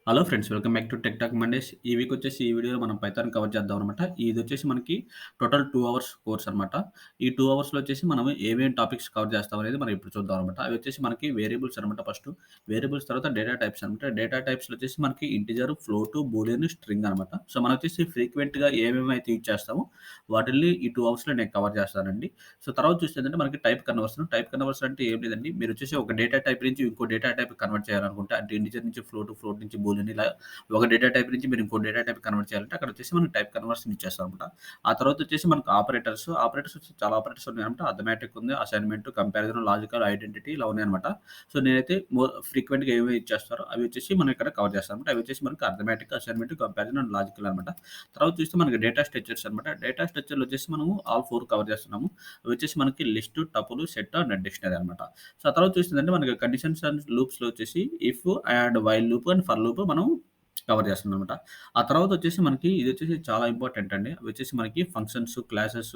Hello friends, welcome back to tech talk Mondays. ఈ week వచ్చేసి ఈ వీడియోలో మనం పైథాన్ కవర్ చేద్దాం అనమాట. ఇదొచ్చేసి మనకి టోటల్ 2 అవర్స్ కోర్స్ అనమాట. ఈ 2 అవర్స్‌లో వచ్చేసి మనం ఏమేం టాపిక్స్ కవర్ చేస్తాం అనేది మనం ఇప్పుడు చూద్దాం అనమాట. అవి వచ్చేసి మనకి వేరియబుల్స్ అనమాట ఫస్టు. వేరియబుల్స్ తర్వాత డేటా టైప్స్ అనమాట. డేటా టైప్స్‌లో వచ్చేసి మనకి ఇంటిజర్, ఫ్లోట్, బూలియన్, స్ట్రింగ్ అనమాట. సో, మనం వచ్చేసి ఫ్రీక్వెంట్‌గా ఏమేమైతే యూజ్ చేస్తామో వాటిల్ని ఈ 2 అవర్స్‌లో నేను కవర్ చేస్తానండి. సో, తర్వాత చూస్తే ఏంటంటే మనకి టైప్ కన్వర్షన్. టైప్ కన్వర్షన్ అంటే ఏం లేదండి. మీరొచ్చేసి ఒక డేటా టైప్ నుంచి ఇంకో డేటా టైప్‌కి కన్వర్ట్ చేయాలనుకుంటే అంటే ఇంటిజర్ నుంచి ఫ్లోట్, ఫ్లోట్ నుంచి బూలియన్ ఇలా ఒక డేటా టైప్ నుంచి మీరు ఇంకో డేటా టైప్ కన్వర్ట్ చేయాలంటే అక్కడ వచ్చేసి మనకి టైప్ కన్వర్షన్ ఇచ్చేస్తామనమాట. ఆ తర్వాత వచ్చేసి మనకు ఆపరేటర్స్. ఆపరేటర్స్ వచ్చి చాలా ఆపరేటర్స్ ఉన్నాయన్నమాట. అర్థమెటిక్ ఉంది, అసైన్‌మెంట్, కంపారిజన్, లాజికల్, ఐడెంటిటీ ఇలా ఉన్నాయన్నమాట. సో, నేనైతే ఫ్రీక్వెంట్‌గా ఏవేవి ఇచ్చేస్తారో అవి వచ్చేసి మనం ఇక్కడ కవర్ చేస్తామన్నమాట. అవి వచ్చేసి మనకి arithmetic, assignment, comparison and logical అనమాట. తర్వాత చూస్తే మనకి డేటా స్ట్రక్చర్స్ అనమాట. డేటా స్ట్రక్చర్‌లో వచ్చేసి మనము ఆల్ 4 కవర్ చేస్తున్నాము. అవి వచ్చేసి మనకి list, tuple, set and dictionary అనమాట. సో, ఆ తర్వాత చూస్తుందంటే మనకి కండిషన్స్ అండ్ లూప్స్‌లో వచ్చేసి if and while loop and for loop మనం కవర్ చేస్తుందనమాట. ఆ తర్వాతొచ్చేసి మనకి ఇదొచ్చేసి చాలా ఇంపార్టెంట్ అండి. అవొచ్చేసి మనకి functions, classes,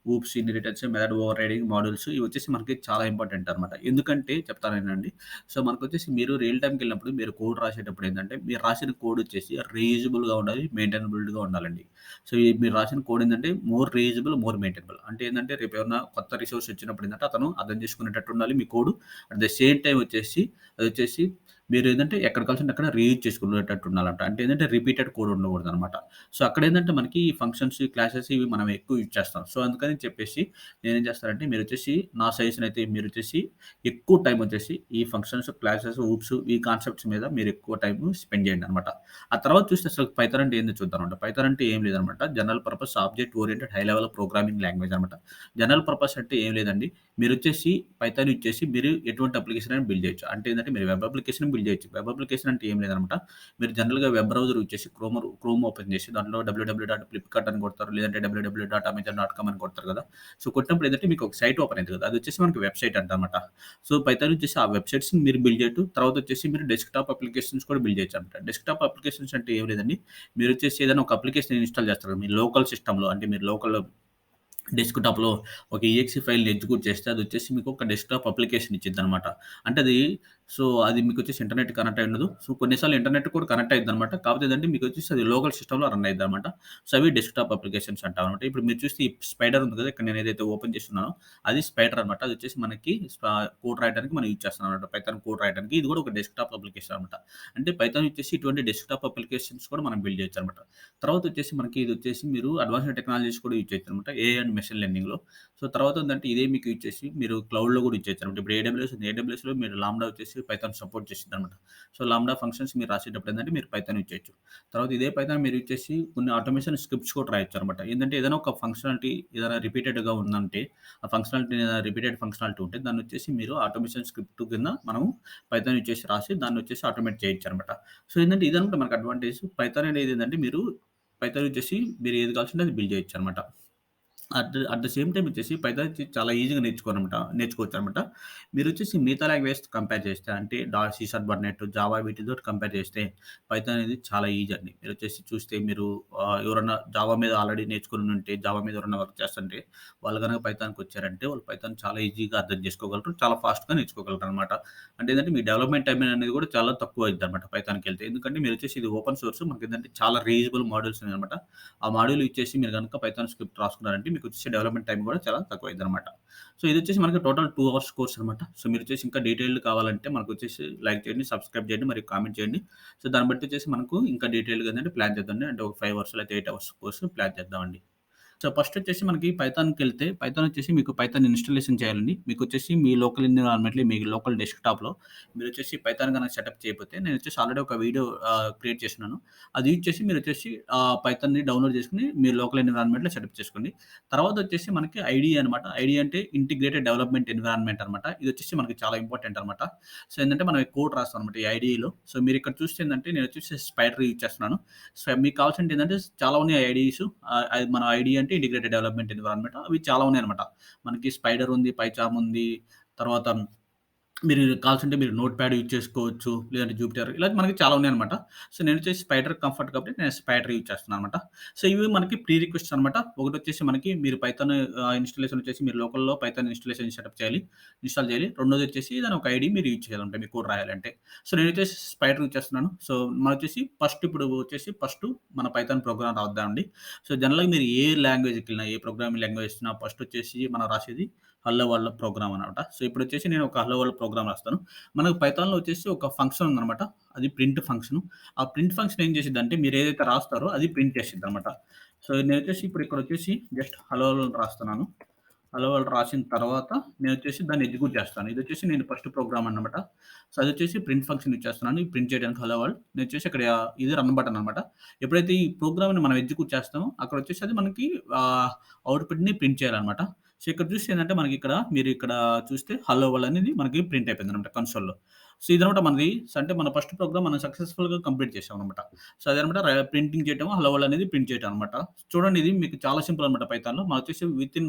OOPs, inheritance, method overriding, models ఇవొచ్చేసి మనకి చాలా ఇంపార్టెంట్ అనమాట. ఎందుకంటే చెప్తాను వినండి. సో, మనకొచ్చేసి మీరు రియల్ టైమ్‌కెళ్ళినప్పుడు మీరు కోడ్ రాసేటప్పుడు ఏందంటే, మీరు రాసిన కోడ్ వచ్చేసి రీయూజబుల్‌గా ఉండాలి, మెయింటైనబుల్‌గా ఉండాలండి. సో, ఈ మీరు రాసిన కోడ్ ఏందంటే మోర్ రీయూజబుల్, మోర్ మెయింటైనబుల్. అంటే ఏందంటే రేపేమన్నా కొత్త రిసోర్స్ వచ్చినప్పుడు ఏందంటే అతను అర్థం చేసుకునేటట్టు ఉండాలి మీ code. At the same time వచ్చేసి అదొచ్చేసి మీరేందంటే ఎక్కడ కావాల్సింటే అక్కడ రీయూజ్ చేసుకునేటట్టు ఉండాలంట. అంటే ఏందంటే రిపీటెడ్ కోడ్ ఉండకూడదనమాట. సో, అక్కడేందంటే మనకి ఈ ఫంక్షన్స్, ఈ క్లాసెస్ ఇవి మనం ఎక్కువ యూజ్ చేస్తాం. సో, అందుకని చెప్పేసి నేనేం చేస్తానంటే మీరొచ్చేసి నా సజెషన్ అయితే మీరొచ్చేసి ఎక్కువ టైమ్ వచ్చేసి ఈ ఫంక్షన్స్, క్లాసెస్, ఊప్స్ ఈ కాన్సెప్ట్స్ మీద మీరు ఎక్కువ టైమ్ స్పెండ్ చేయండనమాట. ఆ తర్వాత చూస్తే అసలు పైథాన్ అంటే ఏందో చూద్దామంట. పైథాన్ అంటే ఏం లేదనమాట. General purpose object oriented high level programming language అనమాట. జనరల్ పర్పస్ అంటే ఏం లేదండి. మీరొచ్చేసి పైథాన్ యూజ్ చేసి మీరు ఎటువంటి అప్లికేషన్ అయినా బిల్డ్ చేయొచ్చు. అంటే ఏందంటే మీరు వెబ్ అప్లికేషన్ బిల్డ్ చేయొచ్చు. వెబ్ అప్లికేషన్ అంటే ఏం లేదనమాట. మీరు జనరల్‌గా వెబ్ బ్రౌజర్ యూజ్ చేసి క్రోమ్ ఓపెన్ చేసి దాంట్లో www.flipkart అని కొడతారు. లేదంటే www.amazon.com అని కొడతారు కదా! సో, కొట్టినప్పుడు ఏందంటే మీకు ఒక సైట్ ఓపెన్ అయితది కదా! అదొచ్చేసి మనకి వెబ్‌సైట్ అంటనమాట. సో, పైథాన్ యూజ్ చేసి ఆ వెబ్‌సైట్స్‌ని మీరు బిల్డ్ చేయొచ్చు. తర్వాత వచ్చేసి మీరు డెస్క్‌టాప్ అప్లికేషన్స్ కూడా బిల్డ్ చేయొచ్చనమాట. డెస్క్‌టాప్ అప్లికేషన్స్ అంటే ఏం లేదండి. మీరొచ్చేసి ఏదైనా ఒక అప్లికేషన్ ఇన్‌స్టాల్ చేస్తారు కదా! మీ లోకల్ సిస్టమ్‌లో అంటే మీరు లోకల్ డెస్క్‌టాప్‌లో ఒక ఈఎక్సీ ఫైల్‌ని ఎగ్జిక్యూట్ చేస్తే అదొచ్చేసి మీకు ఒక డెస్క్‌టాప్ అప్లికేషన్ ఇచ్చిద్దనమాట. అంటే అది అది మీకొచ్చేసి ఇంటర్నెట్ కనెక్ట్ అయి ఉండదు. సో, కొన్ని సార్లు ఇంటర్నెట్ కూడా కనెక్ట్ అయిద్దనమాట. కాకపోతే ఏందంటే మీకొచ్చేసి అది లోకల్ సిస్టమ్‌లో రన్ అయిద్దనమాట. సో, అవి డెస్క్‌టాప్ అప్లికేషన్స్ అంటామనమాట. ఇప్పుడు మీరు చూస్తే ఈ స్పైడర్ ఉంది కదా! ఇక్కడ నేను ఏదైతే ఓపెన్ చేస్తున్నానో అది స్పైడర్ అనమాట. అదొచ్చేసి మనకి కోడ్ రాయడానికి మనం యూజ్ చేస్తామనమాట. పైథాన్ కోడ్ రాయడానికి. ఇది కూడా ఒక డెస్క్‌టాప్ అప్లికేషన్ అనమాట. అంటే పైథాన్ యూజ్ చేసి ఇటువంటి డెస్క్‌టాప్ అప్లికేషన్స్ కూడా మనం బిల్డ్ చేయొచ్చనమాట. తర్వాతొచ్చేసి మనకి ఇదొచ్చేసి మీరు అడ్వాన్స్‌డ్ టెక్నాలజీస్ కూడా యూజ్ చేయొచ్చనమాట. ఏఐ అండ్ మెషిన్ లెర్నింగ్‌లో. సో, తర్వాత ఏందంటే ఇదే మీకు యూజ్ చేసి మీరు క్లౌడ్‌లో కూడా యూజ్ చేయొచ్చనమాట. ఇప్పుడు ఏడబ్ల్యూఎస్ ఉంది. ఏడబ్ల్యూఎస్‌లో మీరు లాంబ్డా వచ్చేసి పైథాన్ సపోర్ట్ చేసిద్దనమాట. సో, లాంబ్డా ఫంక్షన్స్ మీరు రాసేటప్పుడు ఏందంటే మీరు పైథాన్ యూజ్ చేయొచ్చు. తర్వాత ఇదే పైథాన్ మీరు యూజ్ చేసి కొన్ని ఆటోమేషన్ స్క్రిప్ట్స్ కూడా రాయొచ్చనమాట. ఏందంటే ఏదైనా ఒక ఫంక్షనాలిటీ ఏదైనా రిపీటెడ్‌గా ఉందంటే, ఆ ఫంక్షనాలిటీ ఏదైనా రిపీటెడ్ ఫంక్షనాలిటీ ఉంటే దాన్నొచ్చేసి మీరు ఆటోమేషన్ స్క్రిప్ట్ కింద మనం పైథాన్ యూజ్ చేసి రాసి దాన్నొచ్చేసి ఆటోమేట్ చేయొచ్చనమాట. సో, ఏందంటే ఇదనమాట మనకు అడ్వాంటేజ్. పైథాన్ అనేది ఏందంటే పైథాన్ యూజ్ చేసి మీరు ఏది కావాల్సింటే అది బిల్డ్ చేయొచ్చనమాట. అట్ ద సేమ్ టైమ్ వచ్చేసి పైథాన్ చాలా ఈజీగా నేర్చుకోవచ్చనమాట. మీరొచ్చేసి మిగతా లాంగ్వేజ్‌తో కంపేర్ చేస్తే అంటే సి షార్ప్, .NET, జావా వీటితోటి కంపేర్ చేస్తే పైథాన్ అనేది చాలా ఈజీ అండి. మీరొచ్చేసి చూస్తే మీరు ఎవరన్నా జావా మీద ఆల్రెడీ నేర్చుకొనుంటే, జావా మీద ఎవరైనా వర్క్ చేస్తుంటే వాళ్ళు గనక పైథాన్‌కొచ్చారంటే వాళ్ళు పైథాన్ చాలా ఈజీగా అర్థం చేసుకోగలరు. చాలా ఫాస్ట్‌గా నేర్చుకోగలరనమాట. అంటే ఏందంటే మీ డెవలప్‌మెంట్ టైమ్ అనేది కూడా చాలా తక్కువ అయిద్దనమాట పైథాన్‌కెళ్తే. ఎందుకంటే మీరొచ్చేసి ఇది ఓపెన్ సోర్స్ మనకేందంటే చాలా రీయూజబుల్ మోడల్స్ ఉన్నాయన్నమాట. ఆ మాడ్యూల్ యూజ్ చేసి మీరు గనుక పైథాన్ స్క్రిప్ట్ రాసుకున్నారంటే మీకొచ్చేసి డెవలప్‌మెంట్ టైమ్ గూడా చాలా తక్కువయిద్దనమాట. సో, ఇదొచ్చేసి మనకి టోటల్ 2 అవర్స్ కోర్స్ అనమాట. సో, మీరొచ్చేసి ఇంకా డీటెయిల్డ్ కావాలంటే మనకొచ్చేసి లైక్ చేయండి, సబ్స్క్రైబ్ చేయండి, మరియు కామెంట్ చేయండి. సో, దాన్ని బట్టి వచ్చేసి మనకు ఇంకా డీటెయిల్‌గా ఏందంటే ప్లాన్ చేద్దామండి. అంటే ఒక 5 అవర్స్ లేకపోతే 8 అవర్స్ కోర్స్ ప్లాన్ చేద్దామండి. సో, ఫస్టొచ్చేసి మనకి పైథాన్‌కెళ్తే పైథాన్ వచ్చేసి మీకు పైథాన్ ఇన్‌స్టాలేషన్ చేయాలండి. మీకొచ్చేసి మీ లోకల్ ఎన్విరాన్మెంట్‌లో మీ లోకల్ డెస్క్‌టాప్‌లో మీరొచ్చేసి పైథాన్ గనక సెటప్ చేయకపోతే నేనొచ్చేసి ఆల్రెడీ ఒక వీడియో క్రియేట్ చేస్తున్నాను. అది యూజ్ చేసి మీరొచ్చేసి పైథాన్‌ని డౌన్‌లోడ్ చేసుకొని మీ లోకల్ ఎన్విరాన్మెంట్‌లో సెటప్ చేసుకోండి. తర్వాతొచ్చేసి మనకి ఐడీఏ అనమాట. ఐడీఏ అంటే ఇంటిగ్రేటెడ్ డెవలప్‌మెంట్ ఎన్విరాన్మెంట్ అనమాట. ఇదొచ్చేసి మనకి చాలా ఇంపార్టెంట్ అనమాట. సో, ఏందంటే మనం కోడ్ రాస్తాం అనమాట ఈ ఐడీఏలో. సో, మీరిక్కడ చూస్తే ఏందంటే నేనొచ్చేసి స్పైడర్ యూజ్ చేస్తున్నాను. సో, మీకు కావాల్సింది ఏందంటే చాలా ఉన్నాయి ఐడీస్. అది మన ఐడీ అంటే ఇంటిగ్రేటెడ్ డెవలప్‌మెంట్ ఎన్విరాన్మెంట్. అవి చాలా ఉన్నాయన్నమాట. మనకి స్పైడర్ ఉంది, పైచార్మ్ ఉంది. తర్వాత మీరు కావాల్సుంటే మీరు నోట్‌ప్యాడ్ యూజ్ చేసుకోవచ్చు. లేదంటే జూపిటర్ ఇలా మనకి చాలా ఉన్నాయన్నమాట. సో, నేనొచ్చేసి స్పైడర్ కంఫర్ట్ కాబట్టి నేను స్పైడర్ యూజ్ చేస్తున్నానన్నమాట. సో, ఇవి మనకి ప్రీ రిక్వెస్ట్స్ అన్నమాట. ఒకటొచ్చేసి మనకి మీరు పైథాన్ ఇన్‌స్టాలేషన్ వచ్చేసి మీరు లోకల్‌లో పైథాన్ ఇన్‌స్టాలేషన్ సెటప్ చేయాలి. ఇన్‌స్టాల్ చేయాలి. రెండోదొచ్చేసి దాని ఒక ఐడీ మీరు యూజ్ చేయాలంటే మీ కోడ్ రాయాలంటే. సో, నేనొచ్చేసి స్పైడర్ యూజ్ చేస్తున్నాను. సో, మనొచ్చేసి ఫస్ట్ మన పైథాన్ ప్రోగ్రామ్ రాద్దామండి. సో, జనరల్‌గా మీరు ఏ లాంగ్వేజ్‌కెళ్ళినా, ఏ ప్రోగ్రామింగ్ లాంగ్వేజ్ ఇచ్చినా ఫస్టొచ్చేసి మనం రాసేది హలో వరల్డ్ ప్రోగ్రామ్ అనమాట. సో, ఇప్పుడొచ్చేసి నేను ఒక హలో వరల్డ్ ప్రోగ్రామ్ రాస్తాను. మనకు పైథాన్‌లో వచ్చేసి ఒక ఫంక్షన్ ఉందనమాట. అది ప్రింట్ ఫంక్షను. ఆ ప్రింట్ ఫంక్షన్ ఏం చేసిద్దంటే మీరేదైతే రాస్తారో అది ప్రింట్ చేసిద్దనమాట. సో, నేనొచ్చేసి ఇక్కడొచ్చేసి జస్ట్ హలో వరల్డ్ రాస్తున్నాను. హలో వరల్డ్ రాసిన తర్వాత నేనొచ్చేసి దాన్ని ఎగ్జిక్యూట్ చేస్తాను. ఇదొచ్చేసి నేను ఫస్ట్ ప్రోగ్రామ్ అన్నమాట. సో, అదొచ్చేసి ప్రింట్ ఫంక్షన్ యూజ్ చేస్తున్నాను. ఈ ప్రింట్ చేయడానికి హలో వరల్డ్. నేనొచ్చేసి ఇక్కడ ఇది రన్ బటన్ అన్నమాట. ఎప్పుడైతే ఈ ప్రోగ్రామ్‌ని మనం ఎగ్జిక్యూట్ చేస్తామో అక్కడొచ్చేసి అది మనకి అవుట్‌పుట్‌ని ప్రింట్ చేయాలన్నమాట. సో, ఇక్కడ చూస్తే ఏందంటే మనకిక్కడ మీరిక్కడ చూస్తే హలో వరల్డ్ అనేది మనకి ప్రింట్ అయిపోయిందనమాట కన్సోల్‌లో. సో, ఇదనమాట మనది అంటే మన ఫస్ట్ ప్రోగ్రామ్ మనం సక్సెస్‌ఫుల్‌గా కంప్లీట్ చేసామనమాట. సో, అదనమాట ప్రింటింగ్ చేయటము, హలో వరల్డ్ అనేది ప్రింట్ చేయటం అనమాట. చూడండి ఇది మీకు చాలా సింపుల్ అనమాట పైథాన్‌లో. మనొచ్చేసి విత్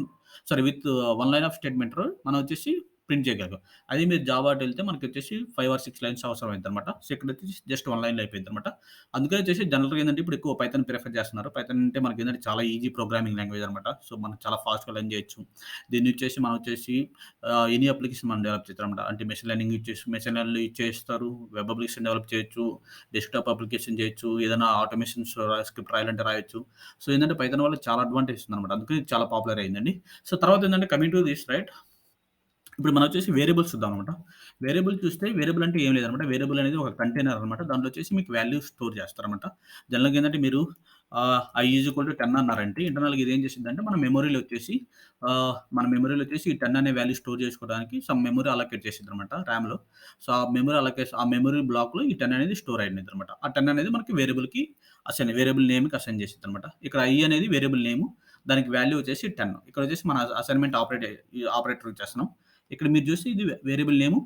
1 లైన్ ఆఫ్ స్టేట్మెంట్ మనం వచ్చేసి ప్రింట్ చేయగలం. అదే మీరు జావా అటెళ్తే మనకొచ్చేసి 5 ఆర్ 6 లైన్స్ అవసరమైద్దనమాట. సో, ఇక్కడొచ్చేసి జస్ట్ 1 లైన్‌లో అయిపోయిద్దనమాట. అందుకని వచ్చేసి జనరల్‌గా ఏందంటే ఇప్పుడు ఎక్కువ పైథాన్ ప్రిఫర్ చేస్తున్నారు. పైథాన్ అంటే మనకేందంటే చాలా ఈజీ ప్రోగ్రామింగ్ లాంగ్వేజ్ అనమాట. సో, మనం చాలా ఫాస్ట్‌గా లెర్న్ చేయొచ్చు. దీన్నొచ్చేసి మనం వచ్చేసి ఎనీ అప్లికేషన్ మనం డెవలప్ చేస్తామనమాట. అంటే మెషిన్ లెర్నింగ్ యూజ్ చేస్తారు. వెబ్ అప్లికేషన్ డెవలప్ చేయొచ్చు. డెస్క్‌టాప్ అప్లికేషన్ చేయొచ్చు. ఏదైనా ఆటోమేషన్స్ స్క్రిప్ట్ రాయాలంటే రాయొచ్చు. సో, ఏందంటే పైథాన్ వల్ల చాలా అడ్వాంటేజ్ ఉందనమాట. అందుకని ఇది చాలా పాపులర్ అయిందండి. సో, తర్వాత ఏందంటే కమింగ్ టు దిస్ రైట్ ఇప్పుడు మనం వచ్చేసి వేరియబుల్స్ చూద్దామనమాట. వేరియబుల్ చూస్తే వేరియబుల్ అంటే ఏం లేదనమాట. వేరియబుల్ అనేది ఒక కంటైనర్ అనమాట. దాంట్లో వచ్చేసి మీకు వాల్యూ స్టోర్ చేస్తారనమాట. జనరల్‌గా ఏందంటే మీరు ఐ ఈజ్ ఈక్వల్ టు 10 అన్నారంటే ఇంటర్నల్‌గా ఇదేం చేసిద్దంటే మన మెమరీలో వచ్చేసి ఈ 10 అనే వాల్యూ స్టోర్ చేసుకోవడానికి సమ్ మెమరీ అలొకేట్ చేసిద్దనమాట ర్యామ్‌లో. సో, ఆ మెమరీ బ్లాక్‌లో ఈ 10 అనేది స్టోర్ అయ్యిద్దనమాట. ఆ 10 అనేది మనకి వేరియబుల్ నేమ్‌కి అసైన్ చేసిద్దనమాట. ఇక్కడ ఐ అనేది వేరియబుల్ నేము. దానికి వాల్యూ వచ్చేసి 10. ఇక్కడ వచ్చేసి మన అసైన్‌మెంట్ ఆపరేటర్ యూజ్ చేస్తున్నాం. ఇక్కడ మీరు చూస్తే ఇది వేరియబుల్ నేము.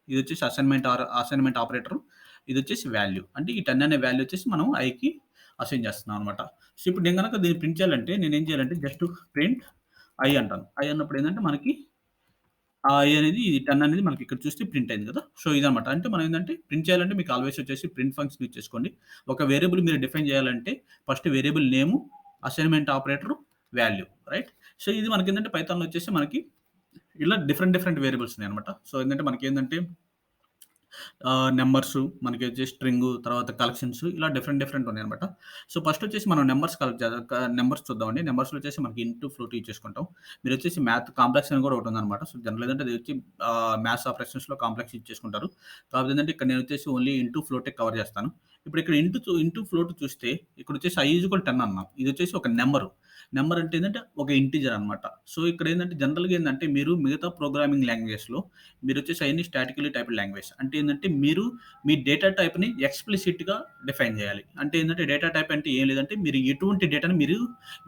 ఇదొచ్చేసి అసైన్‌మెంట్ ఆపరేటరు. ఇదొచ్చేసి వాల్యూ. అంటే ఈ 10 అనే వాల్యూ వచ్చేసి మనం ఐకి అసైన్ చేస్తున్నాం అనమాట. సో, ఇప్పుడు నేను గనక దీన్ని ప్రింట్ చేయాలంటే నేనేం చేయాలంటే జస్ట్ ప్రింట్ ఐ అంటాను. ఐ అన్నప్పుడు ఏందంటే మనకి ఆ ఐ అనేది ఈ 10 అనేది మనకి ఇక్కడ చూస్తే ప్రింట్ అయింది కదా! సో, ఇదనమాట. అంటే మనం ఏందంటే ప్రింట్ చేయాలంటే మీకు ఆల్వేస్ వచ్చేసి ప్రింట్ ఫంక్షన్ యూజ్ చేసుకోండి. ఒక వేరియబుల్ మీరు డిఫైన్ చేయాలంటే first variable name, assignment operator, value right. So, ఇది మనకేందంటే పైథాన్‌లో వచ్చేసి మనకి ఇలా డిఫరెంట్ వేరియబుల్స్ ఉన్నాయన్నమాట. సో, ఏందంటే మనకేందంటే నంబర్సు, మనకొచ్చేసి స్ట్రింగు, తర్వాత కలెక్షన్స్ ఇలా డిఫరెంట్ ఉన్నాయన్నమాట. సో, ఫస్టొచ్చేసి మనం నంబర్స్ కలెక్ట్ చేద్దాం. నంబర్స్ చూద్దామండి. నంబర్స్‌లో వచ్చేసి మనకి ఇంటు, ఫ్లోట్ యూజ్ చేసుకుంటాం. మీరొచ్చేసి మ్యాథ్ కాంప్లెక్స్ అని కూడా ఒకటుందన్నమాట. సో, జనరల్ ఏందంటే అది వచ్చి మ్యాథ్స్ ఆపరేషన్స్‌లో కాంప్లెక్స్ యూజ్ చేసుకుంటారు. కాకపోతే ఏందంటే ఇక్కడ నేనొచ్చేసి ఓన్లీ ఇంటు, ఫ్లోటే కవర్ చేస్తాను. ఇప్పుడు ఇక్కడ ఇంటు, ఫ్లోట్ చూస్తే ఇక్కడొచ్చేసి i ఈజ్ ఈక్వల్ 10 అన్నాం. ఇదొచ్చేసి ఒక నంబరు. నంబర్ అంటే ఏందంటే ఒక ఇంటిజర్ అన్నమాట. సో, ఇక్కడేందంటే జనరల్‌గా ఏందంటే మీరు మిగతా ప్రోగ్రామింగ్ లాంగ్వేజెస్‌లో మీరొచ్చేసి అయన్నీ స్టాటికల్లీ టైప్డ్ లాంగ్వేజ్. అంటే ఏందంటే మీరు మీ డేటా టైప్‌ని ఎక్స్‌ప్లిసిట్‌గా డిఫైన్ చేయాలి. అంటే ఏందంటే డేటా టైప్ అంటే ఏం లేదంటే మీరు ఎటువంటి డేటాని మీరు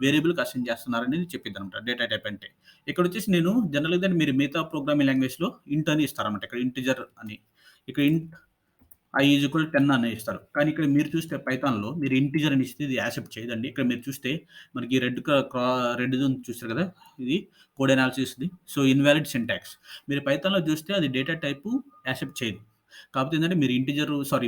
వేరియబుల్‌కి అసైన్ చేస్తున్నారనేది చెప్పిద్దనమాట డేటా టైప్ అంటే. ఇక్కడొచ్చేసి నేను జనరల్‌గా ఏందంటే మీరు మిగతా ప్రోగ్రామింగ్ లాంగ్వేజ్‌లో ఇంట్ అని ఇస్తారన్నమాట. ఇక్కడ ఇంటిజర్ అని. ఇక్కడ ఐ ఈజ్ ఈక్వల్ 10 అని ఇస్తారు. కానీ ఇక్కడ మీరు చూస్తే పైథాన్‌లో మీరు ఇంటిజర్ అని ఇస్తే ఇది యాక్సెప్ట్ చేయదండి. ఇక్కడ మీరు చూస్తే మనకి రెడ్‌ది ఉంది చూసారు కదా! ఇది కోడ్ అనాలిసిస్‌ది. So, invalid syntax. మీరు పైథాన్‌లో చూస్తే అది డేటా టైపు యాక్సెప్ట్ చేయదు. కాకపోతే ఏందంటే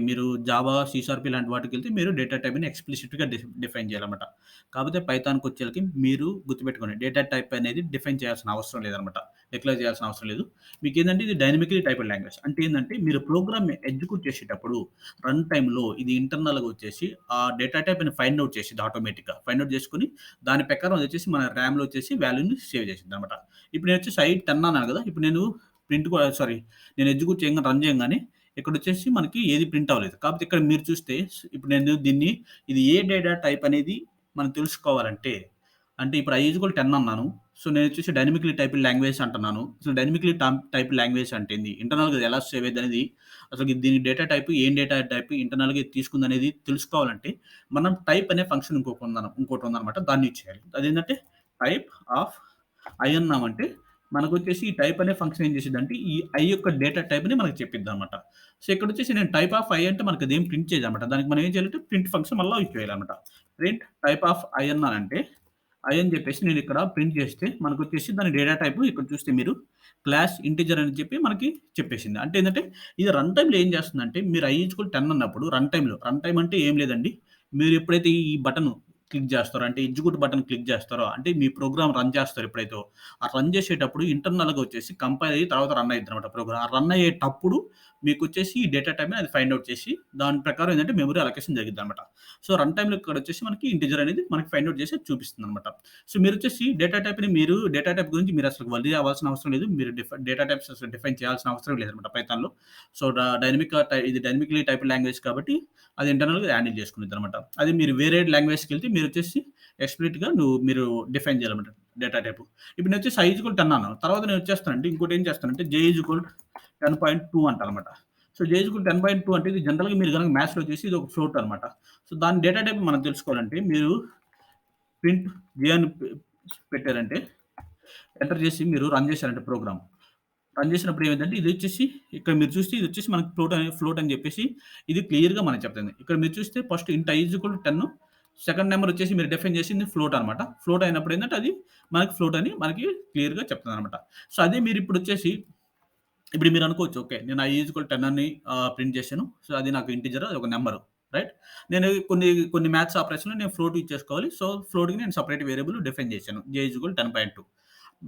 మీరు జావా, సి షార్ప్ ఇలాంటి వాటికెళ్తే మీరు డేటా టైప్‌ని ఎక్స్‌ప్లిసిట్‌గా డిఫైన్ చేయాలన్నమాట. కాకపోతే పైథాన్‌కొచ్చేలకి మీరు గుర్తుపెట్టుకోండి డేటా టైప్ అనేది డిఫైన్ చేయాల్సిన అవసరం లేదన్నమాట. డిక్లేర్ చేయాల్సిన అవసరం లేదు. మీకేందంటే ఇది డైనమికల్లీ టైప్డ్ లాంగ్వేజ్. అంటే ఏందంటే మీరు ప్రోగ్రామ్‌ని ఎగ్జిక్యూట్ చేసేటప్పుడు రన్ టైమ్‌లో ఇది ఇంటర్నల్‌గా వచ్చేసి ఆ డేటా టైప్‌ని ఫైండ్ ఔట్ చేసిద్ది ఆటోమేటిక్‌గా. ఫైండ్ ఔట్ చేసుకొని దాని ప్రకారం అదొచ్చేసి మన ర్యామ్‌లో వచ్చేసి వాల్యూని సేవ్ చేసిద్దనమాట. ఇప్పుడు నేనొచ్చేసి i 10 అన్నాను కదా! ఇప్పుడు నేను ఎగ్జిక్యూట్ రన్ చేయంగానే ఇక్కడొచ్చేసి మనకి ఏది ప్రింట్ అవ్వలేదు. కాకపోతే ఇక్కడ మీరు చూస్తే ఇప్పుడు నేను ఇది ఏ డేటా టైప్ అనేది మనం తెలుసుకోవాలంటే, అంటే ఇప్పుడు i ఈజ్ ఈక్వల్ 10 అన్నాను. సో, నేనొచ్చేసి డైనమికల్లీ టైప్డ్ లాంగ్వేజ్ అంటున్నాను. అసలు డైనమికల్లీ టైప్డ్ లాంగ్వేజ్ అంటే ఏంది? ఇంటర్నల్‌గా అది ఎలా సేవ్ అయ్యిద్దనేది అసలు దీని డేటా టైప్ ఏం డేటా టైప్ ఇంటర్నల్‌గా ఇది తీసుకుందనేది తెలుసుకోవాలంటే మనం టైప్ అనే ఫంక్షన్ ఇంకోటుందనమాట. దాన్ని యూజ్ చేయాలి. అదేంటంటే టైప్ ఆఫ్ ఐ అన్నామంటే మనకొచ్చేసి ఈ టైప్ అనే ఫంక్షన్ ఏం చేసిద్దంటే ఈ ఐ యొక్క డేటా టైప్‌ని మనకు చెప్పిద్దనమాట. సో, ఇక్కడొచ్చేసి నేను టైప్ ఆఫ్ ఐ అంటే మనకదేం ప్రింట్ చేయదనమాట. దానికి మనం ఏం చేయాలంటే ప్రింట్ ఫంక్షన్ మళ్ళా యూజ్ చేయాలనమాట. ప్రింట్ టైప్ ఆఫ్ ఐ అన్నానంటే అయి అని చెప్పేసి నేనిక్కడ ప్రింట్ చేస్తే మనకొచ్చేసి దాని డేటా టైప్ ఇక్కడ చూస్తే మీరు క్లాస్ ఇంటిజర్ అని చెప్పి మనకి చెప్పేసింది. అంటే ఏందంటే ఇది రన్ టైమ్‌లో ఏం చేస్తుందంటే మీరు i = 10 అన్నప్పుడు రన్ టైమ్ అంటే ఏం లేదండి. మీరు ఎప్పుడైతే ఈ బటన్ క్లిక్ చేస్తారో అంటే ఎగ్జిక్యూట్ బటన్ క్లిక్ చేస్తారో అంటే మీ ప్రోగ్రామ్ రన్ చేస్తారు ఎప్పుడైతే ఆ రన్ చేసేటప్పుడు ఇంటర్నల్‌గా వచ్చేసి కంపైల్ అయ్యి తర్వాత రన్ అయ్యిద్దనమాట ప్రోగ్రామ్. ఆ రన్ అయ్యేటప్పుడు మీకొచ్చేసి ఈ డేటా టైప్‌ని అది ఫైండ్ ఔట్ చేసి దాని ప్రకారం ఏందంటే మెమరీ అలొకేషన్ జరిగిద్దనమాట. సో, రన్ టైమ్‌లో ఇక్కడొచ్చేసి మనకి ఇంటిజర్ అనేది మనకి ఫైండ్ ఔట్ చేసి చూపిస్తుందనమాట. సో, మీరొచ్చేసి డేటా టైప్ గురించి మీరసలు వరీ అవ్వాల్సిన అవసరం లేదు. మీరు డేటా టైప్స్ అసలు డిఫైన్ చేయాల్సిన అవసరం లేదనమాట పైథాన్‌లో. సో, ఇది డైనమికల్లీ టైప్డ్ లాంగ్వేజ్ కాబట్టి అది ఇంటర్నల్‌గా హ్యాండిల్ చేసుకునిద్దనమాట. అది మీరు వేరే లాంగ్వేజ్‌కెళ్తే మీరొచ్చేసి మీరు డిఫైన్ చేయాలన్నమాట డేటా టైపు. ఇప్పుడు నేనొచ్చేసి i = 10 అన్నాను. తర్వాత నేనొచ్చేస్తానంటే ఇంకోటేం చేస్తానంటే j = 10.2 అంటానన్నమాట. సో, j = 10.2 అంటే ఇది జనరల్‌గా మీరు గనక మ్యాథ్స్‌లో చేసి ఇది ఒక ఫ్లోట్ అన్నమాట. సో, దాని డేటా టైప్ మనం తెలుసుకోవాలంటే మీరు ప్రింట్ j అని పెట్టారంటే ఎంటర్ చేసి మీరు రన్ చేశారంటే ప్రోగ్రామ్. రన్ చేసినప్పుడు ఏమైందంటే ఇదొచ్చేసి ఇక్కడ మీరు చూస్తే ఇదొచ్చేసి మనకి ఫ్లోట్ అని చెప్పేసి ఇది క్లియర్‌గా మనకు చెప్తుంది. ఇక్కడ మీరు చూస్తే ఫస్ట్ ఇంట్ i = 10 సెకండ్ నంబర్ వచ్చేసి మీరు డిఫైన్ చేసింది ఫ్లోట్ అనమాట. ఫ్లోట్ అయినప్పుడు ఏందంటే అది మనకి ఫ్లోట్ అని మనకి క్లియర్‌గా చెప్తుందనమాట. సో, అదే మీరిప్పుడొచ్చేసి ఇప్పుడు మీరనుకోవచ్చు ఓకే. నేను i = 10 అని ప్రింట్ చేశాను. సో, అది నాకు ఇంటిజర్ అది ఒక నంబరు. రైట్? నేను కొన్ని మ్యాథ్స్ ఆపరేషన్‌లో నేను ఫ్లోట్ యూజ్ చేసుకోవాలి. సో, ఫ్లోట్‌కి నేను సెపరేట్ వేరియబుల్ డిఫైన్ చేశాను. j = 10.2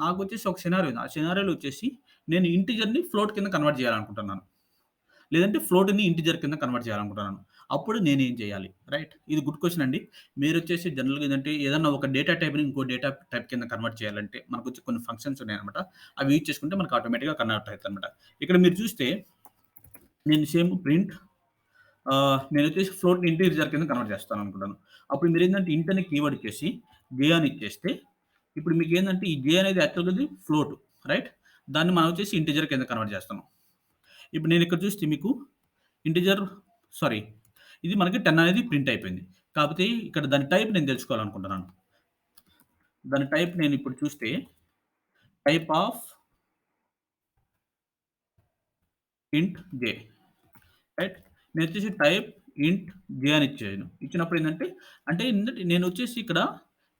నాకొచ్చేసి ఒక సినారియో ఉంది. ఆ సినారియోలో వచ్చేసి నేను ఇంటిజర్‌ని ఫ్లోట్ కింద కన్వర్ట్ చేయాలనుకుంటున్నాను. లేదంటే ఫ్లోట్‌ని ఇంటిజర్ కింద కన్వర్ట్ చేయాలనుకుంటున్నాను. అప్పుడు నేనేం చేయాలి? రైట్? ఇది గుడ్ క్వెషన్ అండి. మీరొచ్చేసి జనరల్‌గా ఏందంటే ఏదన్నా ఒక డేటా టైప్‌ని ఇంకో డేటా టైప్ కింద కన్వర్ట్ చేయాలంటే మనకొచ్చి కొన్ని ఫంక్షన్స్ ఉన్నాయన్నమాట. అవి యూజ్ చేసుకుంటే మనకు ఆటోమేటిక్‌గా కన్వర్ట్ అయిద్దనమాట. ఇక్కడ మీరు చూస్తే నేను సేమ్ ప్రింట్ నేనొచ్చేసి ఫ్లోట్‌ని ఇంటిజర్ కింద కన్వర్ట్ చేస్తాననుకుంటాను. అప్పుడు మీరేందంటే ఇంట్ అనే కీవర్డ్ ఇచ్చేసి జే అని ఇచ్చేస్తే ఇప్పుడు మీకేందంటే ఈ జే అనేది యాక్చువల్‌గా ఇది ఫ్లోట్. రైట్? దాన్ని మనం వచ్చేసి ఇంటిజర్ కింద కన్వర్ట్ చేస్తున్నాం. ఇప్పుడు నేనిక్కడ చూస్తే మీకు ఇంటిజర్ సారీ. ఇది మనకి 10 అనేది ప్రింట్ అయిపోయింది. కాపోతే ఇక్కడ దాని టైప్ నేను తెలుసుకోవాలనుకుంటున్నాను. దాని టైప్ నేనిప్పుడు చూస్తే టైప్ ఆఫ్ ఇంట్ జే. రైట్? నేనొచ్చేసి టైప్ ఇంట్ జే అని ఇచ్చాను. ఇచ్చినప్పుడు ఏందంటే ఏంటంటే నేనొచ్చేసి ఇక్కడ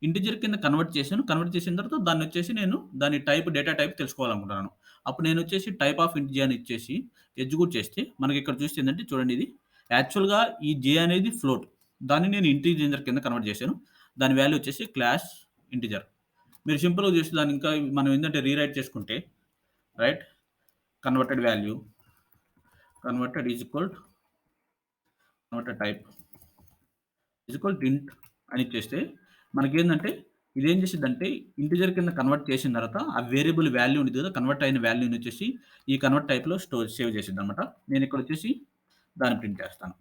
ఇంటిజర్ కింద కన్వర్ట్ చేశాను. కన్వర్ట్ చేసిన తర్వాత దాన్నొచ్చేసి నేను దాని డేటా టైప్ తెలుసుకోవాలనుకుంటున్నాను. అప్పుడు నేనొచ్చేసి టైప్ ఆఫ్ ఇంట్ జే అని ఇచ్చేసి ఎగ్జిక్యూట్ చేస్తే మనకిక్కడ చూస్తే ఏందంటే చూడండి ఇది యాక్చువల్‌గా ఈ జే అనేది ఫ్లోట్. దాన్ని నేను ఇంటిజర్ కింద కన్వర్ట్ చేశాను. దాని వాల్యూ వచ్చేసి క్లాస్ ఇంటిజర్. మీరు సింపుల్‌గా చూస్తే దాన్ని ఇంకా మనం ఏందంటే రీరైట్ చేసుకుంటే right? Converted value converted is equal converted type is equal to ఇంట్ అని ఇచ్చేస్తే మనకేందంటే ఇదేం చేసిద్దంటే ఇంటిజర్ కింద కన్వర్ట్ చేసిన తర్వాత ఆ వేరియబుల్ వాల్యూ ఉండిద్ది కదా! కన్వర్ట్ అయిన వాల్యూని వచ్చేసి ఈ కన్వర్ట్ టైప్‌లో సేవ్ చేసిద్దనమాట. నేనిక్కడొచ్చేసి దాన్ని ప్రింట్ చేస్తాను.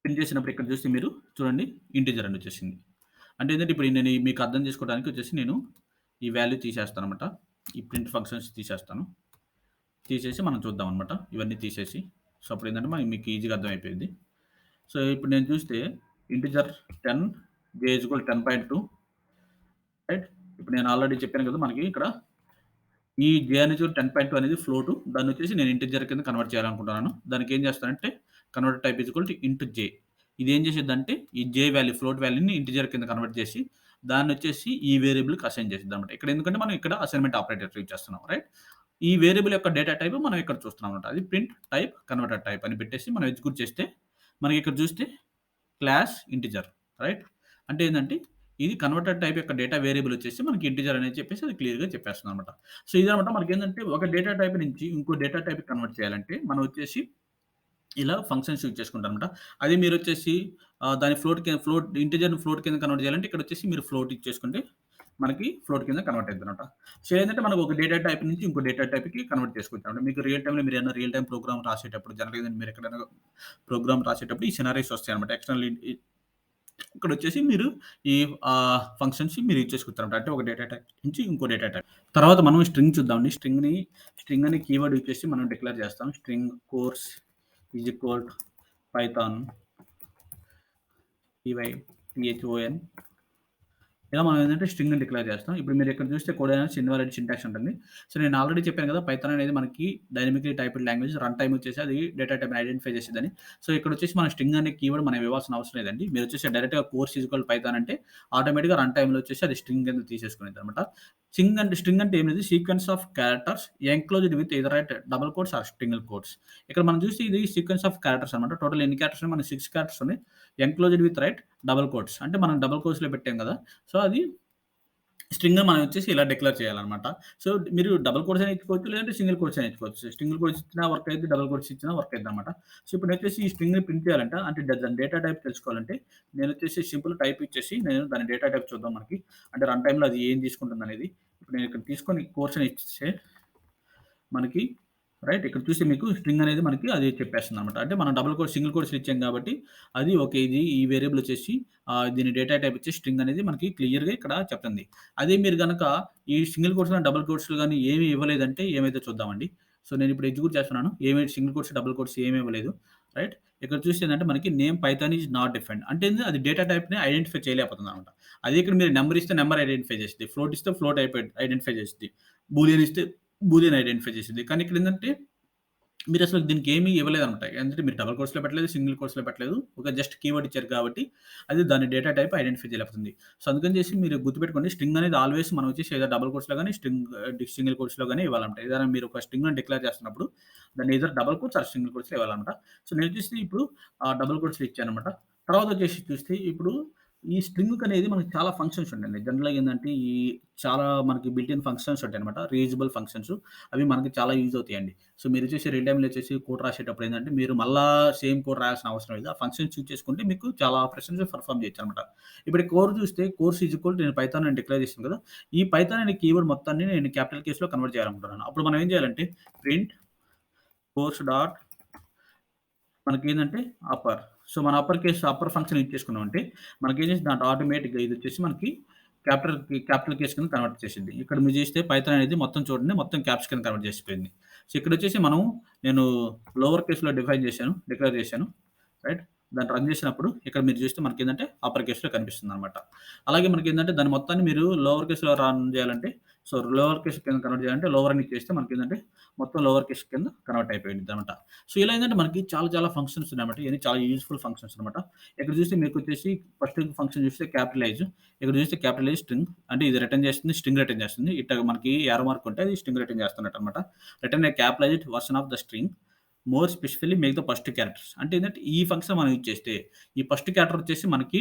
ప్రింట్ చేసినప్పుడు ఇక్కడ చూస్తే మీరు చూడండి ఇంటిజర్ అని వచ్చేసింది. అంటే ఏంటంటే ఇప్పుడు నేను మీకు అర్థం చేసుకోవడానికి వచ్చేసి నేను ఈ వాల్యూ తీసేస్తాననమాట. ఈ ప్రింట్ ఫంక్షన్స్ తీసేస్తాను. తీసేసి మనం చూద్దామనమాట. ఇవన్నీ తీసేసి. సో, అప్పుడేంటంటే మీకు ఈజీగా అర్థమైపోయిద్ది. సో, ఇప్పుడు నేను చూస్తే integer 10 J is equal 10.2 right? ఇప్పుడు నేను ఆల్రెడీ చెప్పాను కదా! మనకి ఇక్కడ ఈ జే అనేది 10.2 అనేది ఫ్లోటు. దాన్నొచ్చేసి నేను ఇంటిజర్ కింద కన్వర్ట్ చేయాలనుకుంటున్నాను. దానికేం చేస్తానంటే convert type is equal to int J. ఇదేం చేసిద్దంటే ఈ జే వాల్యూ ఫ్లోట్ వాల్యూని ఇంటిజర్ కింద కన్వర్ట్ చేసి దాన్నొచ్చేసి ఈ వేరియబుల్‌కి అసైన్ చేసిద్దనమాట. ఇక్కడ ఎందుకంటే మనం ఇక్కడ అసైన్‌మెంట్ ఆపరేటర్ యూజ్ చేస్తున్నాం. రైట్? ఈ వేరియబుల్ యొక్క డేటా టైప్ మనం ఇక్కడ చూస్తున్నామనమాట. అది ప్రింట్ టైప్ కన్వర్టెడ్ టైప్ అని పెట్టేసి మనం ఎగ్జిక్యూట్ చేస్తే మనకిక్కడ చూస్తే క్లాస్ ఇంటిజర్ రైట్? అంటే ఏందంటే ఇది కన్వర్టెడ్ టైప్ యొక్క డేటా వేరియబుల్ వచ్చేసి మనకి ఇంటిజర్ అని చెప్పేసి అది క్లియర్‌గా చెప్పేస్తుందనమాట. సో, ఇదనమాట మనకేందంటే ఒక డేటా టైప్ నుంచి ఇంకో డేటా టైప్‌కి కన్వర్ట్ చేయాలంటే మనం వచ్చేసి ఇలా ఫంక్షన్స్ యూజ్ చేసుకుంటామనమాట. అదే మీరొచ్చేసి దాని ఫ్లోట్ ఇంటిజర్‌ని ఫ్లోట్ కింద కన్వర్ట్ చేయాలంటే ఇక్కడొచ్చేసి మీరు ఫ్లోట్ ఇచ్చేసుకుంటే మనకి ఫ్లోట్ కింద కన్వర్ట్ అయిద్దనమాట. సో, ఏందంటే మనకు ఒక డేటా టైప్ నుంచి ఇంకో డేటా టైప్‌కి కన్వర్ట్ చేసుకోవచ్చనమాట. మీకు మీరేమన్నా రియల్ టైమ్ ప్రోగ్రామ్ రాసేటప్పుడు జనరల్‌గా ఏందంటే మీరెక్కడైనా ప్రోగ్రామ్ రాసేటప్పుడు ఈ సినారియోస్ వస్తాయనమాట. ఇక్కడొచ్చేసి మీరు ఈ ఫంక్షన్స్ మీరు యూజ్ చేసుకుంటారనమాట. అంటే ఒక డేటా టైప్ నుంచి ఇంకో డేటా టైప్. తర్వాత మనం స్ట్రింగ్ చూద్దామండి. స్ట్రింగ్ అనే కీవర్డ్ యూజ్ చేసి మనం డిక్లేర్ చేస్తాం. String course is equal to Python python ఇలా మనం ఏంటంటే స్ట్రింగ్‌ని డిక్లేర్ చేస్తాం. ఇప్పుడు మీరు ఇక్కడ చూస్తే కోడ్ అనేది ఇన్వాలిడ్ సింటాక్స్ ఉంటుంది. సో, నేను ఆల్రెడీ చెప్పాను కదా! పైథాన్ అనేది మనకి dynamically typed language. Run time వచ్చేసి అది డేటా టైప్‌ని ఐడెంటిఫై చేసిద్దని. సో, ఇక్కడొచ్చేసి మనం స్ట్రింగ్ అనే కీవర్డ్ మనం ఇవ్వాల్సిన అవసరం లేదండి. మీరొచ్చేసి డైరెక్ట్‌గా కోర్స్ ఈక్వల్ పైథాన్ అంటే ఆటోమేటిక్‌గా రన్ టైమ్‌లో వచ్చేసి అది స్ట్రింగ్ కింద తీసేసుకునిద్దనమాట. స్ట్రింగ్ అంటే ఏం లేదు sequence of characters enclosed with either double quotes or single quotes. ఇక్కడ మనం చూస్తే ఇది సీక్వెన్స్ ఆఫ్ క్యారెక్టర్స్ అనమాట. టోటల్ ఎన్ని క్యారెక్టర్స్ ఉన్నాయి? మనకి 6 క్యారెక్టర్స్ ఉన్నాయి. Enclosed with double quotes. అంటే మనం డబుల్ కోట్స్‌లో పెట్టాం కదా! సో, అది స్ట్రింగ్ మనం వచ్చేసి ఇలా డిక్లేర్ చేయాలనమాట. సో, మీరు డబుల్ కోట్స్ అయినా ఇచ్చుకోవచ్చు. లేదంటే సింగిల్ కోట్స్ అయినా ఇచ్చుకోవచ్చు. సింగిల్ కోట్స్ ఇచ్చినా వర్క్ అయిద్ది. డబుల్ కోట్స్ ఇచ్చినా వర్క్ అయిద్దనమాట. సో, ఇప్పుడు నేనొచ్చేసి ఈ స్ట్రింగ్‌ని ప్రింట్ చేయాలంటే అంటే దాని డేటా టైప్ తెలుసుకోవాలంటే నేనొచ్చేసి సింపుల్ టైప్ ఇచ్చేసి నేను దాని డేటా టైప్ చూద్దాం మనకి. అంటే రన్ టైమ్‌లో అది ఏం తీసుకుంటుందనేది. ఇప్పుడు నేను ఇక్కడ తీసుకొని కోర్స్ అని ఇచ్చేస్తే మనకి ఇక్కడ చూస్తే మీకు స్ట్రింగ్ అనేది మనకి అది చెప్పేస్తుందనమాట. అంటే మనం డబుల్ కోట్స్, సింగిల్ కోట్స్‌లో ఇచ్చాం కాబట్టి అది ఓకే. ఇది ఈ వేరియబుల్ వచ్చేసి దీని డేటా టైప్ వచ్చేసి స్ట్రింగ్ అనేది మనకి క్లియర్‌గా ఇక్కడ చెప్తుంది. అదే మీరు గనక ఈ సింగిల్ కోట్స్ గాని, డబుల్ కోట్స్‌లో గాని ఏమి ఇవ్వలేదంటే ఏమైద్దో చూద్దామండి. సో, నేనిప్పుడు ఎగ్జిక్యూట్ చేస్తున్నాను. ఏమి సింగిల్ కోట్స్, డబుల్ కోట్స్ ఏమి ఇవ్వలేదు. రైట్. ఇక్కడ చూస్తే ఏందంటే మనకి name Python is not defined. అంటే ఏంది అది డేటా టైప్‌ని ఐడెంటిఫై చేయలేకపోతుందనమాట. అదే ఇక్కడ మీరు నంబర్ ఇస్తే నంబర్ ఐడెంటిఫై చేసిద్ది. ఫ్లోట్ ఇస్తే ఫ్లోట్ ఐడెంటిఫై చేసిద్ది. బూలియన్ ఇస్తే బూలియన్ ఐడెంటిఫై చేసిద్ది. కానీ ఇక్కడేందంటే మీరసలు దీనికేమి ఇవ్వలేదనమాట. ఎందుకంటే మీరు డబుల్ కోట్స్‌లో పెట్టలేదు, సింగిల్ కోట్స్‌లో పెట్టలేదు. ఒక జస్ట్ కీవర్డ్ ఇచ్చారు కాబట్టి అది దాని డేటా టైప్ ఐడెంటిఫై చేయలేకపోతుంది. సో, అందుకని చేసి మీరు గుర్తుపెట్టుకోండి స్ట్రింగ్ అనేది ఆల్వేస్ మనం వచ్చేసి ఏదో డబుల్ కోట్స్‌లో గాని, సింగిల్ కోట్స్‌లో గాని ఇవ్వాలన్నమాట. ఏదైనా మీరు ఒక స్ట్రింగ్‌ని డిక్లేర్ చేస్తున్నప్పుడు దాన్ని either double quotes or single కోట్స్‌లో ఇవ్వాలన్నమాట. సో, నేనొచ్చేసి ఇప్పుడు డబుల్ కోట్స్‌లో ఇచ్చానన్నమాట. తర్వాత వచ్చేసి చూస్తే ఇప్పుడు ఈ స్ట్రింగ్‌కనేది మనకి చాలా ఫంక్షన్స్ ఉంటాయండి. జనరల్‌గా ఏందంటే ఈ చాలా మనకి బిల్ట్ ఇన్ ఫంక్షన్స్ ఉంటాయన్నమాట. Reusable functions. అవి మనకి చాలా యూజ్ అవుతాయండి. సో, మీరొచ్చేసి రీల్ టైమ్‌లో వచ్చేసి కోడ్ రాసేటప్పుడు ఏందంటే, మీరు మళ్ళా సేమ్ కోడ్ రాయాల్సిన అవసరం లేదు. ఆ ఫంక్షన్స్ యూజ్ చేసుకుంటే మీకు చాలా ఆపరేషన్స్ పెర్ఫార్మ్ చేయొచ్చనమాట. ఇప్పుడు కోర్ చూస్తే కోర్స్ ఈజ్ ఈక్వల్ టు నేను పైథాన్ అని డిక్లేర్ చేశాను కదా! ఈ పైథాన్ అనే కీవర్డ్ మొత్తాన్ని నేను క్యాపిటల్ కేస్‌లో కన్వర్ట్ చేయాలనుకుంటున్నాను. అప్పుడు మనం ఏం చేయాలంటే ప్రింట్ కోర్స్ డాట్ మనకేందంటే అప్పర్. సో, మన అప్పర్ ఫంక్షన్ యూజ్ చేసుకున్నామంటే మనకేం చేసి దాంట్లో ఆటోమేటిక్‌గా ఇదొచ్చేసి మనకి క్యాపిటల్ కేస్ కింద కన్వర్ట్ చేసిద్ది. ఇక్కడ మీరు చేస్తే పైథాన్ అనేది మొత్తం చూడండి మొత్తం క్యాప్స్ కింద కన్వర్ట్ చేసిపోయింది. సో, ఇక్కడొచ్చేసి నేను లోవర్ కేస్‌లో డిక్లేర్ చేశాను. రైట్. దాన్ని రన్ చేసినప్పుడు ఇక్కడ మీరు చూస్తే మనకేందంటే అప్పర్ కేస్‌లో కనిపిస్తుందనమాట. అలాగే మనకేందంటే దాన్ని మొత్తాన్ని మీరు లోవర్ కేస్‌లో రన్ చేయాలంటే లోవర్ కేస్ కింద కన్వర్ట్ చేయాలంటే లోవర్ అని చేస్తే మనకేందంటే మొత్తం లోవర్ కేస్ కింద కన్వర్ట్ అయిపోయిద్దనమాట. సో, ఇలా ఏందంటే మనకి చాలా చాలా ఫంక్షన్స్ ఉన్నాయన్నమాట. ఇయన్నీ చాలా యూజ్‌ఫుల్ ఫంక్షన్స్ అనమాట. ఇక్కడ చూస్తే మీకొచ్చేసి ఫస్ట్ ఫంక్షన్ చూస్తే క్యాపిటలైజ్. ఇక్కడ చూస్తే క్యాపిటలైజ్ స్ట్రింగ్ అంటే ఇది రిటర్న్ చేస్తుంది, స్ట్రింగ్ రిటర్న్ చేస్తుంది. ఇట్టా మనకి యారో మార్క్ ఉంటే అది స్ట్రింగ్ రిటర్న్ చేస్తున్నట్టనమాట. Return a capitalized version of the string more specifically make the first characters. అంటే ఏందంటే ఈ ఫంక్షన్ మనం యూజ్ చేస్తే ఈ ఫస్ట్ క్యారెక్టర్ వచ్చేసి మనకి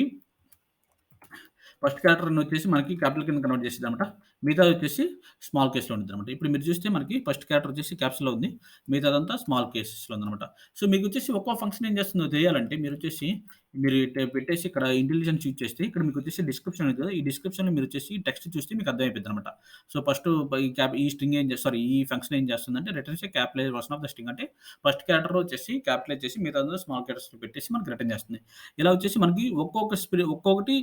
ఫస్ట్ క్యారెక్టర్‌నొచ్చేసి మనకి క్యాపిటల్ కింద కన్వర్ట్ చేసిద్దనమాట. మిగతాదొచ్చేసి స్మాల్ కేస్‌లో ఉండిద్దనమాట. ఇప్పుడు మీరు చూస్తే మనకి ఫస్ట్ క్యారెక్టర్ వచ్చేసి క్యాప్స్‌లో ఉంది. మిగతాదంతా స్మాల్ కేసెస్‌లో ఉందనమాట. సో, మీకొచ్చేసి ఒక్కో ఫంక్షన్ ఏం చేస్తుందో తెలియాలంటే మీరు పెట్టేసి ఇక్కడ ఇంటెలిజెన్స్ యూజ్ చేస్తే ఇక్కడ మీకొచ్చేసి డిస్క్రిప్షన్ ఉంది కదా! ఈ డిస్క్రిప్షన్‌లో మీరొచ్చేసి టెక్స్ట్ చూస్తే మీకు అర్థమైపోద్దనమాట. సో, ఫస్ట్ ఈ స్ట్రింగ్ ఈ ఫంక్షన్ ఏం చేస్తుందంటే returns A capitalise version of the string అంటే ఫస్ట్ క్యారెక్టర్ వచ్చేసి క్యాపిటలైజ్ చేసి మిగతాదంతా స్మాల్ క్యారెక్టర్స్‌లో పెట్టేసి మనకి రిటర్న్ చేస్తుంది. ఇలా వచ్చేసి మనకి ఒక్కొక్కటి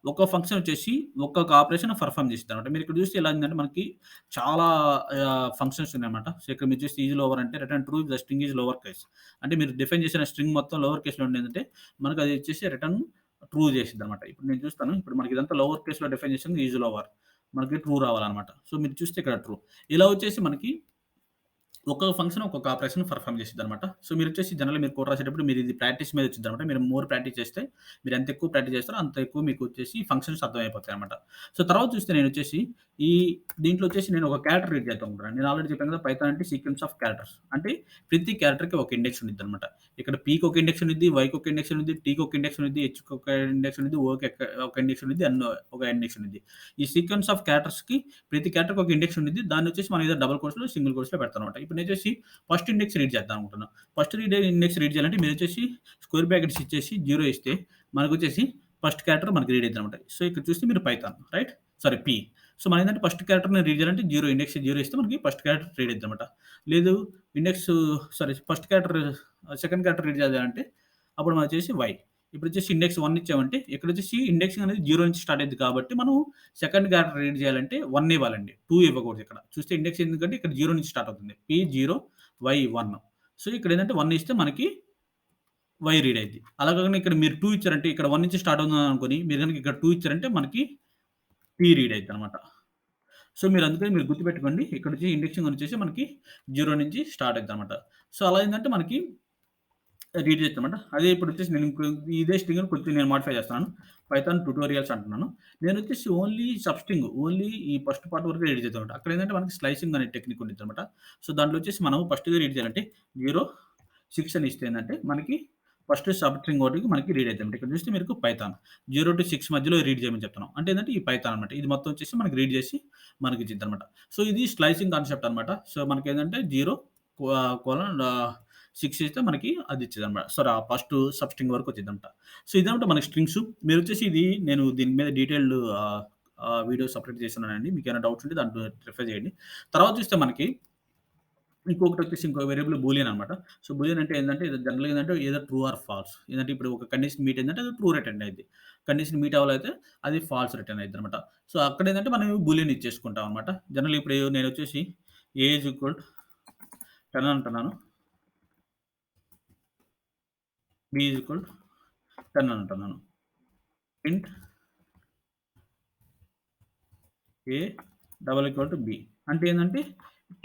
ఒక్కో ఫంక్షన్ వచ్చేసి ఒక్కొక్క ఆపరేషన్ పెర్ఫార్మ్ చేసిద్దనమాట. మీరిక్కడ చూస్తే ఎలా ఉందంటే మనకి చాలా ఫంక్షన్స్ ఉన్నాయన్నమాట. సో, ఇక్కడ మీరు చూస్తే ఈజ్ లోవర్ అంటే return true the string is lower case. అంటే మీరు డిఫైన్ చేసిన స్ట్రింగ్ మొత్తం లోవర్ కేస్‌లో ఉండేదంటే మనకు అది వచ్చేసి రిటర్న్ ట్రూ చేసిద్దనమాట. ఇప్పుడు నేను చూస్తాను. ఇప్పుడు మనకి ఇదంతా లోవర్ కేస్‌లో డిఫైన్ చేసింది ఈజ్ లోవర్. మనకి ట్రూ రావాలనమాట. సో, మీరు చూస్తే ఇక్కడ ట్రూ. ఇలా వచ్చేసి మనకి ఒక్కొక్క ఫంక్షన్ ఒక్కొక్క ఆపరేషన్ పెర్ఫార్మ్ చేసిద్దనమాట. సో, మీరొచ్చేసి జనరల్‌గా మీరు కోడ్ రాసేటప్పుడు ఇది ప్రాక్టీస్ మీద వచ్చిద్దనమాట. మీరు మోర్ ప్రాక్టీస్ చేస్తే మీరు ఎంత ఎక్కువ ప్రాక్టీస్ చేస్తారో అంత ఎక్కువ మీకొచ్చేసి ఫంక్షన్స్ అర్థమైపోతాయనమాట. సో, తర్వాత చూస్తే నేనొచ్చేసి ఈ దీంట్లో వచ్చేసి నేను ఒక క్యారెక్టర్ రీడ్ చేద్దాం అనుకుంటున్నాను. నేను ఆల్రెడీ చెప్పాను కదా! పైథాన్ అంటే సీక్వెన్స్ ఆఫ్ క్యారెక్టర్స్. అంటే ప్రతి క్యారెక్టర్‌కి ఒక ఇండెక్స్ ఉండిద్దనమాట. ఇక్కడ పీకి ఒక ఇండెక్స్ ఉండిద్ది, వైకి ఒక ఇండెక్స్ ఉండిద్ది, టీకి ఒక ఇండెక్స్ ఉండిద్ది, హెచ్‌కి ఒక ఇండెక్స్ ఉండిద్ది, ఓకి ఒక ఇండెక్స్ ఉండిద్ది, ఒక ఇండెక్స్ ఉండిద్ది. ఈ సీక్వెన్స్ ఆఫ్ క్యారెక్టర్స్‌కి ప్రతి క్యారెక్టర్‌కి ఒక ఇండెక్స్ ఉండిద్ది. దాన్నొచ్చేసి మనం ఏదో డబుల్ కోట్స్‌లో, సింగిల్ కోట్స్‌లో పెడతామనమాట. ఇప్పుడు నేనొచ్చేసి ఫస్ట్ ఇండెక్స్ రీడ్ చేద్దాం అనుకుంటున్నా. ఇండెక్స్ రీడ్ చేయాలంటే మీరొచ్చేసి స్క్వేర్ బ్రాకెట్స్ ఇచ్చేసి 0 ఇస్తే మనకొచ్చేసి ఫస్ట్ క్యారెక్టర్ మనకి రీడ్ అయిద్దనమాట. సో, ఇక్కడ చూస్తే మీరు పైథాన్ రైట్? పి. సో, మనమేంటంటే ఫస్ట్ క్యారెక్టర్‌ని రీడ్ చేయాలంటే ఇండెక్స్ 0 ఇస్తే మనకి ఫస్ట్ క్యారెక్టర్ రీడ్ అయిద్దనమాట. లేదు index first character second character read చేయాలంటే అప్పుడు మనం వచ్చేసి వై. ఇప్పుడొచ్చేసి ఇండెక్స్ 1 ఇచ్చామంటే ఇక్కడొచ్చేసి ఇండెక్సింగ్ అనేది 0 నుంచి స్టార్ట్ అయిద్ది కాబట్టి మనం సెకండ్ క్యారెక్టర్ రీడ్ చేయాలంటే 1 ఇవ్వాలండి. 2 ఇవ్వకూడదు ఇక్కడ. చూస్తే ఇండెక్స్ ఎందుకంటే ఇక్కడ 0 నుంచి స్టార్ట్ అవుతుంది. P 0 why 1. సో, ఇక్కడేంటంటే 1 ఇస్తే మనకి వై రీడ్ అయిద్ది. అలా కాకుండా ఇక్కడ మీరు 2 ఇచ్చారంటే ఇక్కడ 1 నుంచి స్టార్ట్ అవుతుందనుకోని మీరు గనుక ఇక్కడ 2 ఇచ్చారంటే మనకి పి రీడ్ అయిద్దనమాట. సో, మీరందుకని మీరు గుర్తుపెట్టుకోండి. ఇక్కడ నుంచి ఇండెక్సింగ్ వచ్చేసి మనకి 0 నుంచి స్టార్ట్ అయిద్దనమాట. సో, అలా ఏందంటే మనకి రీడ్ చేయొచ్చనమాట. అదే ఇప్పుడొచ్చేసి నేను ఇదే స్ట్రింగ్‌ని కొంచెం నేను మోడిఫై చేస్తున్నాను. పైథాన్ ట్యుటోరియల్స్ అంటున్నాను. నేనొచ్చేసి ఓన్లీ సబ్‌స్ట్రింగ్ ఓన్లీ ఈ ఫస్ట్ పార్ట్ వరకే రీడ్ చేద్దామంట. అక్కడేందంటే మనకి స్లైసింగ్ అనే టెక్నిక్ ఉండిద్దనమాట. సో, దాంట్లో వచ్చేసి మనం ఫస్ట్‌గా రీడ్ చేయాలంటే 0, 6 అని ఇస్తే ఏందంటే మనకి ఫస్ట్ సబ్‌స్ట్రింగ్ ఒకటికి మనకి రీడ్ అయిద్దనమాట. ఇక్కడ చూస్తే మీకు పైథాన్ 0-6 మధ్యలో రీడ్ చేయమని చెప్తున్నాం. అంటే ఏందంటే ఈ పైథాన్ అనమాట. ఇది మొత్తం వచ్చేసి మనకి రీడ్ చేసి మనకిచ్చిద్దనమాట. సో, ఇది స్లైసింగ్ కాన్సెప్ట్ అనమాట. సో, మనకేందంటే 0 కోలన్ 6 ఇస్తే మనకి అది ఇచ్చిద్దనమాట. సారీ ఆ ఫస్ట్ సబ్‌స్ట్రింగ్ వరకు వచ్చిద్దనమాట. సో, ఇదనమాట మనకి స్ట్రింగ్స్. మీరొచ్చేసి ఇది నేను దీని మీద డీటెయిల్డ్ వీడియో సెపరేట్ చేస్తున్నానండి. మీకేమైనా డౌట్స్ ఉంటే దాంట్లో రిఫర్ చేయండి. తర్వాత చూస్తే మనకి ఇంకొకటొచ్చేసి ఇంకో వేరియబుల్ బూలియన్ అనమాట. సో, బూలియన్ అంటే ఏందంటే ఇది జనరల్‌గా ఏందంటే ఏదో ట్రూ ఆర్ ఫాల్స్. ఏందంటే ఇప్పుడు ఒక కండిషన్ మీట్ అయిందంటే అది ట్రూ రిటర్న్ అయిద్ది. కండిషన్ మీట్ అవ్వలేతే అది ఫాల్స్ రిటర్న్ అయిద్దనమాట. సో, అక్కడేందంటే మనం బూలియన్ ఇచ్చేసుకుంటాం అనమాట. జనరల్‌గా ఇప్పుడు నేనొచ్చేసి ఏ ఈజ్ ఈక్వల్ 10 అంటున్నాను. బి ఈజ్ ఈక్వల్ 10 అంటున్నాను. ఇంట్ ఏ డబల్ ఈక్వల్ టు బి. అంటే ఏందంటే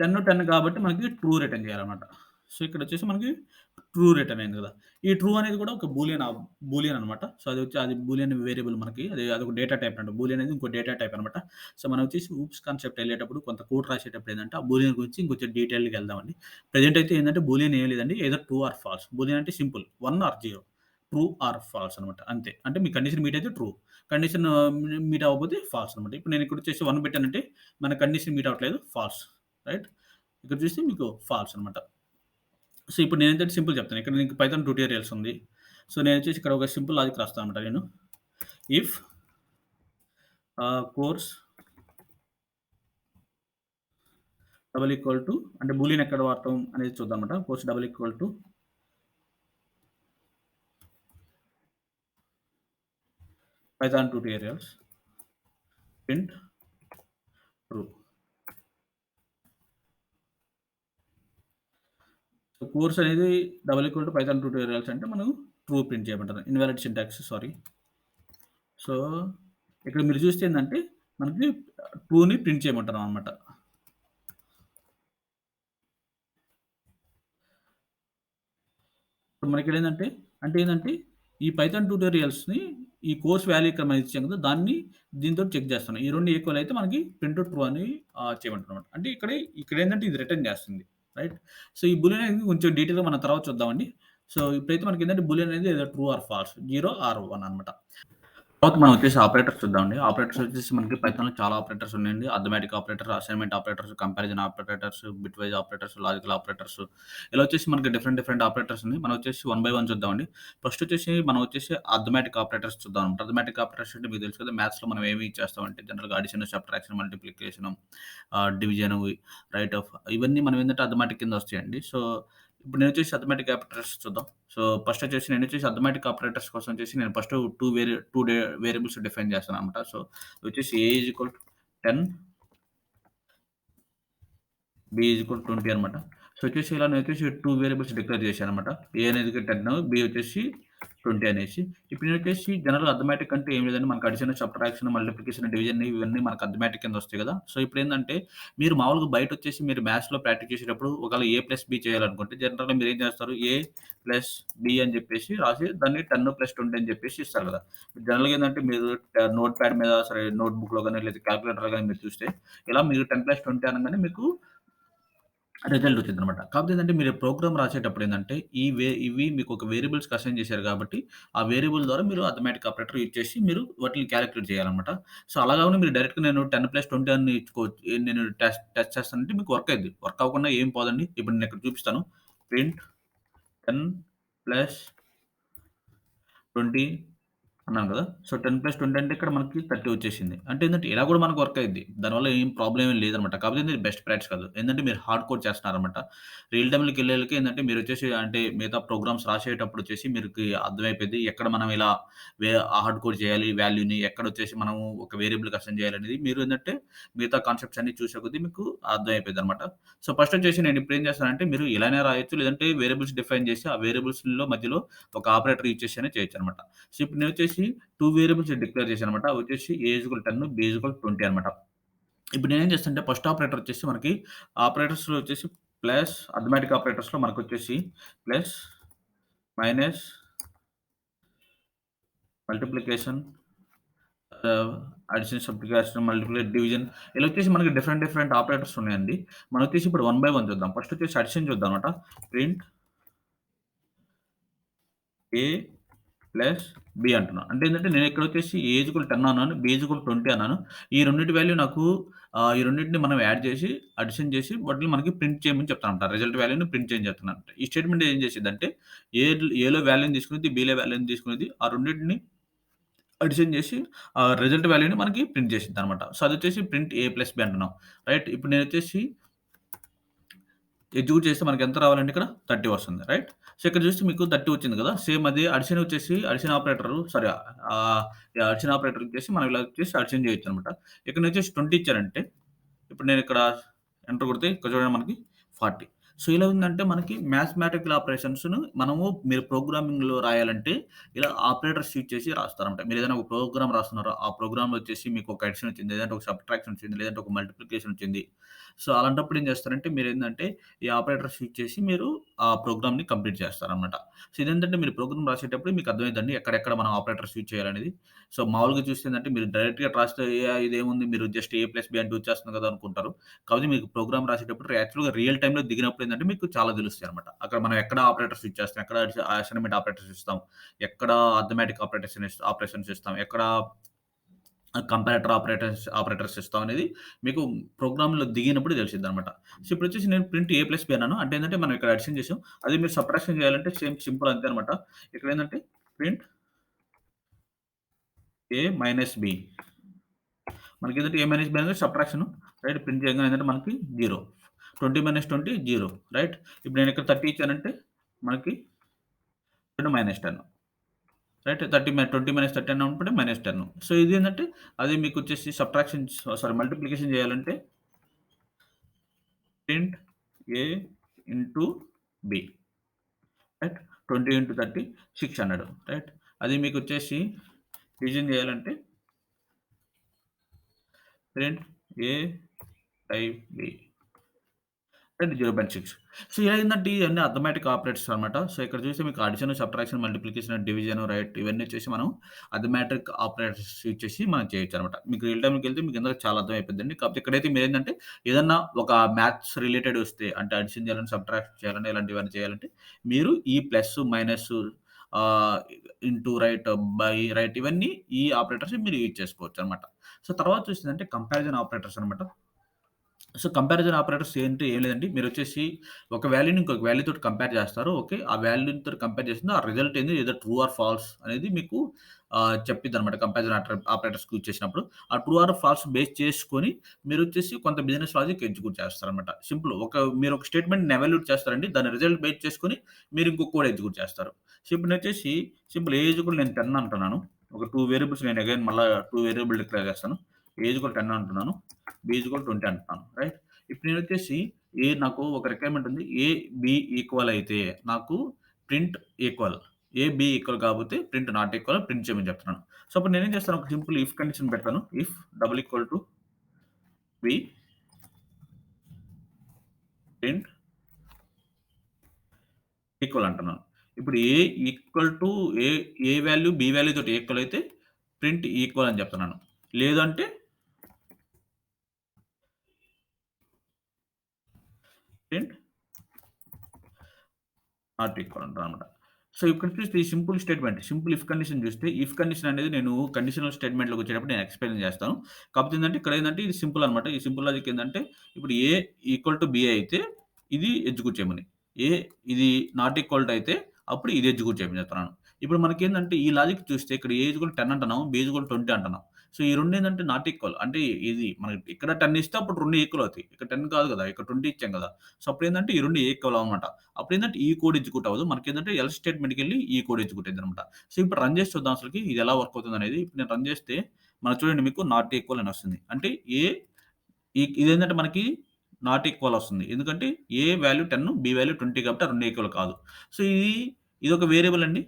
10, 10 కాబట్టి మనకి ట్రూ రిటర్న్ చేయాలన్నమాట. సో, ఇక్కడొచ్చేసి మనకి ట్రూ రిటర్న్ అయింది కదా! ఈ ట్రూ అనేది కూడా ఒక బూలియన్ అనమాట. సో, అది బూలియన్ వేరియబుల్ మనకి అదొక డేటా టైప్ అంట. బూలియన్ అనేది ఇంకో డేటా టైప్ అనమాట. సో, మనం వచ్చేసి ఊప్స్ కాన్సెప్ట్ ఎళ్ళేటప్పుడు కొంత కోడ్ రాసేటప్పుడు ఏందంటే ఆ బూలియన్ గురించి ఇంకొంచెం డీటెయిల్‌గా ఎళ్దామండి. ప్రెజెంట్ అయితే ఏందంటే బూలియన్ ఏం లేదండి. Either true or false. Boolean అంటే simple 1 or 0. True or false అనమాట. అంతే. అంటే మీ కండిషన్ మీట్ అయితే ట్రూ. కండిషన్ మీట్ అవ్వకపోతే ఫాల్స్ అనమాట. ఇప్పుడు నేను ఇక్కడొచ్చేసి 1 పెట్టానంటే మన కండిషన్ మీట్ అవ్వట్లేదు ఫాల్స్. రైట్? ఇక్కడ చూస్తే మీకు ఫాల్స్ అనమాట. సో, ఇప్పుడు నేనేంటంటే సింపుల్ చెప్తాను. ఇక్కడ నీకు పైథాన్ ట్యుటోరియల్స్ ఉంది. సో, నేనొచ్చేసి ఇక్కడ ఒక సింపుల్ లాజిక్ రాస్తాననమాట నేను. If course double equal to అంటే బూలియన్ ఎక్కడ వాడతాం అనేది చూద్దామన్నమాట. Course double equal to Python tutorials print true. So, course అనేది double equal to Python tutorials అంటే మనం ట్రూ ప్రింట్ చేయమంటారు. Invalid syntax sorry. సో, ఇక్కడ మీరు చూస్తే ఏందంటే మనకి ట్రూని ప్రింట్ చేయమంటున్నామనమాట. ఇప్పుడు మనకిక్కడేందంటే అంటే ఏందంటే ఈ పైథాన్ ట్యుటోరియల్స్‌ని ఈ కోర్స్ వాల్యూ ఇక్కడ మనం ఇచ్చాం కదా! దాన్ని దీనితోటి చెక్ చేస్తున్నాం. ఈ 2 ఈక్వల్ అయితే మనకి ప్రింట్ ట్రూ అని చేయమంటున్నామన్నమాట. అంటే ఇక్కడేందంటే ఇది రిటర్న్ చేస్తుంది. రైట్? సో, ఈ బూలియన్ అనేది కొంచెం డీటెయిల్‌గా మనం తర్వాత చూద్దామండి. సో, ఇప్పుడైతే మనకేందంటే బూలియన్ అనేది ఏదో ట్రూ ఆర్ ఫాల్స్ 0 ఆర్ 1 అనమాట. తర్వాత మనం వచ్చేసి ఆపరేటర్స్ చూద్దామండి. ఆపరేటర్స్ వచ్చేసి మనకి పైథాన్‌లో చాలా ఆపరేటర్స్ ఉన్నాయండి. Arithmetic operator, assignment operators, comparison operators, bitwise operators, logical operators ఇలా వచ్చేసి మనకి డిఫరెంట్ డిఫరెంట్ ఆపరేటర్స్ ఉన్నాయి. మనం వచ్చేసి వన్ బై వన్ చూద్దామండి. ఫస్ట్ వచ్చేసి మనం వచ్చేసి అర్థమెటిక్ ఆపరేటర్స్ చూద్దాం. అర్థమెటిక్ ఆపరేటర్స్ అంటే మీకు తెలుసు కదా! మ్యాథ్స్‌లో మనం ఏమి చేస్తామంటే జనరల్‌గా addition, subtraction, multiplication, division, right of ఇవన్నీ మనం ఏందంటే అర్థమెటిక్ కింద వస్తాయండి. సో, ఇప్పుడు నేనొచ్చేసి అర్థమెటిక్ ఆపరేటర్స్ చూద్దాం. సో, ఫస్ట్ వచ్చేసి నేనొచ్చేసి అర్థమెటిక్ ఆపరేటర్స్ కోసం వచ్చేసి నేను ఫస్ట్ 2 వేరియబుల్స్ డిఫైన్ చేస్తాననమాట. సో, వచ్చేసి A is equal to 10, B is equal to 20 అనమాట. సో, వచ్చేసి ఇలా నేనొచ్చేసి 2 వేరియబుల్స్ డిక్లేర్ చేశాననమాట. ఏ అనేది 10, బి వచ్చేసి 20 అనేసి. ఇప్పుడు నేనొచ్చేసి జనరల్‌గా అర్థమెటిక్ అంటే ఏం లేదండి. మనకు అడిషన్, సబ్ట్రాక్షన్, మల్టిప్లికేషన్, డివిజన్ ఇవన్నీ మనకు అర్థమెటిక్ కింద వస్తాయి కదా! సో, ఇప్పుడేందంటే మీరు మామూలుగా బయటొచ్చేసి మీరు మ్యాథ్స్‌లో ప్రాక్టీస్ చేసేటప్పుడు ఒకవేళ ఏ ప్లస్ బి చేయాలనుకుంటే జనరల్‌గా మీరేం చేస్తారు? ఏ ప్లస్ బి అని చెప్పేసి రాసి దాన్ని 10 ప్లస్ 20 అని చెప్పేసి ఇస్తారు కదా! జనరల్‌గా ఏందంటే మీరు నోట్ ప్యాడ్ మీద సరే నోట్‌బుక్‌లో గాని లేదా కాలిక్యులేటర్‌లో గాని మీరు చూస్తే ఇలా మీరు 10 ప్లస్ 20 అనంగానే మీకు రిజల్ట్ వచ్చిద్దనమాట. కాకపోతే ఏందంటే మీరు ప్రోగ్రామ్ రాసేటప్పుడు ఏందంటే ఇవి మీకు ఒక వేరియబుల్స్‌కి అసైన్ చేశారు కాబట్టి, ఆ వేరియబుల్ ద్వారా మీరు అర్థమెటిక్ ఆపరేటర్ యూజ్ చేసి మీరు వాటిని కాలిక్యులేట్ చేయాలనమాట. సో, అలా కాకుండా మీరు డైరెక్ట్‌గా నేను 10+20 అని నేను టెస్ట్ చేస్తానంటే మీకు వర్క్ అయిద్ది. వర్క్ అవ్వకుండా ఏం పోదండి. ఇప్పుడు నేనిక్కడ చూపిస్తాను. ప్రింట్ 10+20 అన్నాను కదా! సో, 10+20 అంటే ఇక్కడ మనకి 30 వచ్చేసింది. అంటే ఏందంటే ఇలా కూడా మనకు వర్క్ అయ్యిద్ది. దానివల్ల ఏం ప్రాబ్లమ్ ఏం లేదనమాట. కాకపోతే ఇది బెస్ట్ ప్రాక్టీస్ కాదు. ఏందంటే మీరు హార్డ్ కోడ్ చేస్తున్నారనమాట. రియల్ టైమ్‌లోకెళ్ళేలకి ఏందంటే మీరొచ్చేసి అంటే మిగతా ప్రోగ్రామ్స్ రాసేటప్పుడు వచ్చేసి మీరుకి అర్థమైపోద్ది. ఎక్కడ మనం ఇలా హార్డ్ కోడ్ చేయాలి వాల్యూని, ఎక్కడొచ్చేసి మనము ఒక వేరియబుల్‌కి అసైన్ చేయాలనేది మీరు ఏందంటే మిగతా కాన్సెప్ట్స్ అన్నీ చూసే కొద్దీ మీకు అర్థమైపోయిద్దనమాట. సో, ఫస్ట్ వచ్చేసి నేను ఇప్పుడేం చేస్తానంటే మీరు ఇలానే రాయొచ్చు. లేదంటే వేరియబుల్స్ డిఫైన్ చేసి ఆ వేరియబుల్స్‌లో మధ్యలో ఒక ఆపరేటర్ యూజ్ చేసి అయినా చేయొచ్చనమాట. సో, ఇప్పుడు నేనొచ్చేసి 2 వేరియబుల్స్ డిక్లేర్ చేశాననమాట. అవి వచ్చేసి ఏ ఈక్వల్ 10, బి ఈక్వల్ 20 అనమాట. ఇప్పుడు నేనేం చేస్తానంటే ఫస్ట్ ఆపరేటర్ వచ్చేసి మనకి ఆపరేటర్స్‌లో వచ్చేసి ప్లస్ అర్థమెటిక్ ఆపరేటర్స్‌లో మనకొచ్చేసి plus, minus, multiplication, addition, subtraction, multiply, division ఇలా వచ్చేసి మనకి డిఫరెంట్ ఆపరేటర్స్ ఉన్నాయండి. మనం వచ్చేసి ఇప్పుడు వన్ బై వన్ చూద్దాం. ఫస్ట్ వచ్చేసి అడిషన్ చూద్దాం అనమాట. ప్రింట్ ఏ ప్లస్ బి అంటున్నా. అంటే ఏందంటే నేనిక్కడొచ్చేసి ఏ ఈక్వల్ 10 అన్నాను. బి ఈక్వల్ 20 అన్నాను. ఈ రెండిటి వాల్యూ నాకు ఈ రెండిటిని మనం యాడ్ చేసి, అడిషన్ చేసి వాటిని మనకి ప్రింట్ చేయమని చెప్తానన్నమాట. రిజల్ట్ వాల్యూని ప్రింట్ చేయమని చెప్తున్నానన్నమాట. ఈ స్టేట్‌మెంట్ ఏం చేసిద్దంటే ఏలో వాల్యూని తీసుకునిద్ది, బిలో వాల్యూని తీసుకునిద్ది. ఆ రెండిటిని అడిషన్ చేసి రిజల్ట్ వాల్యూని మనకి ప్రింట్ చేసిద్దనమాట. సో, అదొచ్చేసి ప్రింట్ ఏ ప్లస్ బి అంటున్నాం. రైట్. ఇప్పుడు నేనొచ్చేసి ఎగ్జిక్యూట్ చేస్తే మనకెంత రావాలండి ఇక్కడ 30 వస్తుంది. రైట్. సో, ఇక్కడ చూస్తే మీకు 30 వచ్చింది కదా! సేమ్ అదే అడిషన్ వచ్చేసి అడిషన్ ఆపరేటర్ సారీ ఆహ్, యాహ్! అడిషన్ ఆపరేటర్ వచ్చేసి మనం ఇలా వచ్చేసి అడిషన్ చేయొచ్చనమాట. ఇక్కడ వచ్చేసి 20 ఇచ్చారంటే ఇప్పుడు నేనిక్కడ ఎంటర్ కొడితే ఇక్కడ చూడండి మనకి 40. సో, ఇలా ఉందంటే మనకి మ్యాథమెటికల్ ఆపరేషన్స్‌ను మనము మీరు ప్రోగ్రామింగ్‌లో రాయాలంటే ఇలా ఆపరేటర్స్ యూజ్ చేసి రాస్తారనమాట. మీరేదైనా ఒక ప్రోగ్రామ్ రాస్తున్నారు. ఆ ప్రోగ్రామ్‌లో వచ్చేసి మీకు ఒక అడిషన్ వచ్చింది. లేదంటే ఒక సబ్ట్రాక్షన్ వచ్చింది. లేదంటే ఒక మల్టిప్లికేషన్ వచ్చింది. సో, అలాంటప్పుడు ఏం చేస్తారంటే మీరేందంటే ఈ ఆపరేటర్స్ యూజ్ చేసి మీరు ఆ ప్రోగ్రామ్‌ని కంప్లీట్ చేస్తారనమాట. సో, ఇదేంటంటే మీరు ప్రోగ్రామ్ రాసేటప్పుడు మీకు అర్థమైద్దండి. ఎక్కడెక్కడ మనం ఆపరేటర్స్ యూజ్ చేయాలనేది. సో, మామూలుగా చూస్తే ఏందంటే మీరు డైరెక్ట్‌గా రాస్తే ఇదేముంది మీరు జస్ట్ ఏ ప్లస్ బి అంటే వచ్చేస్తుంది కదా! అనుకుంటారు. కాపోతే మీకు ప్రోగ్రామ్ రాసేటప్పుడు యాక్చువల్‌గా రియల్ టైమ్‌లో దిగినప్పుడు ఏందంటే మీకు చాలా తెలుస్తాయన్నమాట. అక్కడ మనం ఎక్కడ ఆపరేటర్స్ యూజ్ చేస్తాం, ఎక్కడ అసైన్‌మెంట్ ఆపరేటర్స్ ఇస్తాం, ఎక్కడ అర్థమెటిక్ ఆపరేషన్స్ ఇస్తాం, ఎక్కడ కంపారేటర్ ఆపరేటర్స్ ఇస్తాం అనేది మీకు ప్రోగ్రామ్‌లో దిగినప్పుడు తెలిసిద్దనమాట. సో, ఇప్పుడొచ్చేసి నేను ప్రింట్ ఏ ప్లస్ బి అన్నాను. అంటే ఏందంటే మనం ఇక్కడ అడిషన్ చేసాం. అదే మీరు సబ్ట్రాక్షన్ చేయాలంటే సేమ్ సింపుల్ అంతే అనమాట. ఇక్కడేందంటే ప్రింట్ ఏ మైనస్ బి. మనకేంటంటే ఏ మైనస్ బి అనేది సబ్ట్రాక్షన్ రైట్. ప్రింట్ చేయంగానే ఏంటంటే మనకి 0. 20 - 20 0 రైట్. ఇప్పుడు నేను ఇక్కడ 30 ఇచ్చానంటే మనకి -10 రైట్. 20 - 30 అనుకుంటే -10. సో, ఇదేంటంటే అదే మీకొచ్చేసి సబ్ట్రాక్షన్ సారీ మల్టిప్లికేషన్ చేయాలంటే ప్రింట్ ఏ ఇంటూ బి రైట్. 20 × 30 600 రైట్. అది మీకొచ్చేసి డివిజన్ చేయాలంటే ప్రింట్ ఏ బై బి. అంటే 0.6. సో, ఇలా ఏందంటే ఇయన్నీ అర్థమెటిక్ ఆపరేటర్స్ అనమాట. సో, ఇక్కడ చూస్తే మీకు addition, subtraction, multiplication, division, right ఇవన్నీ వచ్చేసి మనం అర్థమెటిక్ ఆపరేటర్స్ యూజ్ చేసి మనం చేయొచ్చనమాట. మీకు రియల్ టైమ్‌లోకెళ్తే మీకు ఇందులో చాలా అర్థమైపోద్దండి. కాకపోతే ఇక్కడైతే మీరేందంటే ఏదన్నా ఒక మ్యాథ్స్ రిలేటెడ్ వస్తే అంటే అడిషన్ చేయాలని, సబ్ట్రాక్షన్ చేయాలని ఇలాంటివన్నీ చేయాలంటే మీరు ఈ ప్లస్, మైనస్ ఆహ్, ఇంటూ రైట్, బై రైట్ ఇవన్నీ ఈ ఆపరేటర్స్ మీరు యూజ్ చేసుకోవచ్చనమాట. సో, తర్వాత చూసిందంటే కంపారిజన్ ఆపరేటర్స్ అనమాట. సో, కంపారిజన్ ఆపరేటర్స్ ఏంటి ఏం లేదండి. మీరొచ్చేసి ఒక వాల్యూని ఇంకొక వాల్యూ తోటి కంపేర్ చేస్తారు. ఓకే. ఆ వాల్యూ‌తోటి కంపేర్ చేసింది ఆ రిజల్ట్ ఏంది ఏదో ట్రూ ఆర్ ఫాల్స్ అనేది మీకు చెప్పిద్దనమాట. కంపారిజన్ ఆపరేటర్స్ యూజ్ చేసినప్పుడు. ఆ ట్రూ ఆర్ ఫాల్స్ బేస్ చేసుకొని మీరొచ్చేసి కొంత బిజినెస్ లాజిక్ ఎగ్జిక్యూట్ చేస్తారనమాట. సింపుల్. మీరొక స్టేట్‌మెంట్‌ని ఎవాల్యూట్ చేస్తారండి. దాని రిజల్ట్ బేస్ చేసుకొని మీరు ఇంకో కోడ్ ఎగ్జిక్యూట్ చేస్తారు. సో, ఇప్పుడు నేనొచ్చేసి సింపుల్ ఏ ఈజ్ ఈక్వల్ నేను 10 అంటున్నాను. ఒక 2 వేరియబుల్స్ నేను అగైన్ మళ్ళా 2 వేరియబుల్ డిక్లేర్ చేస్తాను. ఏ ఈజ్ ఈక్వల్ 10 అంటున్నాను. బి ఈజ్ ఈక్వల్ 20 అంటున్నాను. రైట్. ఇప్పుడు నేనొచ్చేసి నాకు ఒక రిక్వైర్మెంట్ ఉంది. ఏ, బి ఈక్వల్ అయితే నాకు print equal. A, B equal కాకపోతే ప్రింట్ నాట్ ఈక్వల్ ప్రింట్ చేయమని చెప్తున్నాను. సో, అప్పుడు నేనేం చేస్తాను ఒక సింపుల్ ఇఫ్ కండిషన్ పెడతాను. If double equal to B print equal అంటున్నాను. ఇప్పుడు A equal to A, A value B value తోటి ఈక్వల్ అయితే ప్రింట్ ఈక్వల్ అని చెప్తున్నాను. లేదంటే ప్రింట్ నాట్ ఈక్వల్ అంటాననమాట. సో, ఇక్కడ చూస్తే ఈ simple statement. Simple if condition చూస్తే, ఇఫ్ కండిషన్ అనేది నేను కండిషనల్ స్టేట్‌మెంట్‌లోకొచ్చేటప్పుడు నేను ఎక్స్‌ప్లెయిన్ చేస్తాను. కాకపోతే ఏందంటే ఇక్కడ ఏందంటే ఇది సింపుల్ అనమాట. ఈ సింపుల్ లాజిక్ ఏందంటే ఇప్పుడు ఏ ఈక్వల్ టు బి అయితే ఇది ఎగ్జిక్యూట్ చేయమని. ఏ ఇది నాట్ ఈక్వల్ టు అయితే అప్పుడు ఇది ఎగ్జిక్యూట్ చేయమని చెప్తున్నాను. ఇప్పుడు మనకేందంటే ఈ లాజిక్ చూస్తే ఇక్కడ ఏ ఈక్వల్ 10 అంటున్నాం. బి ఈక్వల్ 20 అంటున్నాం. సో, ఈ రెండేందంటే నాట్ ఈక్వల్. అంటే ఇది మనకి ఇక్కడ 10 ఇస్తే అప్పుడు 2 ఈక్వల్ అవుతాయి. ఇక్కడ 10 కాదు కదా! ఇక్కడ 20 ఇచ్చాం కదా! సో, అప్పుడేందంటే ఈ 2 ఈక్వల్ అవ్వమాట. అప్పుడేందంటే ఈ కోడ్ ఎగ్జిక్యూట్ అవ్వదు. మనకేందంటే ఎల్స్ స్టేట్‌మెంట్‌కెళ్ళి ఈ కోడ్ ఎగ్జిక్యూట్ అయిద్దనమాట. సో, ఇప్పుడు రన్ చేసి చూద్దాం అసలకి ఇది ఎలా వర్క్ అవుతుందనేది. ఇప్పుడు నేను రన్ చేస్తే మనకు చూడండి మీకు నాట్ ఈక్వల్ అని వస్తుంది. అంటే ఏ ఇదేంటంటే మనకి నాట్ ఈక్వల్ వస్తుంది. ఎందుకంటే ఏ వాల్యూ 10 బి వాల్యూ 20 కాబట్టి ఆ 2 ఈక్వల్ కాదు. సో, ఇదొక వేరియబుల్ అండి.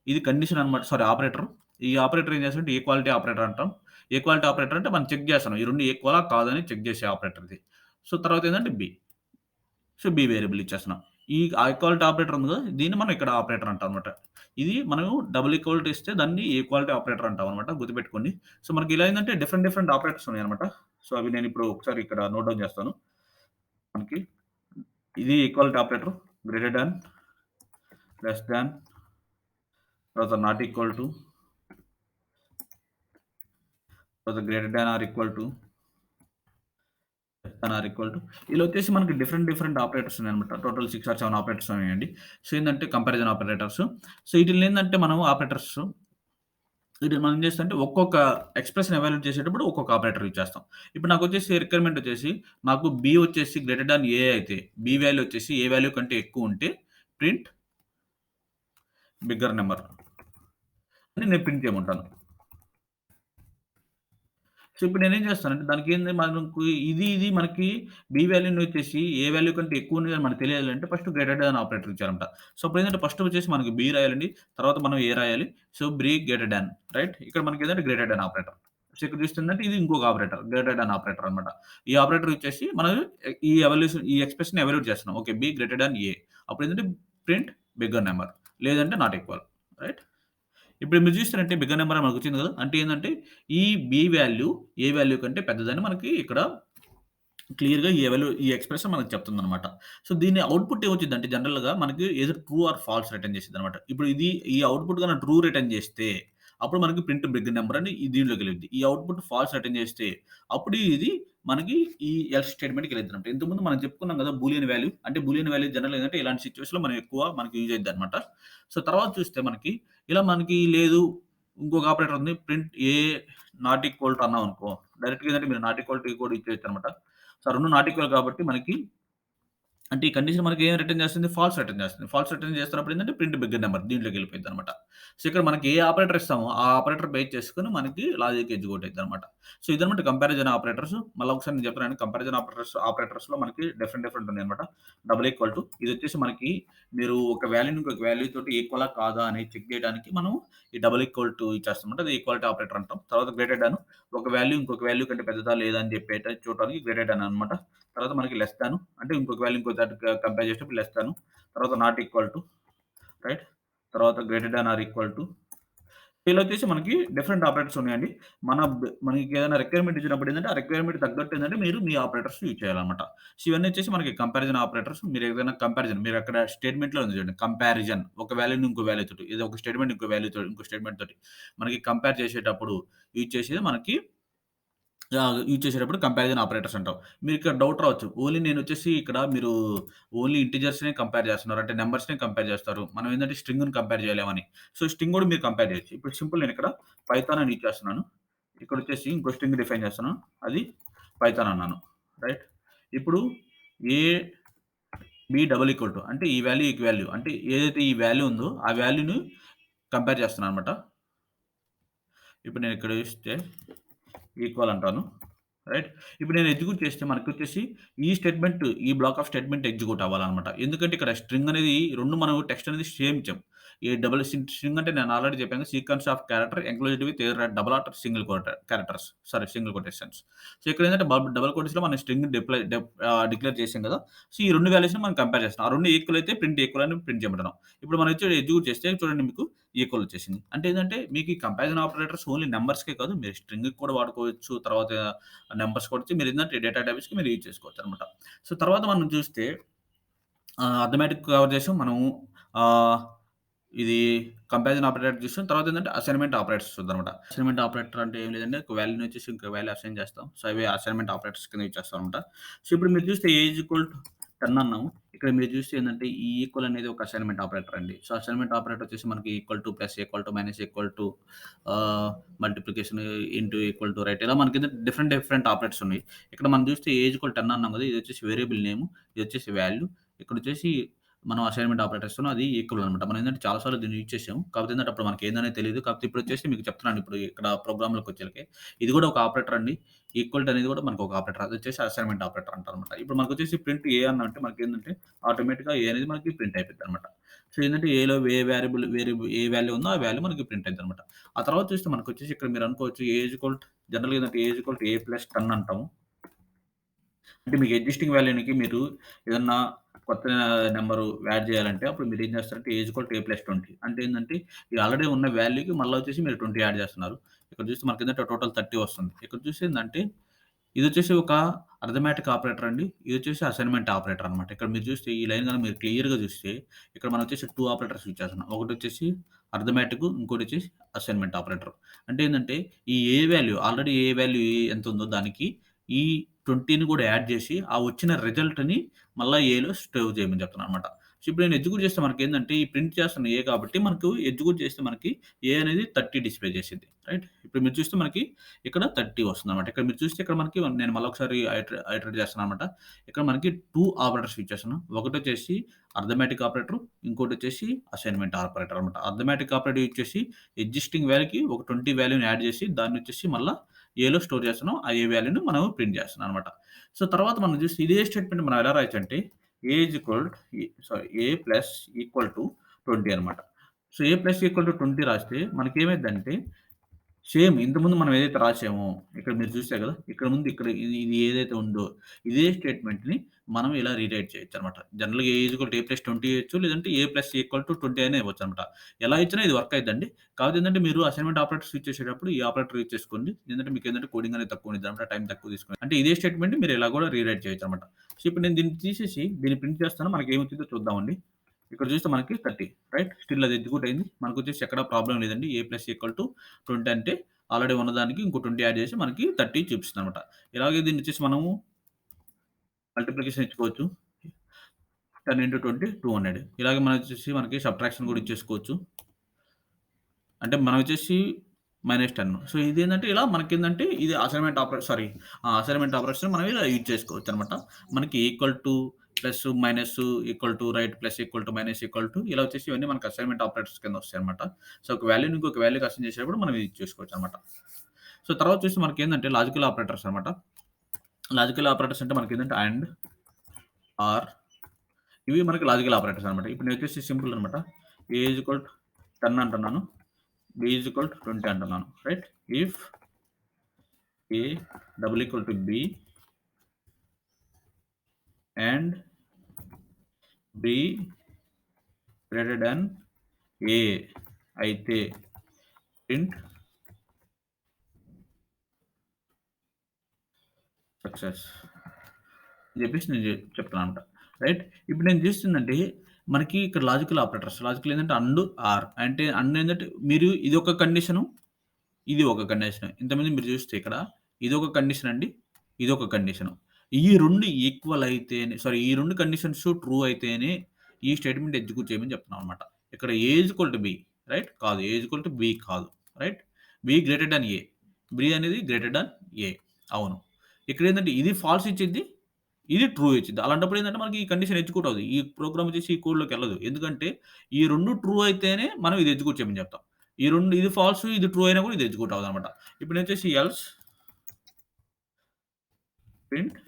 ఇది కండిషన్ అన్నమాట. Sorry operator. ఈ ఆపరేటర్ ఏం చేస్తాడంటే ఈక్వాలిటీ ఆపరేటర్ అంటాం. ఈక్వాలిటీ ఆపరేటర్ అంటే మనం చెక్ చేస్తున్నాం. ఈ 2 ఈక్వలా కాదా అని చెక్ చేసే ఆపరేటర్ ఇది. సో, తర్వాత ఏందంటే బి. సో, బి వేరియబుల్ ఇచ్చేస్తున్నాం. ఈ ఈక్వాలిటీ ఆపరేటర్ ఉంది కదా! దీన్ని మనం ఇక్కడ ఆపరేటర్ అంటాం అన్నమాట. ఇది మనం డబుల్ ఈక్వాలిటీ ఇస్తే దాన్ని ఈక్వాలిటీ ఆపరేటర్ అంటాం అన్నమాట. గుర్తుపెట్టుకోండి. సో, మనకి ఇలా ఏందంటే డిఫరెంట్ డిఫరెంట్ ఆపరేటర్స్ ఉన్నాయన్నమాట. సో, అవి నేను ఇప్పుడు ఒకసారి ఇక్కడ నోట్ డౌన్ చేస్తాను. మనకి ఇది equality operator greater than, less than, తర్వాత నాట్ ఈక్వల్ టు, తర్వాత greater than or equal to, less than or equal to ఇలా వచ్చేసి మనకి డిఫరెంట్ డిఫరెంట్ ఆపరేటర్స్ ఉన్నాయన్నమాట. టోటల్ 6 ఆర్ 7 ఆపరేటర్స్ ఉన్నాయండి. సో, ఏందంటే కంపారిజన్ ఆపరేటర్స్. సో, ఈటిల్ని ఏందంటే మనం ఆపరేటర్స్ వీటిని మనం ఏం చేస్తామంటే ఒక్కొక్క ఎక్స్‌ప్రెషన్ ఎవాల్యుయేట్ చేసేటప్పుడు ఒక్కొక్క ఆపరేటర్ యూజ్ చేస్తాం. ఇప్పుడు నాకొచ్చేసి రిక్వైర్మెంట్ వచ్చేసి నాకు బి వచ్చేసి గ్రేటర్ థాన్ ఏ అయితే, బి వాల్యూ వచ్చేసి ఏ వాల్యూ కంటే ఎక్కువ ఉంటే ప్రింట్ బిగ్గర్ నంబర్ అని నేను ప్రింట్ చేయమంటాను. సో, ఇప్పుడు నేనేం చేస్తానంటే దానికేంది మనకు ఇది మనకి బి వాల్యూని వచ్చేసి ఏ వాల్యూ కంటే ఎక్కువ ఉంది అని మనకు తెలియాలంటే ఫస్ట్ గ్రేటర్ థాన్ ఆపరేటర్ ఇచ్చారంట. సో, అప్పుడేంటంటే ఫస్ట్ వచ్చేసి మనకి బి రాయాలండి. తర్వాత మనం ఏ రాయాలి. So, B greater than right. ఇక్కడ మనకేంటంటే గ్రేటర్ థాన్ ఆపరేటర్. సో, ఇక్కడ చూస్తుందంటే ఇది ఇంకొక ఆపరేటర్. గ్రేటర్ థాన్ ఆపరేటర్ అన్నమాట. ఈ ఆపరేటర్ వచ్చేసి మనం ఈ ఎక్స్‌ప్రెషన్‌ని ఎవాల్యుయేట్ చేస్తున్నాం. ఓకే. బి గ్రేటర్ థాన్ ఏ. అప్పుడేంటంటే ప్రింట్ బిగ్గర్ నంబర్ లేదంటే నాట్ ఈక్వల్ రైట్. ఇప్పుడు మీరు చూస్తారంటే బిగ్గర్ నంబర్ అని మనకొచ్చింది కదా! అంటే ఏందంటే ఈ బి వాల్యూ ఏ వాల్యూ కంటే పెద్దదని మనకి ఇక్కడ క్లియర్‌గా ఈ ఎక్స్‌ప్రెషన్ మనకు చెప్తుందనమాట. సో, దీని ఔట్‌పుట్ ఏమొచ్చిద్దంటే జనరల్‌గా మనకి either true or false return చేసిద్దనమాట. ఇప్పుడు ఈ ఔట్‌పుట్ గాన ట్రూ రిటర్న్ చేస్తే అప్పుడు మనకి ప్రింట్ బిగ్ నంబర్ అని దీనిలోకెళ్ళిద్ది. ఈ ఔట్‌పుట్ ఫాల్స్ రిటర్న్ చేస్తే అప్పుడు ఇది మనకి ఈ ఎల్స్ స్టేట్‌మెంట్‌కెళ్ళిద్దనమాట. ఇంతకుముందు మనం చెప్పుకున్నాం కదా! బూలియన్ వాల్యూ అంటే బూలియన్ వాల్యూ జనరల్‌గా ఏందంటే ఇలాంటి సిట్యుయేషన్‌లో మనం ఎక్కువ మనకి యూజ్ అయిద్దనమాట. సో, తర్వాత చూస్తే మనకి ఇలా మనకి లేదు ఇంకొక ఆపరేటర్ ఉంది. Print A not equal to అన్నామనుకో డైరెక్ట్‌గా ఏందంటే మీరు నాట్ ఈక్వల్ టు కూడా ఇచ్చేయొచ్చనమాట. సో, 2 నాట్ ఈక్వల్ కాబట్టి మనకి అంటే ఈ కండిషన్ మనకి ఏం రిటర్న్ చేస్తుంది? ఫాల్స్ రిటర్న్ చేస్తుంది. ఫాల్స్ రిటర్న్ చేస్తున్నప్పుడు ఏందంటే ప్రింట్ బిగ్గర్ నంబర్ దీంట్లోకెళ్ళిపోయిద్దనమాట. సో, ఇక్కడ మనకి ఏ ఆపరేటర్ ఇస్తామో ఆ ఆపరేటర్ బేస్ చేసుకొని మనకి లాజిక్ ఎగ్జిక్యూట్ అయిద్దనమాట. సో, ఇదనమాట కంపారిజన్ ఆపరేటర్స్. మళ్ళా ఒకసారి నేను చెప్తున్నాను కంపారిజన్ ఆపరేటర్స్‌లో మనకి డిఫరెంట్ డిఫరెంట్ ఉన్నాయన్నమాట. డబుల్ ఈక్వల్ టు ఇదొచ్చేసి మనకి మీరు ఒక వాల్యూని ఇంకొక వాల్యూ తోటి ఈక్వలా కాదా అని చెక్ చేయడానికి మనం ఈ డబుల్ ఈక్వల్ టు ఇచ్చేస్తామన్నమాట. అది ఈక్వాలిటీ ఆపరేటర్ అంటాం. తర్వాత గ్రేటర్ థాన్ ఒక వాల్యూ ఇంకొక వాల్యూ కంటే పెద్దదా లేదా అని చూడడానికి గ్రేటర్ థాన్ అనమాట. తర్వాత మనకి లెస్ థాన్ అంటే ఇంకొక వాల్యూ ఇంకో దానికి కంపేర్ చేసేటప్పుడు లెస్ థాన్. తర్వాత నాట్ ఈక్వల్ టు రైట్. తర్వాత greater than or equal to ఇలా వచ్చేసి మనకి డిఫరెంట్ ఆపరేటర్స్ ఉన్నాయండి. మనకి ఏదైనా రిక్వైర్మెంట్ ఇచ్చినప్పుడు ఏందంటే, ఆ రిక్వైర్మెంట్ తగ్గట్టు ఏందంటే మీరు మీ ఆపరేటర్స్ యూజ్ చేయాలన్నమాట. సో, ఇవన్నీ వచ్చేసి మనకి కంపారిజన్ ఆపరేటర్స్. మీరు ఏదైనా కంపారిజన్ మీరు అక్కడ స్టేట్మెంట్‌లో ఉంది చూడండి. కంపారిజన్ ఒక వాల్యూని ఇంకో వాల్యూ తోటి. ఏదో ఒక స్టేట్మెంట్ ఇంకో స్టేట్మెంట్ తోటి మనకి కంపేర్ చేసేటప్పుడు యూజ్ చేసేది మనకి యూజ్ చేసేటప్పుడు కంపారిజన్ ఆపరేటర్స్ అంటాం. మీకిక్కడ డౌట్ రావచ్చు. నేనొచ్చేసి ఇక్కడ మీరు ఓన్లీ ఇంటిజర్స్‌నే కంపేర్ చేస్తున్నారు. అంటే నంబర్స్‌నే కంపేర్ చేస్తారు. మనం ఏందంటే స్ట్రింగ్‌ని కంపేర్ చేయలేమని. సో, స్ట్రింగ్ కూడా మీరు కంపేర్ చేయొచ్చు. ఇప్పుడు సింపుల్ నేనిక్కడ పైథాన్ అని ఇచ్చేస్తున్నాను. ఇక్కడొచ్చేసి ఇంకో స్ట్రింగ్ డిఫైన్ చేస్తున్నాను. అది పైథాన్ అన్నాను. రైట్. ఇప్పుడు ఏ, బి డబుల్ ఈక్వల్ టు అంటే ఈ వాల్యూ, ఈ వాల్యూ అంటే ఏదైతే ఈ వాల్యూ ఉందో ఆ వాల్యూని కంపేర్ చేస్తున్నానన్నమాట. ఇప్పుడు నేనిక్కడ ఇస్తే ఈక్వల్ అంటాను. రైట్. ఇప్పుడు నేను ఎగ్జిక్యూట్ చేస్తే మనకొచ్చేసి ఈ బ్లాక్ ఆఫ్ స్టేట్మెంట్ ఎగ్జిక్యూట్ అవ్వాలన్నమాట. ఎందుకంటే ఇక్కడ స్ట్రింగ్ అనేది 2 మనం టెక్స్ట్ అనేది సేమ్ ఇచ్చాం. ఈ డబుల్ స్ట్రింగ్ అంటే నేను ఆల్రెడీ చెప్పాను. Sequence of character enclosed with either double or single characters. Single quotations. So, ఇక్కడ ఏంటంటే డబుల్ కోటేషన్‌లో మనం స్ట్రింగ్ డిక్లేర్ చేసాం కదా! సో, ఈ 2 వాల్యూస్‌ని మనం కంపేర్ చేస్తున్నాం. ఆ 2 ఈక్వల్ అయితే ప్రింట్ ఈక్వల్ అని ప్రింట్ చేయమంటున్నాం. ఇప్పుడు మనం వచ్చి ఎగ్జిక్యూట్ చేస్తే చూడండి మీకు ఈక్వల్ వచ్చేసింది. అంటే ఏందంటే మీకు ఈ కంపారిజన్ ఆపరేటర్స్ ఓన్లీ నంబర్స్‌కే కాదు మీరు స్ట్రింగ్‌కి కూడా వాడుకోవచ్చు. తర్వాత నంబర్స్ కూడా వచ్చి మీరేందంటే డేటా టైప్స్‌కి మీరు యూజ్ చేసుకోవచ్చనమాట. సో, తర్వాత మనం చూస్తే అర్థమెటిక్ కవర్ చేసాం. మనం ఆహ్, ఇది కంపారిజన్ ఆపరేటర్ చూసాం. తర్వాత ఏందంటే అసైన్‌మెంట్ ఆపరేటర్స్ చూద్దామనమాట. అసైన్‌మెంట్ ఆపరేటర్ అంటే ఏం లేదండి. ఒక వాల్యూని వచ్చేసి ఇంకో వాల్యూ అసైన్ చేస్తాం. సో, అవి అసైన్‌మెంట్ ఆపరేటర్స్ కింద యూజ్ చేస్తామనమాట. సో, ఇప్పుడు మీరు చూస్తే ఏ ఈజ్ ఈక్వల్ టు 10 అన్నాము. ఇక్కడ మీరు చూస్తే ఏందంటే ఈ ఈక్వల్ అనేది ఒక అసైన్‌మెంట్ ఆపరేటర్ అండి. సో, అసైన్‌మెంట్ ఆపరేటర్ వచ్చేసి మనకి equal to, plus, equal to, minus, equal to, multiplication, into, equal to, right, ఇలా మనకి డిఫరెంట్ డిఫరెంట్ ఆపరేటర్స్ ఉన్నాయి. ఇక్కడ మనం చూస్తే ఏజ్ ఈక్వల్ 10 అన్నాం కదా! ఇది వచ్చేసి వేరియబుల్ నేమ్, ఇది వచ్చేసి వాల్యూ. ఇక్కడొచ్చేసి మనం అసైన్‌మెంట్ ఆపరేటర్స్‌లో అది ఈక్వల్ అనమాట. మనం ఏందంటే చాలా సార్లు దీన్ని యూజ్ చేసాము. కాకపోతే ఏందంటే అప్పుడు మనకి ఏందనేది తెలీదు. కాకపోతే ఇప్పుడొచ్చేసి మీకు చెప్తున్నాను ఇప్పుడు ఇక్కడ ప్రోగ్రామ్‌లోకొచ్చేలకి. ఇది కూడా ఒక ఆపరేటర్ అండి. ఈక్వల్ టు అనేది కూడా మనకు ఒక ఆపరేటర్. అదొచ్చేసి అసైన్‌మెంట్ ఆపరేటర్ అంటారనమాట. ఇప్పుడు మనకొచ్చేసి ప్రింట్ ఏ అనంటే మనకేందంటే ఆటోమేటిక్‌గా ఏ అనేది మనకి ప్రింట్ అయిపోద్దనమాట. సో, ఏందంటే ఏలో ఏ వేరియబుల్ ఏ వాల్యూ ఉందో ఆ వాల్యూ మనకి ప్రింట్ అయిద్దనమాట. ఆ తర్వాత చూస్తే మనకొచ్చేసి ఇక్కడ మీరు అనుకోవచ్చు ఏ ఈజ్ ఈక్వల్ టు జనరల్‌గా ఏందంటే A is equal to A plus 10 అంటాము. అంటే మీకు ఎగ్జిస్టింగ్ వాల్యూనికి మీరు ఏదన్నా కొత్త నంబరు యాడ్ చేయాలంటే అప్పుడు మీరేం చేస్తారంటే A is equal to A plus 20 అంటే ఏందంటే ఈ ఆల్రెడీ ఉన్న వాల్యూకి మళ్ళా వచ్చేసి మీరు 20 యాడ్ చేస్తున్నారు. ఇక్కడ చూస్తే మనకేందంటే టోటల్ 30 వస్తుంది. ఇక్కడ చూస్తే ఏందంటే ఇదొచ్చేసి ఒక అర్థమెటిక్ ఆపరేటర్ అండి. ఇదొచ్చేసి అసైన్‌మెంట్ ఆపరేటర్ అన్నమాట. ఇక్కడ మీరు చూస్తే ఈ లైన్ గనుక మీరు క్లియర్‌గా చూస్తే ఇక్కడ మనం వచ్చేసి 2 ఆపరేటర్స్ యూజ్ చేస్తున్నాం. ఒకటొచ్చేసి అర్థమెటిక్, ఇంకోటొచ్చేసి అసైన్‌మెంట్ ఆపరేటర్. అంటే ఏందంటే ఈ ఏ వాల్యూ ఆల్రెడీ ఏ వాల్యూ ఎంతుందో దానికి ఈ 20ని కూడా యాడ్ చేసి ఆ వచ్చిన రిజల్ట్‌ని మళ్ళా ఏలో స్టోర్ చేయమని చెప్తున్నానన్నమాట. సో, ఇప్పుడు నేను ఎగ్జిక్యూట్ చేస్తే మనకేందంటే ఈ ప్రింట్ చేస్తున్న ఏ కాబట్టి మనకు ఎగ్జిక్యూట్ చేస్తే మనకి ఏ అనేది 30 డిస్‌ప్లే చేసిద్ది. రైట్? ఇప్పుడు మీరు చూస్తే మనకి ఇక్కడ 30 వస్తుందన్నమాట. ఇక్కడ మీరు చూస్తే ఇక్కడ మనకి నేను మళ్ళొకసారి ఐటరేట్ చేస్తున్నానన్నమాట. ఇక్కడ మనకి 2 ఆపరేటర్స్ యూజ్ చేస్తున్నాం. ఒకటొచ్చేసి అర్థమెటిక్ ఆపరేటర్, ఇంకోటొచ్చేసి అసైన్‌మెంట్ ఆపరేటర్ అన్నమాట. అర్థమెటిక్ ఆపరేటర్ యూజ్ చేసి ఎగ్జిస్టింగ్ వాల్యూకి ఒక 20 వాల్యూని యాడ్ చేసి దాన్నొచ్చేసి మళ్ళా ఏలో స్టోర్ చేస్తున్నాం. ఆ ఏ వాల్యూని మనం ప్రింట్ చేస్తున్నాం అన్నమాట. సో, తర్వాత మనం చూస్తే ఇదే స్టేట్‌మెంట్ మనం ఎలా రాయొచ్చంటే A is equal A plus equal to 20 అన్నమాట. So, A plus equal to 20 రాస్తే మనకేమైద్దంటే సేమ్ ఇంతకుముందు మనం ఏదైతే రాసామో, ఇక్కడ మీరు చూసారు గదా! ఇక్కడ ముందు ఇక్కడ ఇది ఏదైతే ఉందో, ఇదే స్టేట్‌మెంట్‌ని మనం ఇలా రీరైట్ చేయొచ్చనమాట. జనరల్‌గా A is equal to A plus 20 ఇయొచ్చు. లేదంటే ఏ ప్లస్ ఈక్వల్ టు 20 అయినా ఇవ్వచ్చనమాట. ఎలా ఇచ్చినా ఇది వర్క్ అయిద్దండి. కాకపోతే ఏందంటే మీరు అసైన్‌మెంట్ ఆపరేటర్స్ యూజ్ చేసేటప్పుడు ఈ ఆపరేటర్ యూజ్ చేసుకోండి. ఏందంటే మీకేందంటే కోడింగ్ అనేది తక్కువ ఉండిద్దనమాట. టైం తక్కువ తీసుకొని అంటే ఇదే స్టేట్‌మెంట్ మీరు ఇలా గూడా రీరైట్ చేయొచ్చనమాట. సో, ఇప్పుడు నేను దీన్ని తీసేసి దీన్ని ప్రింట్ చేస్తాను. మనకేమొచ్చిందో చూద్దామండి. ఇక్కడ చూస్తే మనకి 30 రైట్. స్టిల్ అది ఎగ్జిక్యూట్ అయింది. మనకొచ్చేసి ఎక్కడ ప్రాబ్లమ్ లేదండి. ఏ ప్లస్ ఈక్వల్ టు 20 అంటే ఆల్రెడీ ఉన్నదానికి ఇంకో 20 యాడ్ చేసి మనకి 30 చూపిస్తుందనమాట. ఇలాగే దీన్నొచ్చేసి మనము మల్టిప్లికేషన్ ఇచ్చుకోవచ్చు. 10 ఇంటూ 20 200 ఇలాగే మనమొచ్చేసి మనకి సబ్ట్రాక్షన్ కూడా ఇచ్చేసుకోవచ్చు. అంటే మనమొచ్చేసి -10 సో, ఇదేందంటే ఇలా మనకేందంటే ఇది అసైన్‌మెంట్ ఆపరేషన్ మనం ఇలా యూజ్ చేసుకోవచ్చనమాట. మనకి equal to, plus, minus, equal to, right, plus equal to, minus equal to ఇలా వచ్చేసి ఇవన్నీ మనకు అసైన్‌మెంట్ ఆపరేటర్స్ కింద వస్తాయనమాట. సో, ఒక వాల్యూని ఇంకొక వాల్యూకి అసైన్ చేసేటప్పుడు మనం ఇది చేసుకోవచ్చనమాట. సో, తర్వాత చూస్తే మనకేందంటే లాజికల్ ఆపరేటర్స్ అనమాట. లాజికల్ ఆపరేటర్స్ అంటే మనకేందంటే అండ్, ఆర్ ఇవి మనకి లాజికల్ ఆపరేటర్స్ అనమాట. ఇప్పుడు నేనొచ్చేసి సింపుల్ అనమాట. ఏ ఈజ్ ఈక్వల్ టు 10 అంటున్నాను. బి ఈజ్ ఈక్వల్ టు 20 అంటున్నాను. Right? If A double equal to B and B greater than A అయితే ప్రింట్ సక్సెస్ అని చెప్పేసి నేను చెప్తున్నానన్నమాట. రైట్? ఇప్పుడు నేను చూస్తుందంటే మనకి ఇక్కడ లాజికల్ ఆపరేటర్స్. లాజికల్ ఏందంటే అండ్, ఆర్ అంటే అండ్ ఏందంటే మీరు ఇదొక కండిషను, ఇది ఒక కండిషన్. ఇంతకుముందు మీరు చూస్తే ఇక్కడ ఇదొక కండిషన్ అండి. ఇదొక కండిషను. ఈ 2 ఈక్వల్ అయితేనే ఈ 2 కండిషన్స్ ట్రూ అయితేనే ఈ స్టేట్‌మెంట్ ఎగ్జిక్యూట్ చేయమని చెప్తున్నామనమాట. ఇక్కడ A is equal to B right? కాదు. A is equal to B కాదు. Right? B greater than A. B అనేది గ్రేటర్ థాన్ ఏ. అవును. ఇక్కడేందంటే ఇది ఫాల్స్ ఇచ్చిద్ది. ఇది ట్రూ ఇచ్చిద్ది. అలాంటప్పుడు ఏందంటే మనకి ఈ కండిషన్ ఎగ్జిక్యూట్ అవ్వదు. ఈ ప్రోగ్రామ్ వచ్చేసి ఈ కోడ్‌లోకెళ్ళదు. ఎందుకంటే ఈ 2 ట్రూ అయితేనే మనం ఇది ఎగ్జిక్యూట్ చేయమని చెప్తాం. ఇది ఫాల్స్, ఇది ట్రూ అయినా కూడా ఇది ఎగ్జిక్యూట్ అవ్వదనమాట. ఇప్పుడు నేనొచ్చేసి ఎల్స్ ప్రింట్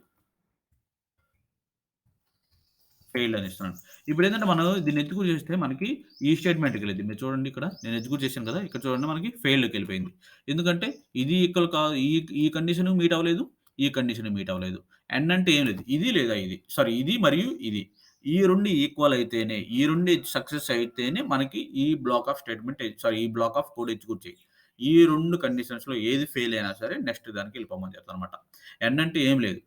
ఫెయిల్డ్ అని ఇస్తున్నాను. ఇప్పుడేంటంటే మనం దీన్ని ఎగ్జిక్యూట్ చేస్తే మనకి ఈ స్టేట్‌మెంట్‌కెళ్ళిద్ది. మీరు చూడండి ఇక్కడ నేను ఎగ్జిక్యూట్ చేశాను కదా! ఇక్కడ చూడండి మనకి ఫెయిల్డ్‌కెళ్ళిపోయింది. ఎందుకంటే ఇది ఈక్వల్ కాదు. ఈ ఈ కండిషన్ మీట్ అవ్వలేదు. ఈ కండిషన్ మీట్ అవ్వలేదు. ఎండ్ అంటే ఏం లేదు. ఇది లేదా ఇది. ఇది మరియు ఇది. ఈ 2 ఈక్వల్ అయితేనే, ఈ 2 సక్సెస్ అయితేనే మనకి ఈ బ్లాక్ ఆఫ్ స్టేట్‌మెంట్ ఈ బ్లాక్ ఆఫ్ కోడ్ ఎగ్జిక్యూట్ చేయి. ఈ 2 కండిషన్స్‌లో ఏది ఫెయిల్ అయినా సరే నెక్స్ట్ దానికి వెళ్ళిపోమని చెప్తానన్నమాట. ఎండ్ అంటే ఏం లేదు.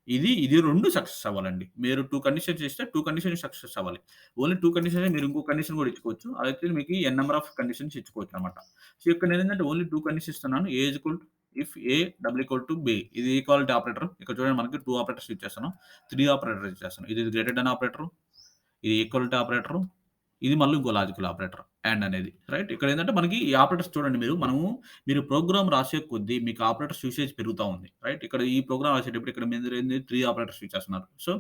ఇది 2 సక్సెస్ అవ్వాలండి. మీరు 2 కండిషన్స్ ఇస్తే 2 కండిషన్స్ సక్సెస్ అవ్వాలి. ఓన్లీ 2 కండిషన్స్ మీరు ఇంకో కండిషన్ కూడా ఇచ్చుకోవచ్చు. అదైతే మీకు ఎన్ నంబర్ ఆఫ్ కండిషన్స్ ఇచ్చుకోవచ్చనమాట. సో, ఇక్కడ నేనేంటంటే ఓన్లీ 2 కండిషన్స్ ఇస్తున్నాను. A is equal to if A double equal to B ఇది ఈక్వాలిటీ ఆపరేటర్. ఇక్కడ చూడండి మనకి 2 ఆపరేటర్స్ యూజ్ చేస్తున్నాం. 3 ఆపరేటర్ యూజ్ చేస్తున్నాం. ఇది గ్రేటర్ థాన్ ఆపరేటర్. ఇది ఈక్వాలిటీ ఆపరేటర్. ఇది మళ్ళీ ఇంకో లాజికల్ ఆపరేటర్ అండ్ అనేది. రైట్. ఇక్కడేంటంటే మనకి ఈ ఆపరేటర్స్ చూడండి మీరు ప్రోగ్రామ్ రాసే కొద్దీ మీకు ఆపరేటర్స్ యూసేజ్ పెరుగుతా ఉంది. రైట్. ఇక్కడ ఈ ప్రోగ్రామ్ రాసేటప్పుడు ఇక్కడ మీరేంది 3 ఆపరేటర్స్ యూజ్ చేస్తున్నారు. సో,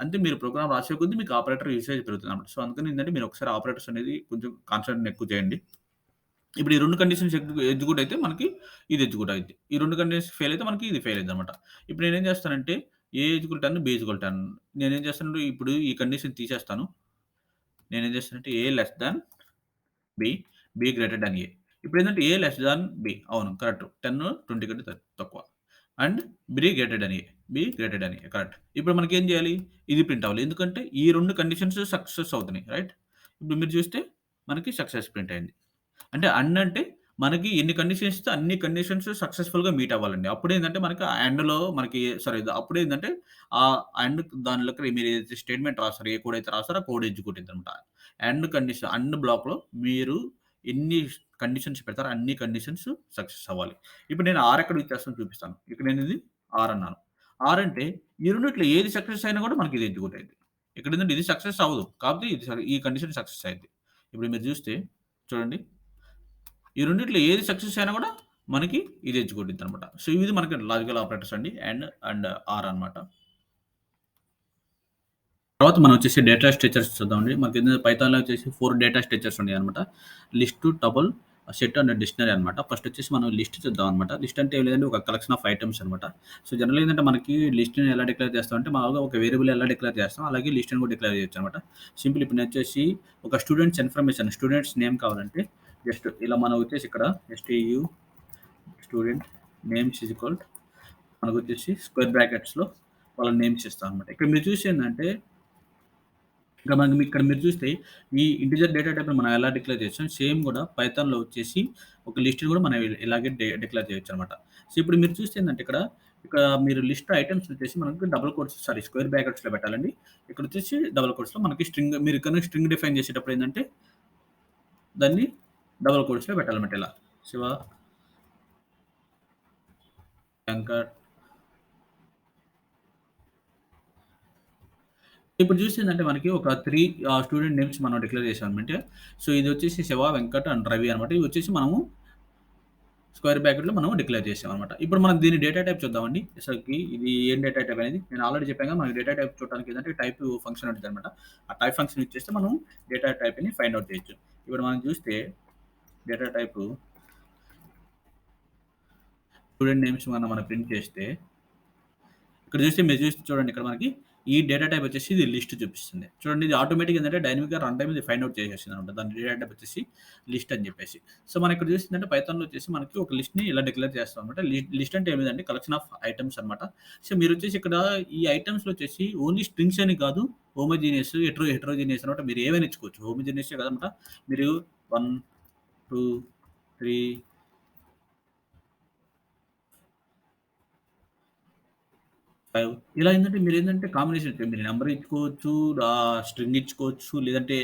అంటే మీరు ప్రోగ్రామ్ రాసే కొద్దీ మీకు ఆపరేటర్ యూసేజ్ పెరుగుతుందన్నమాట. సో, అందుకని ఏంటంటే మీరు ఒకసారి ఆపరేటర్స్ అనేది కొంచెం కాన్సంట్రేషన్ ఎక్కువ చేయండి. ఇప్పుడు ఈ 2 కండిషన్స్ ఎగ్జిక్యూట్ అయితే మనకి ఇది ఎగ్జిక్యూట్ అయిద్ది. ఈ 2 కండిషన్స్ ఫెయిల్ అయితే మనకి ఇది ఫెయిల్ అయిద్దనమాట. ఇప్పుడు నేనేం చేస్తానంటే ఏ ఈక్వల్ 10, బి ఈక్వల్ 10 నేనేం చేస్తానంటే ఇప్పుడు ఈ కండిషన్ తీసేస్తాను. నేనేం చేస్తానంటే A less than B, B greater than A. ఇప్పుడేంటంటే ఏ లెస్ థాన్ బి అవును కరెక్ట్. 10, 20 కంటే తక్కువ. And B greater than A, B greater than A correct. ఇప్పుడు మనకేం చేయాలి? ఇది ప్రింట్ అవ్వాలి. ఎందుకంటే ఈ 2 కండిషన్స్ సక్సెస్ అవుతున్నాయి. రైట్. ఇప్పుడు మీరు చూస్తే మనకి సక్సెస్ ప్రింట్ అయింది. అంటే అంటే మనకి ఎన్ని కండిషన్స్ ఇస్తే అన్ని కండిషన్స్ సక్సెస్‌ఫుల్‌గా మీట్ అవ్వాలండి. అప్పుడేందంటే మనకి ఆ ఎండ్‌లో మనకి సారీ అప్పుడేందంటే ఎండ్ దానిలోకి మీరు ఏదైతే స్టేట్‌మెంట్ రాస్తారో, ఏ కోడ్ అయితే రాస్తారో ఆ కోడ్ ఎగ్జిక్యూట్ అయిద్దనమాట. ఎండ్ బ్లాక్‌లో మీరు ఎన్ని కండిషన్స్ పెడతారో అన్ని కండిషన్స్ సక్సెస్ అవ్వాలి. ఇప్పుడు నేను ఆర్ ఎక్కడ యూజ్ చేస్తానో చూపిస్తాను. ఇక్కడ నేను ఇది ఆర్ అన్నాను. ఆర్ అంటే ఈ రెండిట్లో ఏది సక్సెస్ అయినా కూడా మనకి ఇది ఎగ్జిక్యూట్ అయిద్ది. ఇక్కడేందంటే ఇది సక్సెస్ అవ్వదు. కాకపోతే ఈ కండిషన్ సక్సెస్ అయిద్ది. ఇప్పుడు మీరు చూస్తే చూడండి. ఈ రెండిట్లో ఏది సక్సెస్ అయినా కూడా మనకి ఇది ఎగ్జిక్యూట్ అయిద్దనమాట. సో, ఇది మనకి లాజికల్ ఆపరేటర్స్ అండి. అండ్ ఆర్ అన్నమాట. తర్వాత మనం వచ్చేసి డేటా స్ట్రక్చర్స్ చూద్దామండి. మనకి పైథాన్‌లో వచ్చేసి 4 డేటా స్ట్రక్చర్స్ ఉన్నాయన్నమాట. List, tuple, set and dictionary అన్నమాట. ఫస్ట్ వచ్చేసి మనం లిస్ట్ చూద్దాం అన్నమాట. లిస్ట్ అంటే ఏం లేదండి ఒక కలెక్షన్ ఆఫ్ ఐటెమ్స్ అన్నమాట. సో, జనరల్‌గా ఏందంటే మనకి లిస్ట్‌ని ఎలా డిక్లేర్ చేస్తామంటే మామూలుగా ఒక వేరియబుల్ ఎలా డిక్లేర్ చేస్తాం అలాగే లిస్ట్‌ని కూడా డిక్లేర్ చేయొచ్చన్నమాట. సింపుల్ ఇప్పుడు నేను వచ్చేసి ఒక స్టూడెంట్స్ నేమ్ కావాలంటే జస్ట్ ఇలా మనం వచ్చేసి ఇక్కడ STU student names is equal మనకొచ్చేసి స్క్వేర్ బ్రాకెట్స్‌లో వాళ్ళ నేమ్స్ ఇస్తాం అన్నమాట. ఇక్కడ మీరు చూసేందంటే ఇక్కడ మీరు చూస్తే ఈ ఇంటిజర్ డేటా టైప్‌ని మనం ఎలా డిక్లేర్ చేసాం సేమ్ కూడా పైథాన్‌లో వచ్చేసి ఒక లిస్ట్‌ని కూడా మనం ఇలాగే డిక్లేర్ చేయొచ్చనమాట. సో, ఇప్పుడు మీరు చూస్తే ఏందంటే ఇక్కడ మీరు లిస్ట్ ఐటెమ్స్ వచ్చేసి మనకి స్క్వేర్ బ్రాకెట్స్‌లో పెట్టాలండి. ఇక్కడ వచ్చేసి డబుల్ కోట్స్‌లో మనకి మీరు కనుక స్ట్రింగ్ డిఫైన్ చేసేటప్పుడు ఏందంటే దాన్ని డబుల్ కోట్స్‌లో పెట్టాలన్నమాట ఇలా. శివ, వెంకట్ ఇప్పుడు చూసిందంటే మనకి ఒక 3 స్టూడెంట్ నేమ్స్ మనం డిక్లేర్ చేసామనమాట. సో, ఇది వచ్చేసి శివ, వెంకట్ అండ్ రవి అనమాట. ఇవి వచ్చేసి మనము స్క్వేర్ బ్రాకెట్‌లో మనం డిక్లేర్ చేసామనమాట. ఇప్పుడు మనం దీని డేటా టైప్ చూద్దామండి. అసలకి ఇది ఏం డేటా టైప్ అనేది నేను ఆల్రెడీ చెప్పాను కదా! మనకి డేటా టైప్ చూడడానికి ఏందంటే టైప్ ఫంక్షన్ ఉంటదనమాట. ఆ టైప్ ఫంక్షన్ యూజ్ చేస్తే మనం డేటా టైప్‌ని ఫైండ్ ఔట్ చేయొచ్చు. ఇప్పుడు మనం చూస్తే డేటా టైపు స్టూడెంట్ నేమ్స్ మనం ప్రింట్ చేస్తే ఇక్కడ చూస్తే మీరు చూస్తే చూడండి ఇక్కడ మనకి ఈ డేటా టైప్ వచ్చేసి ఇది లిస్ట్ చూపిస్తుంది. చూడండి ఇది ఆటోమేటిక్‌గా ఏందంటే డైనమిక్‌గా రన్ టైమ్ ఇది ఫైండ్ ఔట్ చేసేసిందనమాట. దాని డేటా టైప్ వచ్చేసి లిస్ట్ అని చెప్పేసి. సో, మనం ఇక్కడ చూసిందంటే పైథాన్‌లో వచ్చేసి మనకి ఒక లిస్ట్‌ని ఇలా డిక్లేర్ చేస్తాం అనమాట. లిస్ట్ అంటే ఏమి లేదండి కలెక్షన్ ఆఫ్ ఐటెమ్స్ అనమాట. సో, మీరొచ్చేసి ఇక్కడ ఈ ఐటెమ్స్‌లో వచ్చేసి ఓన్లీ స్ట్రింగ్స్ అని కాదు హోమోజీనియస్, హెటెరోజీనియస్ అనమాట. మీరు ఏవైనా ఇచ్చుకోవచ్చు. హోమోజీనియసే కాదనమాట. మీరు 1, 2, 3 5 ఇలా ఏందంటే మీరేందంటే కాంబినేషన్ మీరు నంబర్ ఇచ్చుకోవచ్చు, స్ట్రింగ్ ఇచ్చుకోవచ్చు, లేదంటే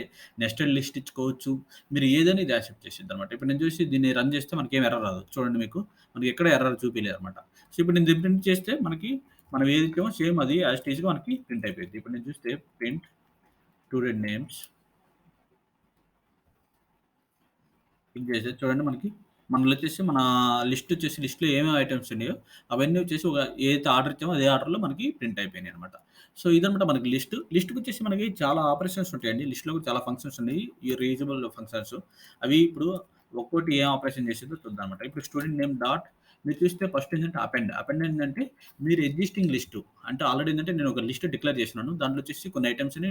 నెస్టెడ్ లిస్ట్ ఇచ్చుకోవచ్చు. మీరు ఏదైనా ఇది యాక్సెప్ట్ చేసిద్దనమాట. ఇప్పుడు నేను చూసి దీన్ని రన్ చేస్తే మనకేం ఎర్రర్ రాదు. చూడండి మనకి ఎక్కడ ఎర్రర్ చూపియలేదనమాట. సో, ఇప్పుడు నేను దీన్ని ప్రింట్ చేస్తే మనం ఏది ఇచ్చామో సేమ్ అది యాజ్ ఇట్ ఈస్‌గా మనకి ప్రింట్ అయిపోయిద్ది. ఇప్పుడు నేను చూస్తే ప్రింట్ స్టూడెంట్ నేమ్స్ క్లిక్ చేస్తే చూడండి మన లిస్ట్‌లో ఏమేమి ఐటెమ్స్ ఉన్నాయో అవన్నీ వచ్చేసి ఏదైతే ఆర్డర్ ఇచ్చామో అదే ఆర్డర్‌లో మనకి ప్రింట్ అయిపోయినాయన్నమాట. సో, ఇదన్నమాట మనకి లిస్ట్. లిస్ట్‌కొచ్చేసి మనకి చాలా ఆపరేషన్స్ ఉంటాయండి. లిస్ట్‌లో కూడా చాలా ఫంక్షన్స్ ఉన్నాయి. ఈ రీయూజబుల్ ఫంక్షన్స్. అవి ఇప్పుడు ఒక్కోటి ఏం ఆపరేషన్ చేసిద్దో చూద్దామన్నమాట. ఇప్పుడు స్టూడెంట్ నేమ్ డాట్ మీరు చూస్తే ఫస్ట్ ఏంటంటే అపెండ్. అపెండ్ ఏంటంటే మీరు ఎగ్జిస్టింగ్ లిస్ట్ అంటే ఆల్రెడీ ఏంటంటే నేను ఒక లిస్ట్ డిక్లేర్ చేసినాను. దాంట్లో వచ్చేసి కొన్ని ఐటెమ్స్‌ని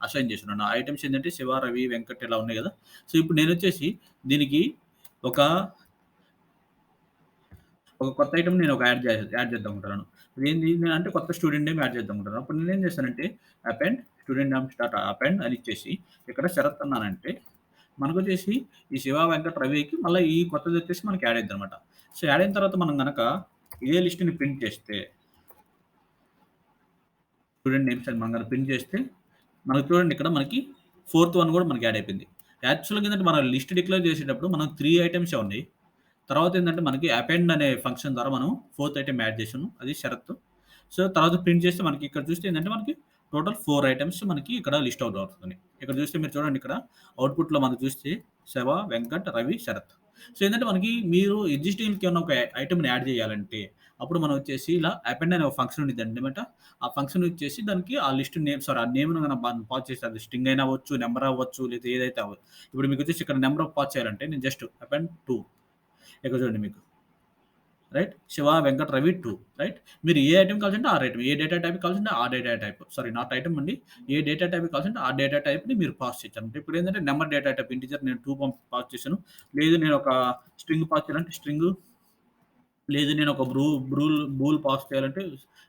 అసైన్ చేస్తున్నాను. ఆ ఐటెమ్స్ ఏంటంటే శివ, రవి, వెంకట్ ఇలా ఉన్నాయి కదా! సో, ఇప్పుడు నేనొచ్చేసి దీనికి ఒక, ఒక కొత్త ఐటెమ్ నేను ఒక యాడ్ చేద్దాం అనుకుంటున్నాను. ఇదేంది నేనంటే కొత్త స్టూడెంట్ నేమ్ యాడ్ చేద్దాం అనుకుంటున్నాను. అప్పుడు నేనేం చేశానంటే append student names dot append అని ఇచ్చేసి ఇక్కడ షరత్ అన్నానంటే మనకొచ్చేసి ఈ శివ, వెంకట్, రవికి మళ్ళా ఈ కొత్తదొచ్చేసి మనకి యాడ్ అయిద్దనమాట. సో, యాడ్ అయిన తర్వాత మనం గనక ఇదే లిస్ట్‌ని ప్రింట్ చేస్తే స్టూడెంట్ నేమ్స్ అని మనం గనక ప్రింట్ చేస్తే మనకు చూడండి ఇక్కడ మనకి ఫోర్త్ వన్ కూడా మనకి యాడ్ అయిపోయింది. యాక్చువల్‌గా ఏందంటే మనం లిస్ట్ డిక్లేర్ చేసేటప్పుడు మనం 3 ఐటెమ్సే ఉన్నాయి. తర్వాత ఏందంటే మనకి అపెండ్ అనే ఫంక్షన్ ద్వారా మనం ఫోర్త్ ఐటెమ్ యాడ్ చేసాము. అది షరతు. సో, తర్వాత ప్రింట్ చేస్తే మనకి ఇక్కడ చూస్తే ఏందంటే మనకి టోటల్ 4 ఐటెమ్స్ మనకి ఇక్కడ లిస్ట్ ఔట్ అవుతున్నాయి. ఇక్కడ చూస్తే మీరు చూడండి ఇక్కడ అవుట్‌పుట్‌లో మనకు చూస్తే శివ, వెంకట్, రవి, శరత్. సో, ఏందంటే మనకి మీరు ఎగ్జిస్టింగ్‌కి ఏమన్నా ఒక ఐటెమ్‌ని యాడ్ చేయాలంటే అప్పుడు మనం వచ్చేసి ఇలా అపెండ్ అనే ఒక ఫంక్షన్ ఉండిద్దనమాట. ఆ ఫంక్షన్ వచ్చేసి దానికి ఆ లిస్ట్ నేమ్ సారీ ఆ నేమ్‌ని మనం పాస్ చేసి అది స్ట్రింగ్ అయినా అవ్వచ్చు, నంబర్ అవ్వచ్చు లేదా ఏదైతే ఇప్పుడు మీకొచ్చేసి ఇక్కడ నంబర్ ఆఫ్ పాస్ చేయాలంటే నేను జస్ట్ అపెండ్ 2 ఇక్కడ చూడండి మీకు. రైట్. శివ, వెంకట్, రవి 2 రైట్. మీరు ఏ ఐటెమ్ కావాల్సింటే ఆ ఐటెమ్. ఏ డేటా టైప్ కావాల్సింటే ఆ data type. Sorry not item అండి. ఏ డేటా టైప్ కావాల్సింటే ఆ డేటా టైప్‌ని మీరు పాస్ చేయొచ్చనమాట. ఇప్పుడేంటంటే నంబర్ డేటా టైప్ ఇంటిజర్ నేను 2 పాస్ చేశాను. లేదు నేను ఒక స్ట్రింగ్ పాస్ చేయాలంటే స్ట్రింగు, లేదు నేను ఒక బూల్ పాస్ చేయాలంటే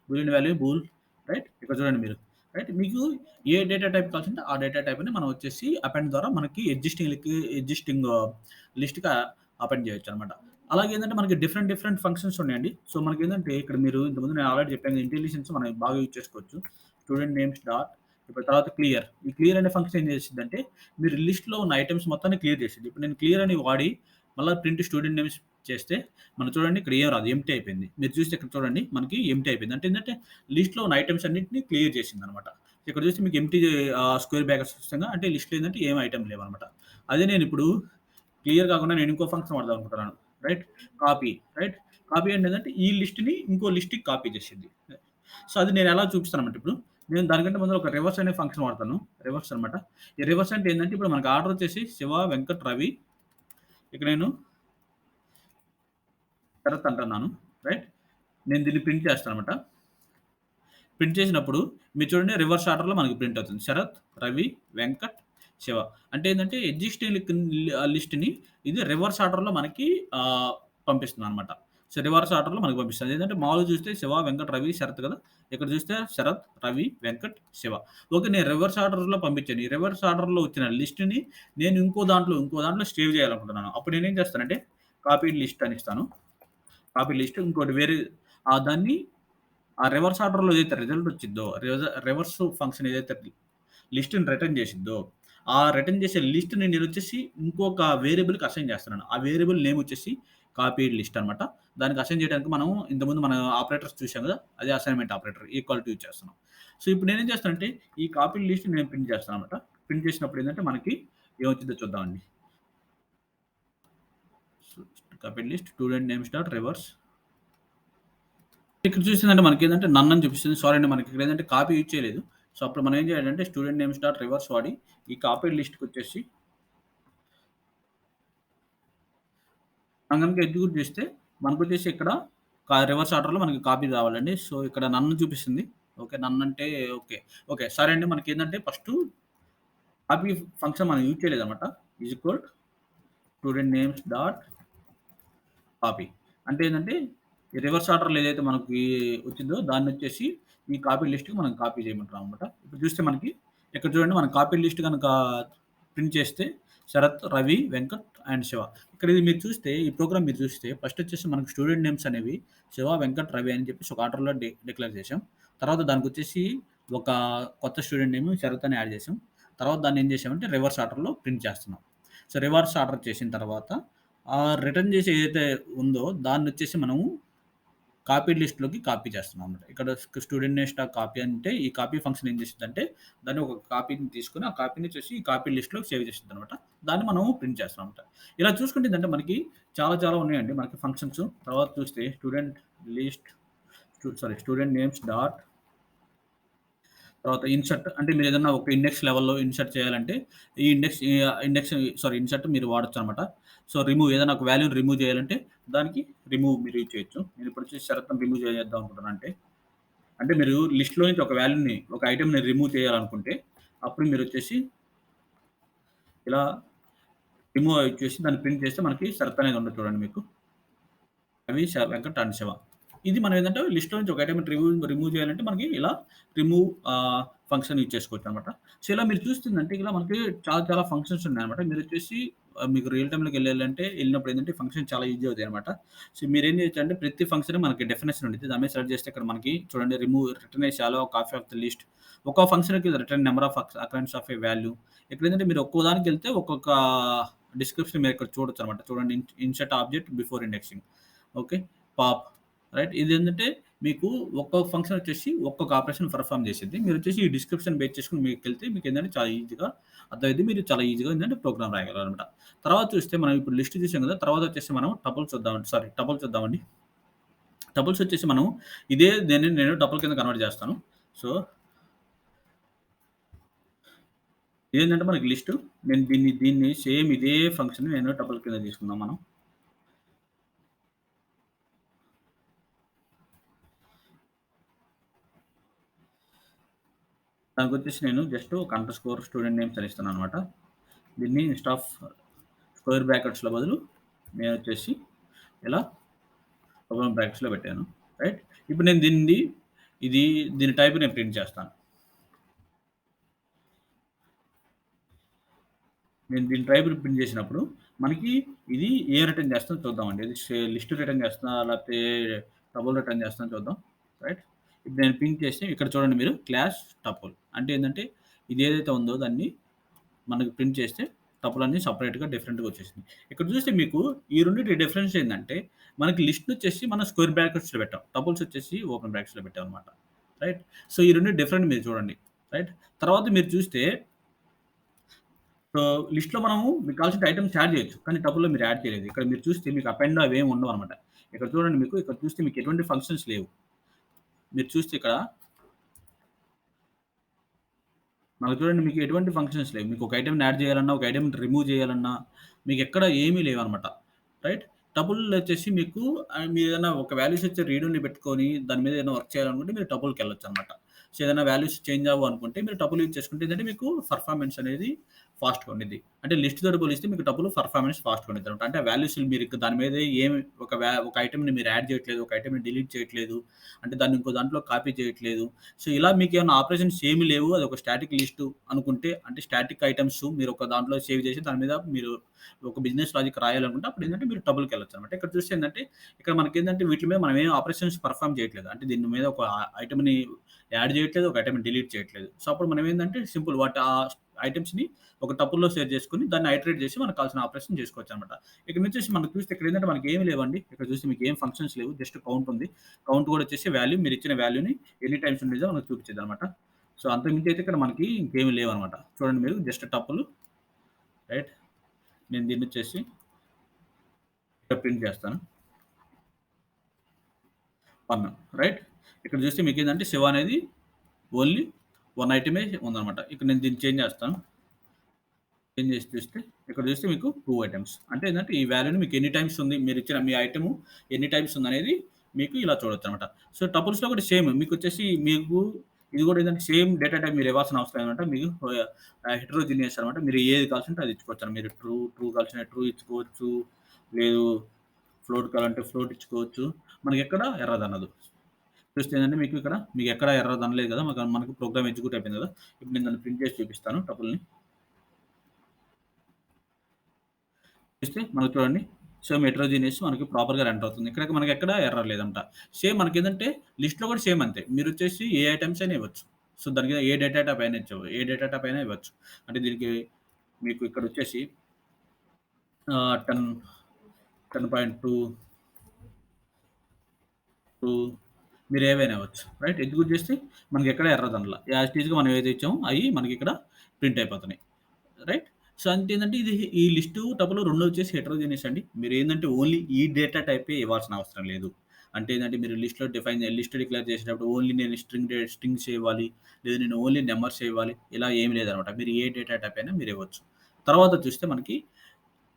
బూలియన్ వాల్యూ బూల్ రైట్. ఇక్కడ చూడండి మీరు. రైట్. మీకు ఏ డేటా టైప్ కావాల్సింటే ఆ డేటా టైప్‌ని మనం వచ్చేసి అపెండ్ ద్వారా మనకి ఎగ్జిస్టింగ్ లిస్ట్‌కి అపెండ్ చేయొచ్చనమాట. అలాగే ఏందంటే మనకి డిఫరెంట్ ఫంక్షన్స్ ఉన్నాయండి. సో, మనకేందంటే ఇక్కడ మీరు ఇంతకుముందు నేను ఆల్రెడీ చెప్పాను ఇంటెలిజెన్స్ మనం బాగా యూజ్ చేసుకోవచ్చు. స్టూడెంట్ నేమ్స్ డాట్ ఇప్పుడు తర్వాత క్లియర్. ఈ క్లియర్ అనే ఫంక్షన్ ఏం చేసిద్దంటే మీరు లిస్ట్‌లో ఉన్న ఐటెమ్స్ మొత్తాన్ని క్లియర్ చేసిద్ది. ఇప్పుడు నేను క్లియర్ అని వాడి మళ్ళా ప్రింట్ స్టూడెంట్ నేమ్స్ చేస్తే మనం చూడండి ఇక్కడ ఏం రాదు. ఎంప్టీ అయిపోయింది. మీరు చూస్తే ఇక్కడ చూడండి మనకి ఎంప్టీ అయిపోయింది. అంటే ఏందంటే లిస్ట్‌లో ఉన్న ఐటెమ్స్ అన్నిటిని క్లియర్ చేసిందనమాట. ఇక్కడ చూస్తే మీకు ఎంప్టీ స్క్వేర్ బ్రాకెట్స్ వస్తుందిగా అంటే లిస్ట్‌లో ఏందంటే ఏం ఐటెమ్ లేవనమాట. అదే నేనిప్పుడు క్లియర్ కాకుండా నేను ఇంకో ఫంక్షన్ వాడదాం అనుకుంటున్నాను. రైట్. Copy right. కాపీ అంటే ఏందంటే ఈ లిస్ట్‌ని ఇంకో లిస్ట్‌కి కాపీ చేసిద్ది. సో, అది నేను ఎలా చూపిస్తానన్నమాట ఇప్పుడు. నేను దానికంటే ముందు ఒక రివర్స్ అనే ఫంక్షన్ వాడతాను. రివర్స్ అనమాట. ఈ రివర్స్ అంటే ఏందంటే ఇప్పుడు మనకు ఆర్డర్ వచ్చేసి శివ, వెంకట్, రవి. ఇక్కడ నేను శరత్ అంటున్నాను. రైట్. నేను దీన్ని ప్రింట్ చేస్తానన్నమాట. ప్రింట్ చేసినప్పుడు మీరు చూడండి రివర్స్ ఆర్డర్‌లో మనకి ప్రింట్ అవుతుంది. శరత్, రవి, వెంకట్, శివ. అంటే ఏందంటే ఎగ్జిస్టింగ్ లిస్ట్‌ని ఇది రివర్స్ ఆర్డర్‌లో మనకి పంపిస్తుందనమాట. సో, రివర్స్ ఆర్డర్‌లో మనకు పంపిస్తది. ఏందంటే మామూలుగా చూస్తే శివ, వెంకట్, రవి, శరత్ కదా! ఇక్కడ చూస్తే శరత్, రవి, వెంకట్, శివ. ఓకే. నేను రివర్స్ ఆర్డర్‌లో పంపించాను. ఈ రివర్స్ ఆర్డర్‌లో వచ్చిన లిస్ట్‌ని నేను ఇంకో దాంట్లో సేవ్ చేయాలనుకుంటున్నాను. అప్పుడు నేనేం చేస్తానంటే కాపీడ్ లిస్ట్ అని ఇస్తాను. కాపీ లిస్ట్ ఇంకోటి వేరే దాన్ని ఆ రివర్స్ ఆర్డర్‌లో ఏదైతే రిజల్ట్ వచ్చిద్దో, రివర్స్ ఫంక్షన్ ఏదైతే లిస్ట్‌ని రిటర్న్ చేసిద్దో, ఆ రిటర్న్ చేసే లిస్ట్‌ని నేనొచ్చేసి ఇంకొక వేరియబుల్‌కి అసైన్ చేస్తున్నాను. ఆ వేరియబుల్ నేమ్ వచ్చేసి కాపీడ్ లిస్ట్ అనమాట. దానికి అసైన్ చేయడానికి మనం ఇంతకుముందు మన ఆపరేటర్స్ చూసాం కదా! అదే assignment operator equal to use చేస్తున్నాం. సో, ఇప్పుడు నేనేం చేస్తానంటే ఈ కాపీడ్ లిస్ట్ నేను ప్రింట్ చేస్తాననమాట. ప్రింట్ చేసినప్పుడు ఏందంటే మనకి ఏమొచ్చిద్దో చూద్దామండి. So, copied list student names dot reverse ఇక్కడ చూసిందంటే మనకేందంటే నన్ అని చూపిస్తుంది. సారీ అండి మనకి ఇక్కడేందంటే కాపీ యూజ్ చేయలేదు. సో, అప్పుడు మనం ఏం చేయాలంటే స్టూడెంట్ నేమ్స్ డాట్ రివర్స్ వాడి ఈ కాపీడ్ లిస్ట్‌కొచ్చేసి మనం గనుక ఎగ్జిక్యూట్ చేస్తే మనకొచ్చేసి ఇక్కడ రివర్స్ ఆర్డర్‌లో మనకి కాపీ రావాలండి. సో, ఇక్కడ నన్ చూపిస్తుంది. ఓకే. నన్ అంటే ఓకే. ఓకే. సరే అండి మనకేందంటే ఫస్టు కాపీ ఫంక్షన్ మనం యూజ్ చేయలేదన్నమాట. Is equal student names dot copy. అంటే ఏందంటే, ఈ రివర్స్ ఆర్డర్‌లో ఏదైతే మనకి వచ్చిందో దాన్నొచ్చేసి ఈ కాపీ లిస్ట్‌కి మనం కాపీ చేయమంటున్నామనమాట. ఇప్పుడు చూస్తే మనకి ఇక్కడ చూడండి మనం కాపీ లిస్ట్ గనక ప్రింట్ చేస్తే శరత్, రవి, వెంకట్ అండ్ శివ. ఇక్కడ ఇది మీరు చూస్తే ఈ ప్రోగ్రామ్ మీరు చూస్తే ఫస్ట్ వచ్చేసి మనకు స్టూడెంట్ నేమ్స్ అనేవి శివ, వెంకట్, రవి అని చెప్పేసి ఒక ఆర్డర్‌లో డిక్లేర్ చేసాం. తర్వాత దానికొచ్చేసి ఒక కొత్త స్టూడెంట్ నేమ్ శరత్ అని యాడ్ చేసాం. తర్వాత దాన్ని ఏం చేసామంటే రివర్స్ ఆర్డర్‌లో ప్రింట్ చేస్తున్నాం. సో, రివర్స్ ఆర్డర్ చేసిన తర్వాత రిటర్న్ చేసి ఏదైతే ఉందో దాన్నొచ్చేసి మనము కాపీడ్ లిస్ట్‌లోకి కాపీ చేస్తున్నామన్నమాట. ఇక్కడ స్టూడెంట్ నేమ్ స్టాక్ కాపీ అంటే ఈ కాపీ ఫంక్షన్ ఏం చేసిద్దంటే దాన్ని ఒక కాపీని తీసుకొని ఆ కాపీని వచ్చేసి ఈ కాపీ లిస్ట్‌లోకి సేవ్ చేసిద్దనమాట. దాన్ని మనం ప్రింట్ చేస్తామన్నమాట. ఇలా చూసుకుంటే ఏందంటే మనకి చాలా ఉన్నాయండి మనకి ఫంక్షన్స్. తర్వాత చూస్తే student list student names dot తర్వాత ఇన్సర్ట్ అంటే మీరేదన్నా ఒక ఇండెక్స్ లెవెల్‌లో ఇన్సర్ట్ చేయాలంటే, ఈ ఇండెక్స్ ఇన్సర్ట్ మీరు వాడొచ్చనమాట. సో, ఏదైనా ఒక వాల్యూని రిమూవ్ చేయాలంటే, దానికి మీరు యూజ్ చేయొచ్చు. నేనిప్పుడొచ్చేసి షరతుని రిమూవ్ చేద్దాం అనుకుంటున్నా అంటే మీరు లిస్ట్‌లో నుంచి ఒక వాల్యూని, ఒక ఐటెమ్‌ని రిమూవ్ చేయాలనుకుంటే, అప్పుడు మీరొచ్చేసి ఇలా రిమూవ్ చేసి దాన్ని ప్రింట్ చేస్తే మనకి షరత్ అనేది ఉండదు చూడండి మీకు. అవి వెంకట్ అండ్ శివ. ఇది మనం ఏందంటే లిస్ట్‌లో నుంచి ఒక ఐటెమ్‌ని రిమూవ్ చేయాలంటే మనకి ఇలా రిమూవ్ ఫంక్షన్ యూజ్ చేసుకోవచ్చనమాట. సో, ఇలా మీరు చూస్తుందంటే ఇలా మనకి చాలా ఫంక్షన్స్ ఉన్నాయన్నమాట. మీరొచ్చేసి మీకు రియల్ టైమ్‌లోకి ఎళ్ళినప్పుడు ఏందంటే ఫంక్షన్ చాలా ఈజీ అవుతాయన్నమాట. సో, మీరేం చేయొచ్చంటే ప్రతి ఫంక్షన్ మనకి డెఫినిషన్ ఉండిద్ది. దాని మీద సెలెక్ట్ చేస్తే ఇక్కడ మనకి చూడండి return A shallow copy of the list. ఒక్కో ఫంక్షన్‌కి return number of occurrence of a value. ఇక్కడేంటంటే మీరు ఒక్కో దానికెళ్తే ఒక్కొక్క డిస్క్రిప్షన్ మీరిక్కడ చూడొచ్చనమాట. చూడండి insert object before indexing. Okay. Pop right. ఇదేంటంటే మీకు ఒక్కొక్క ఫంక్షన్ వచ్చేసి ఒక్కొక్క ఆపరేషన్ పెర్ఫార్మ్ చేసిద్ది. మీరొచ్చేసి ఈ డిస్క్రిప్షన్ బేస్ చేసుకొని మీకెళ్తే మీకేంటంటే చాలా ఈజీగా అర్థమైద్ది. మీరు చాలా ఈజీగా ఏంటంటే ప్రోగ్రామ్ రాయగలరనమాట. తర్వాత చూస్తే మనం ఇప్పుడు లిస్ట్ చూసాం కదా! తర్వాత వచ్చేసి మనం టపుల్స్ చూద్దామండి. సారీ టపుల్స్ చూద్దామండి. టపుల్స్ వచ్చేసి మనం దీన్ని నేను టపుల్ కింద కన్వర్ట్ చేస్తాను. సో, ఇదేంటంటే మనకి లిస్టు. నేను దీన్ని సేమ్ ఇదే ఫంక్షన్ నేను టపుల్ కింద తీసుకుందాం మనం. దానికొచ్చేసి నేను జస్ట్ ఒక అండర్ స్కోర్ స్టూడెంట్ నేమ్స్ అని ఇస్తున్నాననమాట. దీన్ని ఇన్‌స్టెడ్ ఆఫ్ స్క్వేర్ బ్రాకెట్స్‌లో బదులు నేనొచ్చేసి ఇలా ఓపెన్ బ్రాకెట్స్‌లో పెట్టాను. రైట్. ఇప్పుడు నేను ఇది దీని టైప్ నేను ప్రింట్ చేస్తాను. నేను దీని టైప్ ప్రింట్ చేసినప్పుడు మనకి ఇది రిటర్న్ చేస్తుందో చూద్దామండి. ఇది లిస్ట్ రిటర్న్ చేస్తుందా? లేకపోతే టపుల్ రిటర్న్ చేస్తుందా చూద్దాం. రైట్. ఇప్పుడు నేను ప్రింట్ చేసి ఇక్కడ చూడండి మీరు క్లాస్ టపుల్. అంటే ఏందంటే ఇది ఏదైతే ఉందో దాన్ని మనకి ప్రింట్ చేస్తే టపుల్ అన్నీ సెపరేట్‌గా డిఫరెంట్‌గా వచ్చేసింది. ఇక్కడ చూస్తే మీకు ఈ రెండిటి డిఫరెన్స్ ఏందంటే మనకి లిస్ట్‌నొచ్చేసి మనం స్క్వేర్ బ్రాకెట్స్‌లో పెట్టాం. టపుల్స్ వచ్చేసి ఓపెన్ బ్రాకెట్స్‌లో పెట్టామనమాట. రైట్. సో, ఈ 2 డిఫరెంట్ మీరు చూడండి. రైట్. తర్వాత మీరు చూస్తే సో, లిస్ట్‌లో మనము మీకు కావాల్సిన ఐటెమ్స్ యాడ్ చేయొచ్చు. కానీ టపుల్‌లో మీరు యాడ్ చేయలేదు. ఇక్కడ మీరు చూస్తే మీకు అపెండ్ అవేమి ఉండవనమాట. ఇక్కడ చూడండి ఇక్కడ చూస్తే మీకు ఎటువంటి ఫంక్షన్స్ లేవు. మీరు చూస్తే ఇక్కడ మనకు చూడండి మీకు ఎటువంటి ఫంక్షన్స్ లేవు. మీకు ఒక ఐటెమ్‌ని యాడ్ చేయాలన్నా, ఒక ఐటెమ్‌ని రిమూవ్ చేయాలన్నా మీకెక్కడ ఏమీ లేవనమాట. రైట్. టపుల్‌లో వచ్చేసి మీకు మీరేదైనా ఒక వాల్యూస్ ఇచ్చే రీడోని పెట్టుకొని దాని మీద ఏదైనా వర్క్ చేయాలనుకుంటే మీరు టపుల్‌కెళ్ళొచ్చనమాట. సో, ఏదైనా వాల్యూస్ చేంజ్ అవ్వనుకుంటే మీరు టపుల్ యూజ్ చేసుకుంటే ఏంటంటే మీకు పెర్ఫార్మన్స్ అనేది ఫాస్ట్‌గా ఉండిద్ది. అంటే లిస్ట్ తోటి పోలిస్తే మీకు టపుల్ పెర్ఫార్మన్స్ ఫాస్ట్‌గా ఉండిద్దనమాట. అంటే వాల్యూస్ మీరు ఇక దాని మీద ఏమి ఒక ఐటెమ్‌ని మీరు యాడ్ చేయట్లేదు. ఒక ఐటెమ్‌ని డిలీట్ చేయట్లేదు. అంటే దాన్ని ఇంకో దాంట్లో కాపీ చేయట్లేదు. సో, ఇలా మీకేమన్నా ఆపరేషన్స్ ఏమి లేవు. అదొక స్టాటిక్ లిస్టు అనుకుంటే అంటే స్టాటిక్ ఐటెమ్స్ మీరు ఒక దాంట్లో సేవ్ చేసి దాని మీద మీరు ఒక బిజినెస్ లాజిక్ రాయాలనుకుంటే అప్పుడేంటంటే మీరు టపుల్‌కెళ్ళొచ్చనమాట. ఇక్కడ చూస్తే ఏందంటే ఇక్కడ మనకేందంటే వీటి మీద మనం ఏం ఆపరేషన్స్ పెర్ఫార్మ్ చేయట్లేదు. అంటే దీని మీద ఒక ఐటెమ్‌ని యాడ్ చేయట్లేదు. ఒక ఐటెమ్‌ని డిలీట్ చేయట్లేదు. సో, అప్పుడు మనం ఏందంటే సింపుల్ ఐటెమ్స్‌ని ఒక టపుల్‌లో సేవ్ చేసుకొని దాన్ని ఐటరేట్ చేసి మనకు కావాల్సిన ఆపరేషన్ చేసుకోవచ్చనమాట. ఇక్కడ నుంచేసి మనం చూస్తే ఇక్కడేంటంటే మనకేమి లేవండి. ఇక్కడ చూస్తే మీకేం ఫంక్షన్స్ లేవు. జస్ట్ కౌంట్ ఉంది. కౌంట్ కూడా వచ్చేసి వాల్యూ మీరిచ్చిన వాల్యూని ఎన్ని టైమ్స్ ఉండిద్దో మనకు చూపిచ్చిద్దనమాట. సో, అంతకుమించి అయితే ఇక్కడ మనకి ఇంకేమి లేవనమాట. చూడండి మీరు జస్ట్ టపుల్ రైట్. నేను దీన్నొచ్చేసి ఇక్కడ ప్రింట్ చేస్తాను. 1 రైట్. ఇక్కడ చూస్తే మీకేందంటే శివ అనేది ఓన్లీ 1 ఐటమే ఉందనమాట. ఇక్కడ నేను దీన్ని చేంజ్ చేస్తాను. చేంజ్ చేసి చూస్తే ఇక్కడ చూస్తే మీకు 2 ఐటెమ్స్. అంటే ఏందంటే ఈ వాల్యూని మీకు ఎన్ని టైమ్స్ ఉంది మీరిచ్చిన మీ ఐటెము ఎన్ని టైమ్స్ ఉందనేది మీకు ఇలా చూడొచ్చనమాట. సో, టపుల్స్‌లో కూడా సేమ్ మీకొచ్చేసి ఇది కూడా ఏందంటే సేమ్ డేటా టైప్ మీరు ఇవ్వాల్సిన అవసరం ఏమంటే మీకు హెటెరోజీనియస్ అనమాట. మీరు ఏది కావాల్సింటే అది ఇచ్చుకోవచ్చనమాట. మీరు ట్రూ కావాల్సిన ట్రూ ఇచ్చుకోవచ్చు. లేదు ఫ్లోట్ కావాలంటే ఫ్లోట్ ఇచ్చుకోవచ్చు. మనకెక్కడ ఎర్రదనదు. చూస్తే ఏందంటే మీకెక్కడ ఎర్రదనలేదు కదా! మనకు ప్రోగ్రామ్ ఎగ్జిక్యూట్ అయిపోయింది కదా! ఇప్పుడు నేను దాన్ని ప్రింట్ చేసి చూపిస్తాను టపుల్‌ని. చూస్తే మనకు చూడండి. సేమ్ హెటెరోజీనియస్ మనకి ప్రాపర్‌గా రెండర్ అవుతుంది. ఇక్కడ మనకెక్కడ ఎర్రర్ లేదంట. సేమ్ మనకేందంటే లిస్ట్‌లో కూడా సేమ్ అంతే. మీరొచ్చేసి ఏ ఐటెమ్స్ అయినా ఇవ్వచ్చు. సో, దానికి ఏ డేటా టైప్ అయినా ఏ డేటా టైప్ అయినా ఇవ్వచ్చు. అంటే దీనికి మీకు ఇక్కడొచ్చేసి 10, 10.2 మీరేవైనా ఇవ్వచ్చు. రైట్. ఎగ్జిక్యూట్ చేస్తే మనకెక్కడ ఎర్రర్ అనల. యాజ్ ఇట్ ఈజ్‌గా మనం ఏదైతే ఇచ్చామో అయి మనకిక్కడ ప్రింట్ అయిపోతున్నాయి. రైట్. సో, అంతేందంటే ఈ లిస్టు టపుల్ 2 వచ్చేసి హెటెరోజీనియస్ అండి. మీరేందంటే ఓన్లీ ఈ డేటా టైపే ఇవ్వాల్సిన అవసరం లేదు. అంటే ఏందంటే మీరు లిస్ట్ డిక్లేర్ చేసేటప్పుడు ఓన్లీ నేను స్ట్రింగ్స్ ఇవ్వాలి. లేదా నేను ఓన్లీ నంబర్సే ఇవ్వాలి. ఇలా ఏమి లేదనమాట. మీరు ఏ డేటా టైప్ అయినా మీరివ్వచ్చు. తర్వాత చూస్తే మనకి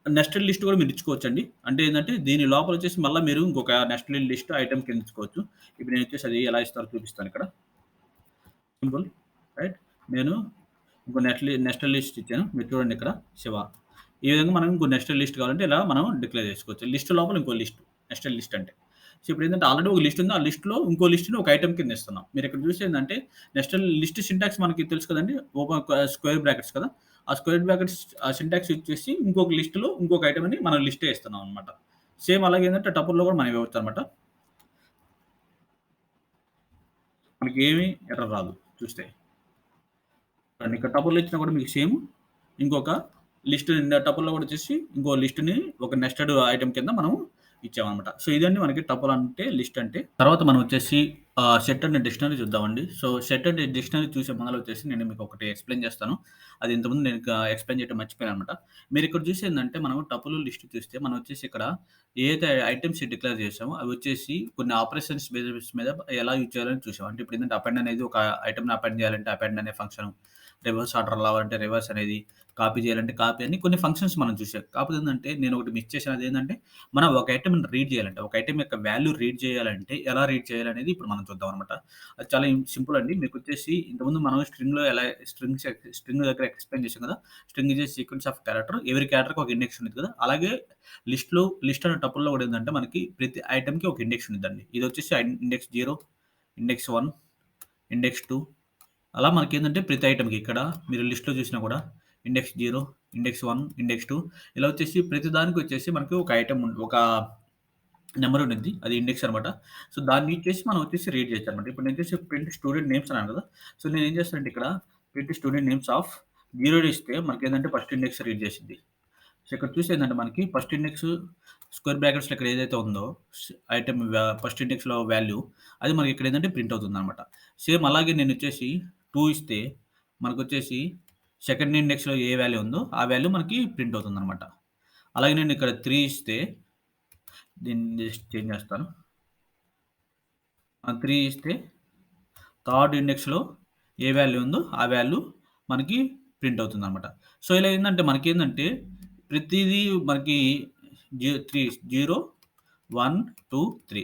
నెస్టెడ్ లిస్ట్ కూడా మీరు ఇచ్చుకోవచ్చండి. అంటే ఏందంటే దీని లోపల వచ్చేసి మళ్ళా మీరు ఇంకొక నెస్టెడ్ లిస్ట్ ఐటెమ్ కింద ఇచ్చుకోవచ్చు. ఇప్పుడు నేనొచ్చేసి అది ఎలా ఇస్తారో చూపిస్తానిక్కడ. Simple right. నేను ఇంకో నెస్టెడ్ లిస్ట్ ఇచ్చాను. మీరు చూడండి ఇక్కడ శివ. ఈ విధంగా మనం ఇంకో నెస్టెడ్ లిస్ట్ కావాలంటే ఇలా మనం డిక్లేర్ చేసుకోవచ్చు. లిస్ట్ లోపల ఇంకో లిస్ట్. నెస్టెడ్ లిస్ట్ అంటే. సో, ఇప్పుడేంటంటే ఆల్రెడీ ఒక లిస్ట్ ఉంది. ఆ లిస్ట్‌లో ఇంకో లిస్ట్‌ని ఒక ఐటెమ్ కింద ఇస్తున్నాం. మీరిక్కడ చూస్తే ఏందంటే నెస్టెడ్ లిస్ట్ సింటాక్స్ మనకి తెలుసు కదండీ! స్క్వేర్ బ్రాకెట్స్ కదా! ఆ స్క్వేర్ బ్రాకెట్స్ ఆ సింటాక్స్ యూజ్ చేసి ఇంకొక లిస్ట్‌లో ఇంకొక ఐటెమ్ అని మనం లిస్టే ఇస్తున్నాం అన్నమాట. సేమ్ అలాగే ఏందంటే టపుల్‌లో కూడా మనం ఇవ్వచ్చన్నమాట. మనకేమి ఎర్రర్ రాదు చూస్తే. ఇక్కడ టపుల్‌లో ఇచ్చినా కూడా మీకు సేమ్ ఇంకొక లిస్ట్ టపుల్‌లో కూడా వచ్చేసి ఇంకో లిస్ట్‌ని ఒక నెస్టెడ్ ఐటెమ్ కింద మనం ఇచ్చామనమాట. సో, ఇదండి మనకి టపుల్ అంటే, లిస్ట్ అంటే. తర్వాత మనం వచ్చేసి సెట్ అండ్ డిక్షనరీ చూద్దామండి. సో, సెట్ అండ్ డిక్షనరీ చూసే ముందల వచ్చేసి నేను మీకు ఒకటి ఎక్స్‌ప్లెయిన్ చేస్తాను. అది ఇంతకుముందు నేను ఎక్స్‌ప్లెయిన్ చేయడం మర్చిపోయాననమాట. మీరిక్కడ చూసేదేంటంటే మనం టపుల్ లిస్ట్ చూస్తే మనం వచ్చేసి ఇక్కడ ఏదైతే ఐటెమ్స్ డిక్లేర్ చేసామో అవి వచ్చేసి కొన్ని ఆపరేషన్స్ బేసిస్ మీద ఎలా యూజ్ చేయాలని చూసాం. అంటే ఇప్పుడేంటంటే అపెండ్ అనేది ఒక ఐటెమ్‌ని అపెండ్ చేయాలంటే అపెండ్ అనే ఫంక్షన్, రివర్స్ ఆర్డర్ రావాలంటే రివర్స్ అనేది, కాపీ చేయాలంటే కాపీ అని కొన్ని ఫంక్షన్స్ మనం చూసాం. కాకపోతే ఏందంటే నేను ఒకటి మిస్ చేశాను. అదేంటంటే మనం ఒక ఐటెమ్‌ని రీడ్ చేయాలంటే, ఒక ఐటెమ్ యొక్క వాల్యూ రీడ్ చేయాలంటే ఎలా రీడ్ చేయాలనేది ఇప్పుడు మనం చూద్దామనమాట. అది చాలా సింపుల్ అండి. మీకొచ్చేసి ఇంతకుముందు మనం స్ట్రింగ్‌లో ఎలా స్ట్రింగ్ దగ్గర ఎక్స్‌ప్లెయిన్ చేసాం కదా! String is a sequence of character. Every క్యారెక్టర్‌కి ఒక ఇండెక్స్ ఉండిద్ది కదా! అలాగే లిస్ట్ అనే టపుల్‌లో కూడా ఏందంటే మనకి ప్రతి ఐటెమ్‌కి ఒక ఇండెక్స్ ఉండిద్దండి. ఇదొచ్చేసి ఇండెక్స్ 0, ఇండెక్స్ 1, ఇండెక్స్ 2 అలా మనకేందంటే ప్రతి ఐటెమ్‌కి ఇక్కడ మీరు లిస్ట్‌లో చూసినా కూడా ఇండెక్స్ 0, ఇండెక్స్ 1, ఇండెక్స్ 2 ఇలా వచ్చేసి ప్రతి దానికొచ్చేసి మనకి ఒక ఐటెమ్ ఒక నంబర్ ఉండిద్ది. అది ఇండెక్స్ అనమాట. సో, దాన్ని యూజ్ చేసి మనం వచ్చేసి రీడ్ చేయొచ్చనమాట. ఇప్పుడు నేను వచ్చేసి ప్రింట్ స్టూడెంట్ నేమ్స్ అన్నాను కదా! సో, నేనేం చేస్తానంటే ఇక్కడ ప్రింట్ స్టూడెంట్ నేమ్స్ ఆఫ్ 0 ఇస్తే మనకేందంటే ఫస్ట్ ఇండెక్స్ రీడ్ చేసిద్ది. సో, ఇక్కడ చూసేదేంటంటే మనకి ఫస్ట్ ఇండెక్స్ స్క్వేర్ బ్రాకెట్స్‌లో ఇక్కడ ఏదైతే ఉందో ఐటెమ్ ఫస్ట్ ఇండెక్స్‌లో వాల్యూ అది మనకి ఇక్కడ ఏందంటే ప్రింట్ అవుతుందనమాట. సేమ్ అలాగే నేనొచ్చేసి 2 ఇస్తే మనకొచ్చేసి సెకండ్ ఇండెక్స్‌లో ఏ వాల్యూ ఉందో ఆ వాల్యూ మనకి ప్రింట్ అవుతుందనమాట. అలాగే నేను ఇక్కడ 3 ఇస్తే దీన్ని జస్ట్ చేంజ్ చేస్తాను. 3 ఇస్తే థర్డ్ ఇండెక్స్‌లో ఏ వాల్యూ ఉందో ఆ వాల్యూ మనకి ప్రింట్ అవుతుందనమాట. సో, ఇలా ఏందంటే మనకేందంటే ప్రతీదీ మనకి 3 0, 1, 2, 3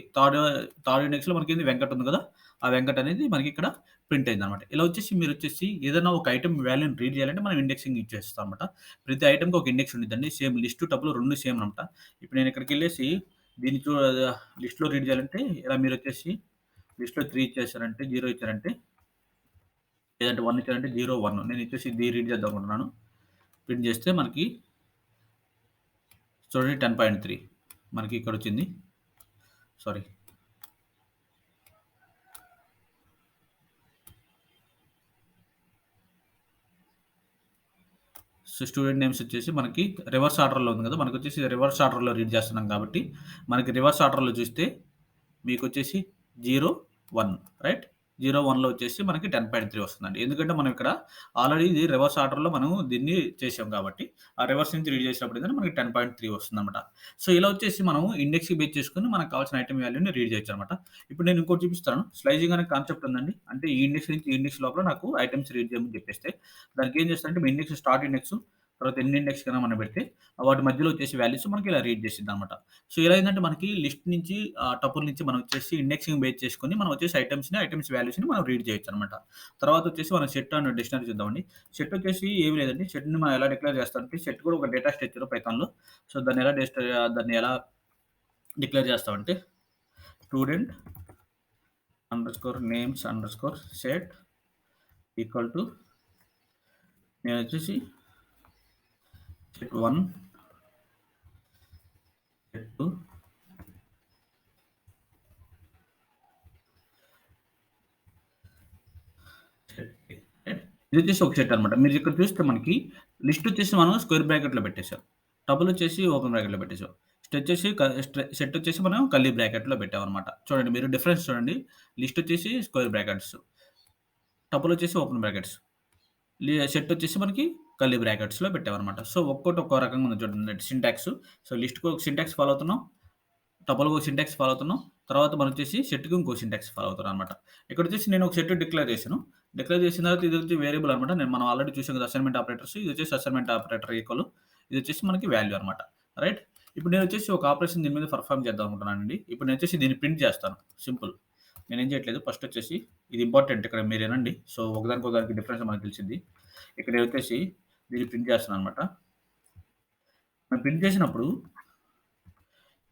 థర్డ్ ఇండెక్స్‌లో మనకేంది వెంకట్ ఉంది కదా! ఆ వెంకట్ అనేది మనకిక్కడ ప్రింట్ అయిందనమాట. ఇలా వచ్చేసి మీరొచ్చేసి ఏదైనా ఒక ఐటెమ్ వాల్యూని రీడ్ చేయాలంటే మనం ఇండెక్సింగ్ యూజ్ చేస్తామనమాట. ప్రతి ఐటెమ్‌కి ఒక ఇండెక్స్ ఉండిద్దండి. సేమ్ లిస్ట్, టపుల్ 2 సేమ్ అనమాట. ఇప్పుడు నేను ఇక్కడికెళ్ళేసి దీన్ని లిస్ట్‌లో రీడ్ చేయాలంటే ఇలా మీరొచ్చేసి లిస్ట్‌లో 3 ఇచ్చేసారంటే, 0 ఇచ్చారంటే, లేదంటే 1 ఇచ్చారంటే 0, 1 నేను ఇచ్చేసి ఇది రీడ్ చేద్దాం అనుకుంటున్నాను. ప్రింట్ చేస్తే మనకి చూడండి 10.3 మనకి ఇక్కడొచ్చింది. సారీ. సో, స్టూడెంట్ నేమ్స్ వచ్చేసి మనకి రివర్స్ ఆర్డర్‌లో ఉంది కదా! మనకొచ్చేసి రివర్స్ ఆర్డర్‌లో రీడ్ చేస్తున్నాం కాబట్టి, మనకి రివర్స్ ఆర్డర్‌లో చూస్తే మీకొచ్చేసి 0, 1 రైట్? 0, 1లో వచ్చేసి మనకి 10.3 వస్తుందండి. ఎందుకంటే మనం ఇక్కడ ఆల్రెడీ ఇది రివర్స్ ఆర్డర్‌లో మనం దీన్ని చేసాం కాబట్టి, ఆ రివర్స్ నుంచి రీడ్ చేసినప్పుడు ఏంటంటే మనకి 10.3 వస్తుందన్నమాట. సో, ఇలా వచ్చేసి మనం ఇండెక్స్‌కి బేస్ చేసుకొని మనకు కావాల్సిన ఐటెమ్ వాల్యూని రీడ్ చేయొచ్చనమాట. ఇప్పుడు నేను ఇంకోటి చూపిస్తాను. స్లైసింగ్ అనే కాన్సెప్ట్ ఉందండి. అంటే ఈ ఇండెక్స్ నుంచి ఈ ఇండెక్స్ లోపల నాకు ఐటెమ్స్ రీడ్ చేయమని చెప్పేస్తే, దానికి ఏం చేస్తానంటే మీ ఇండెక్స్ స్టార్ట్ ఇండెక్స్ తర్వాత ఎండ్ ఇండెక్స్ కన్నా మనం పెడితే, వాటి మధ్యలో వచ్చేసి వాల్యూస్ మనకి ఇలా రీడ్ చేసిద్దనమాట. సో, ఇలా ఏందంటే మనకి లిస్ట్ నుంచి టపుల్ నుంచి మనం వచ్చేసి ఇండెక్సింగ్ బేస్ చేసుకొని మనం వచ్చేసి ఐటెమ్స్ వాల్యూస్‌ని మనం రీడ్ చేయొచ్చనమాట. తర్వాత వచ్చేసి మనం సెట్ అండ్ డిక్షనరీ చూద్దామండి. సెట్ వచ్చేసి ఏమి లేదండి. సెట్‌ని మనం ఎలా డిక్లేర్ చేస్తామంటే సెట్ కూడా ఒక డేటా స్ట్రక్చర్ పైథాన్‌లో. సో, దాన్ని ఎలా డిక్లేర్ చేస్తామంటే student underscore names underscore set equal to నేనొచ్చేసి సెట్ 1, సెట్ 2 ఇదొచ్చేసి ఒక సెట్ అనమాట. మీరిక్కడ చూస్తే మనకి లిస్ట్ వచ్చేసి మనం స్క్వేర్ బ్రాకెట్‌లో పెట్టేసాం. టపుల్ వచ్చేసి ఓపెన్ బ్రాకెట్‌లో పెట్టేసాం. సెట్ వచ్చేసి మనం కర్లీ బ్రాకెట్‌లో పెట్టామనమాట. చూడండి మీరు డిఫరెన్స్ చూడండి. లిస్ట్ వచ్చేసి స్క్వేర్ బ్రాకెట్స్. టపుల్ వచ్చేసి ఓపెన్ బ్రాకెట్స్. సెట్ వచ్చేసి మనకి కర్లీ బ్రాకెట్స్‌లో పెట్టామనమాట. సో, ఒక్కోటి ఒక్కో రకంగా ఉంది చూడండి సింటాక్స్. సో, లిస్ట్‌కి ఒక సింటాక్స్ ఫాలో అవుతున్నాం. టపుల్‌కి ఒక సింటాక్స్ ఫాలో అవుతున్నాం. తర్వాత మనొచ్చేసి సెట్‌కి ఇంకో సింటాక్స్ ఫాలో అవుతున్నాననమాట. ఇక్కడొచ్చేసి నేను ఒక సెట్ డిక్లేర్ చేశాను. డిక్లేర్ చేసిన తర్వాత ఇదొచ్చి వేరియబుల్ అనమాట. మనం ఆల్రెడీ చూసాం కదా! Assignment operators. ఇదొచ్చేసి అసైన్‌మెంట్ ఆపరేటర్ ఈక్వల్ ఇదొచ్చేసి మనకి వాల్యూ అనమాట. రైట్? ఇప్పుడు నేనొచ్చేసి ఒక ఆపరేషన్ దీని మీద పెర్ఫార్మ్ చేద్దాం అనుకుంటున్నానండి. ఇప్పుడు నేనొచ్చేసి దీన్ని ప్రింట్ చేస్తాను. సింపుల్. నేనేం చేయట్లేదు. ఫస్ట్ వచ్చేసి ఇది ఇంపార్టెంట్ ఇక్కడ మీరు ఇనండి. సో, ఒకదానికి డిఫరెన్స్ మనకు తెలిసిద్ది. ఇక్కడ నేనొచ్చేసి దీన్ని ప్రింట్ చేస్తున్నాననమాట. నేను ప్రింట్ చేసినప్పుడు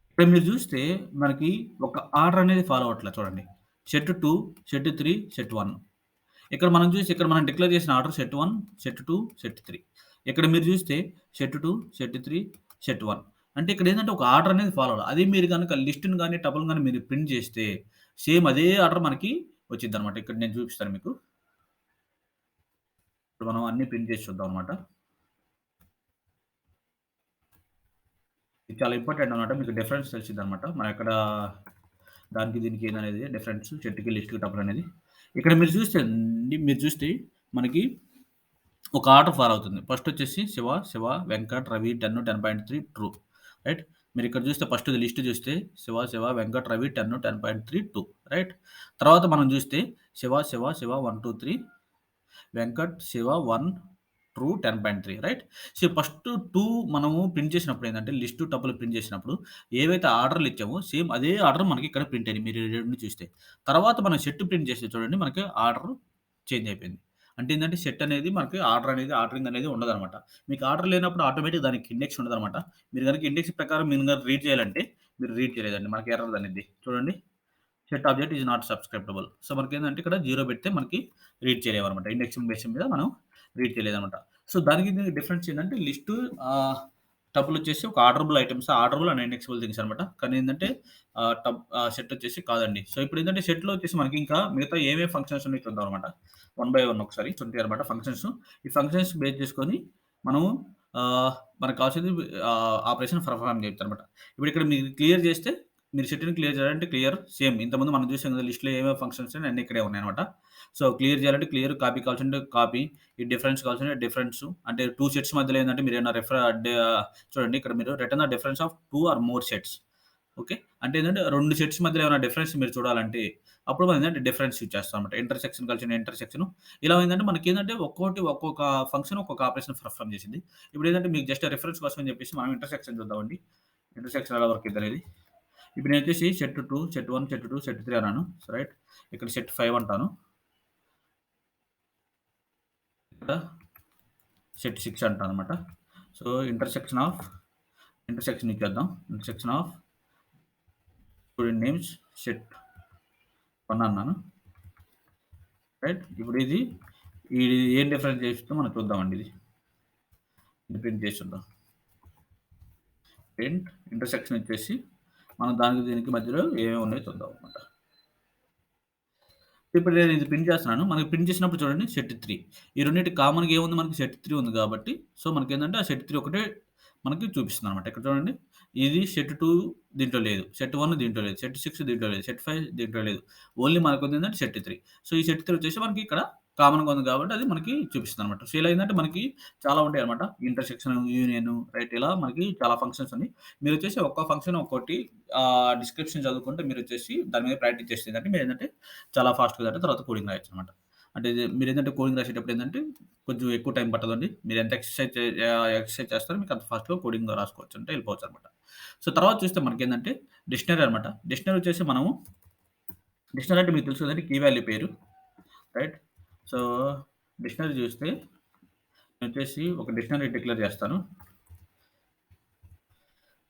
ఇక్కడ మీరు చూస్తే మనకి ఒక ఆర్డర్ అనేది ఫాలో అవ్వట్లే చూడండి. Set 2, set 3, set 1. ఇక్కడ మనం డిక్లేర్ చేసిన ఆర్డర్ సెట్ 1, సెట్ 2, సెట్ 3. ఇక్కడ మీరు చూస్తే సెట్ 2, సెట్ 3, సెట్ 1. అంటే ఇక్కడేందంటే ఒక ఆర్డర్ అనేది ఫాలో అవ్వాలి. అదే మీరు గనుక లిస్ట్‌ని గాని, టపుల్‌ని గాని మీరు ప్రింట్ చేస్తే సేమ్ అదే ఆర్డర్ మనకి వచ్చిద్దనమాట. ఇక్కడ నేను చూపిస్తాను మీకు. ఇప్పుడు మనం అన్నీ ప్రింట్ చేసి చూద్దాం అనమాట. ఇది చాలా ఇంపార్టెంట్ అన్నమాట. మీకు డిఫరెన్స్ తెలిసిద్దనమాట. మనమెక్కడ దానికి దీనికి ఏందనేది డిఫరెన్స్ చెట్టుకి, లిస్ట్‌కి, టపులనేది. ఇక్కడ మీరు చూస్తే మనకి ఒక ఆర్డర్ ఫాలో అవుతుంది. ఫస్టొచ్చేసి శివ, శివ, వెంకట్, రవి 10, 10.3 ట్రూ. రైట్. మీరిక్కడ చూస్తే ఫస్ట్‌ది లిస్ట్ చూస్తే శివ, శివ, వెంకట్, రవి 10, 10.3 ట్రూ. రైట్. తర్వాత మనం చూస్తే Shiva, Shiva, Shiva 1, 2, 3 Venkat, Shiva 1 true 10.3 right. So, first 2 మనము ప్రింట్ చేసినప్పుడు ఏందంటే లిస్ట్ టపుల్ ప్రింట్ చేసినప్పుడు ఏవైతే ఆర్డర్‌లు ఇచ్చామో సేమ్ అదే ఆర్డర్ మనకి ఇక్కడ ప్రింట్ అయినాయి. మీరు ఈ 2 చూస్తే. తర్వాత మనం సెట్ ప్రింట్ చేస్తే చూడండి మనకి ఆర్డర్ చేంజ్ అయిపోయింది. అంటే ఏందంటే సెట్ అనేది మనకి ఆర్డరింగ్ అనేది ఉండదనమాట. మీకు ఆర్డర్ లేనప్పుడు ఆటోమేటిక్‌గా దానికి ఇండెక్స్ ఉండదనమాట. మీరు గనుక ఇండెక్స్ ప్రకారం మీరు గనుక రీడ్ చేయాలంటే మీరు రీడ్ చేయలేదండి. మనకి ఎర్రర్ అనేది. చూడండి. Set object is not subscriptable. So, మనకేందంటే ఇక్కడ 0 పెడితే మనకి రీడ్ చేయలేమనమాట. ఇండెక్సింగ్ బేసిస్ మీద మనం రీడ్ చేయలేదనమాట. సో, దానికి దీనికి డిఫరెన్స్ ఏందంటే లిస్టు టపుల్ వచ్చేసి ఒక ఆర్డరబుల్ ఐటెమ్స్, ఆర్డరబుల్ అండ్ ఇండెక్సబుల్ థింగ్స్ అనమాట. కానీ ఏందంటే సెట్ వచ్చేసి కాదండి. సో, ఇప్పుడేంటంటే సెట్‌లో వచ్చేసి మనకి ఇంకా మిగతా ఏమేం ఫంక్షన్స్ ఉన్నాయో చూద్దాం అనమాట. వన్ బై వన్ ఒకసారి చూంటాయనమాట ఫంక్షన్స్. ఈ ఫంక్షన్స్ బేస్ చేసుకొని మనము ఆహ్, మనకు కావాల్సింది ఆపరేషన్ పర్ఫార్మ్ చేయొచ్చనమాట. ఇప్పుడిక్కడ మీరు క్లియర్ చేస్తే మీరు సెట్‌ని క్లియర్ చేయాలంటే క్లియర్ సేమ్ ఇంతకుముందు మనం చూసాం కదా! లిస్ట్‌లో ఏమేమి ఫంక్షన్స్ ఉన్నాయో అన్నీ ఇక్కడే ఉన్నాయన్నమాట. సో, క్లియర్ చేయాలంటే క్లియర్, కాపీ కావాల్సింటే కాపీ, ఈ డిఫరెన్స్ కావాల్సింటే డిఫరెన్సు. అంటే 2 సెట్స్ మధ్యలో ఏందంటే మీరేమైనా చూడండి ఇక్కడ మీరు return the difference of 2 or more sets. Okay. అంటే ఏందంటే 2 సెట్స్ మధ్యలో ఏమైనా డిఫరెన్స్ మీరు చూడాలంటే అప్పుడు మనం ఏందంటే డిఫరెన్స్ యూజ్ చేస్తామన్నమాట. ఇంటర్సెక్షన్ కలిసిన ఇంటర్సెక్షను. ఇలా ఏందంటే మనకేందంటే ఒక్కొక్క ఫంక్షన్ ఒక్కొక్క ఆపరేషన్ పెర్ఫార్మ్ చేసిద్ది. ఇప్పుడేందంటే మీకు జస్ట్ రిఫరెన్స్ కోసం అని చెప్పేసి మనం ఇంటర్సెక్షన్ చూద్దామండి. ఇంటర్సెక్షన్ ఎలా వర్క్ అయిద్దనేది. ఇప్పుడు నేనొచ్చేసి సెట్ 2, సెట్ 1, సెట్ 2, సెట్ 3 అన్నాను. రైట్. ఇక్కడ సెట్ 5 అంటాను. ఇక్కడ సెట్ 6 అంటాననమాట. సో, ఇంటర్సెక్షన్ ఇచ్చేద్దాం. Intersection of student names set 1 అన్నాను. రైట్. ఇప్పుడు ఇది ఏం డిఫరెన్స్ చేస్తుందో మనం చూద్దామండి ఇది. ఇది ప్రింట్ చేసి చూద్దాం. ప్రింట్ ఇంటర్సెక్షన్ ఇచ్చేసి మనం దానికి దీనికి మధ్యలో ఏమేమి ఉన్నాయో చూద్దాం అనమాట. ఇప్పుడు నేను ఇది ప్రింట్ చేస్తున్నాను. మనకి ప్రింట్ చేసినప్పుడు చూడండి సెట్ 3. ఈ రెండిటికి కామన్‌గా ఏముంది మనకి సెట్ 3 ఉంది కాబట్టి, సో, మనకేందంటే ఆ సెట్ 3 ఒకటే మనకి చూపిస్తుందనమాట. ఇక్కడ చూడండి. ఇది సెట్ 2 దీంట్లో లేదు. సెట్ 1 దీంట్లో లేదు. సెట్ 6 దీంట్లో లేదు. సెట్ 5 దీంట్లో లేదు. ఓన్లీ మనకుందేంటంటే సెట్ 3. సో, ఈ సెట్ 3 వచ్చేసి మనకి ఇక్కడ కామన్‌గా ఉంది కాబట్టి అది మనకి చూపిస్తుందనమాట. సో, ఇలా ఏందంటే మనకి చాలా ఉంటాయనమాట. ఇంటర్సెక్షన్, యూనియన్ రైట్ ఇలా మనకి చాలా ఫంక్షన్స్ ఉన్నాయి. మీరొచ్చేసి ఒక్కో ఫంక్షన్ ఒక్కోటి డిస్క్రిప్షన్ చదువుకుంటే మీరొచ్చేసి దాని మీద ప్రాక్టీస్ చేస్తే ఏందంటే మీరేందంటే చాలా ఫాస్ట్‌గా తర్వాత కోడింగ్ రాయొచ్చనమాట. అంటే మీరేందంటే కోడింగ్ రాసేటప్పుడు ఏందంటే కొంచెం ఎక్కువ టైం పట్టదండి. మీరు ఎంత ఎక్సర్సైజ్ చేస్తారో మీకు అంత ఫాస్ట్‌గా కోడింగ్ రాసుకోవచ్చు అంటే వెళ్ళిపోవచ్చనమాట. సో, తర్వాత చూస్తే మనకేందంటే డిక్షనరీ అనమాట. డిక్షనరీ వచ్చేసి మనము డిక్షనరీ అంటే మీకు తెలుసు కదండీ key value pair. Right. So, dictionary చూస్తే నేనొచ్చేసి ఒక డిక్షనరీ డిక్లేర్ చేస్తాను.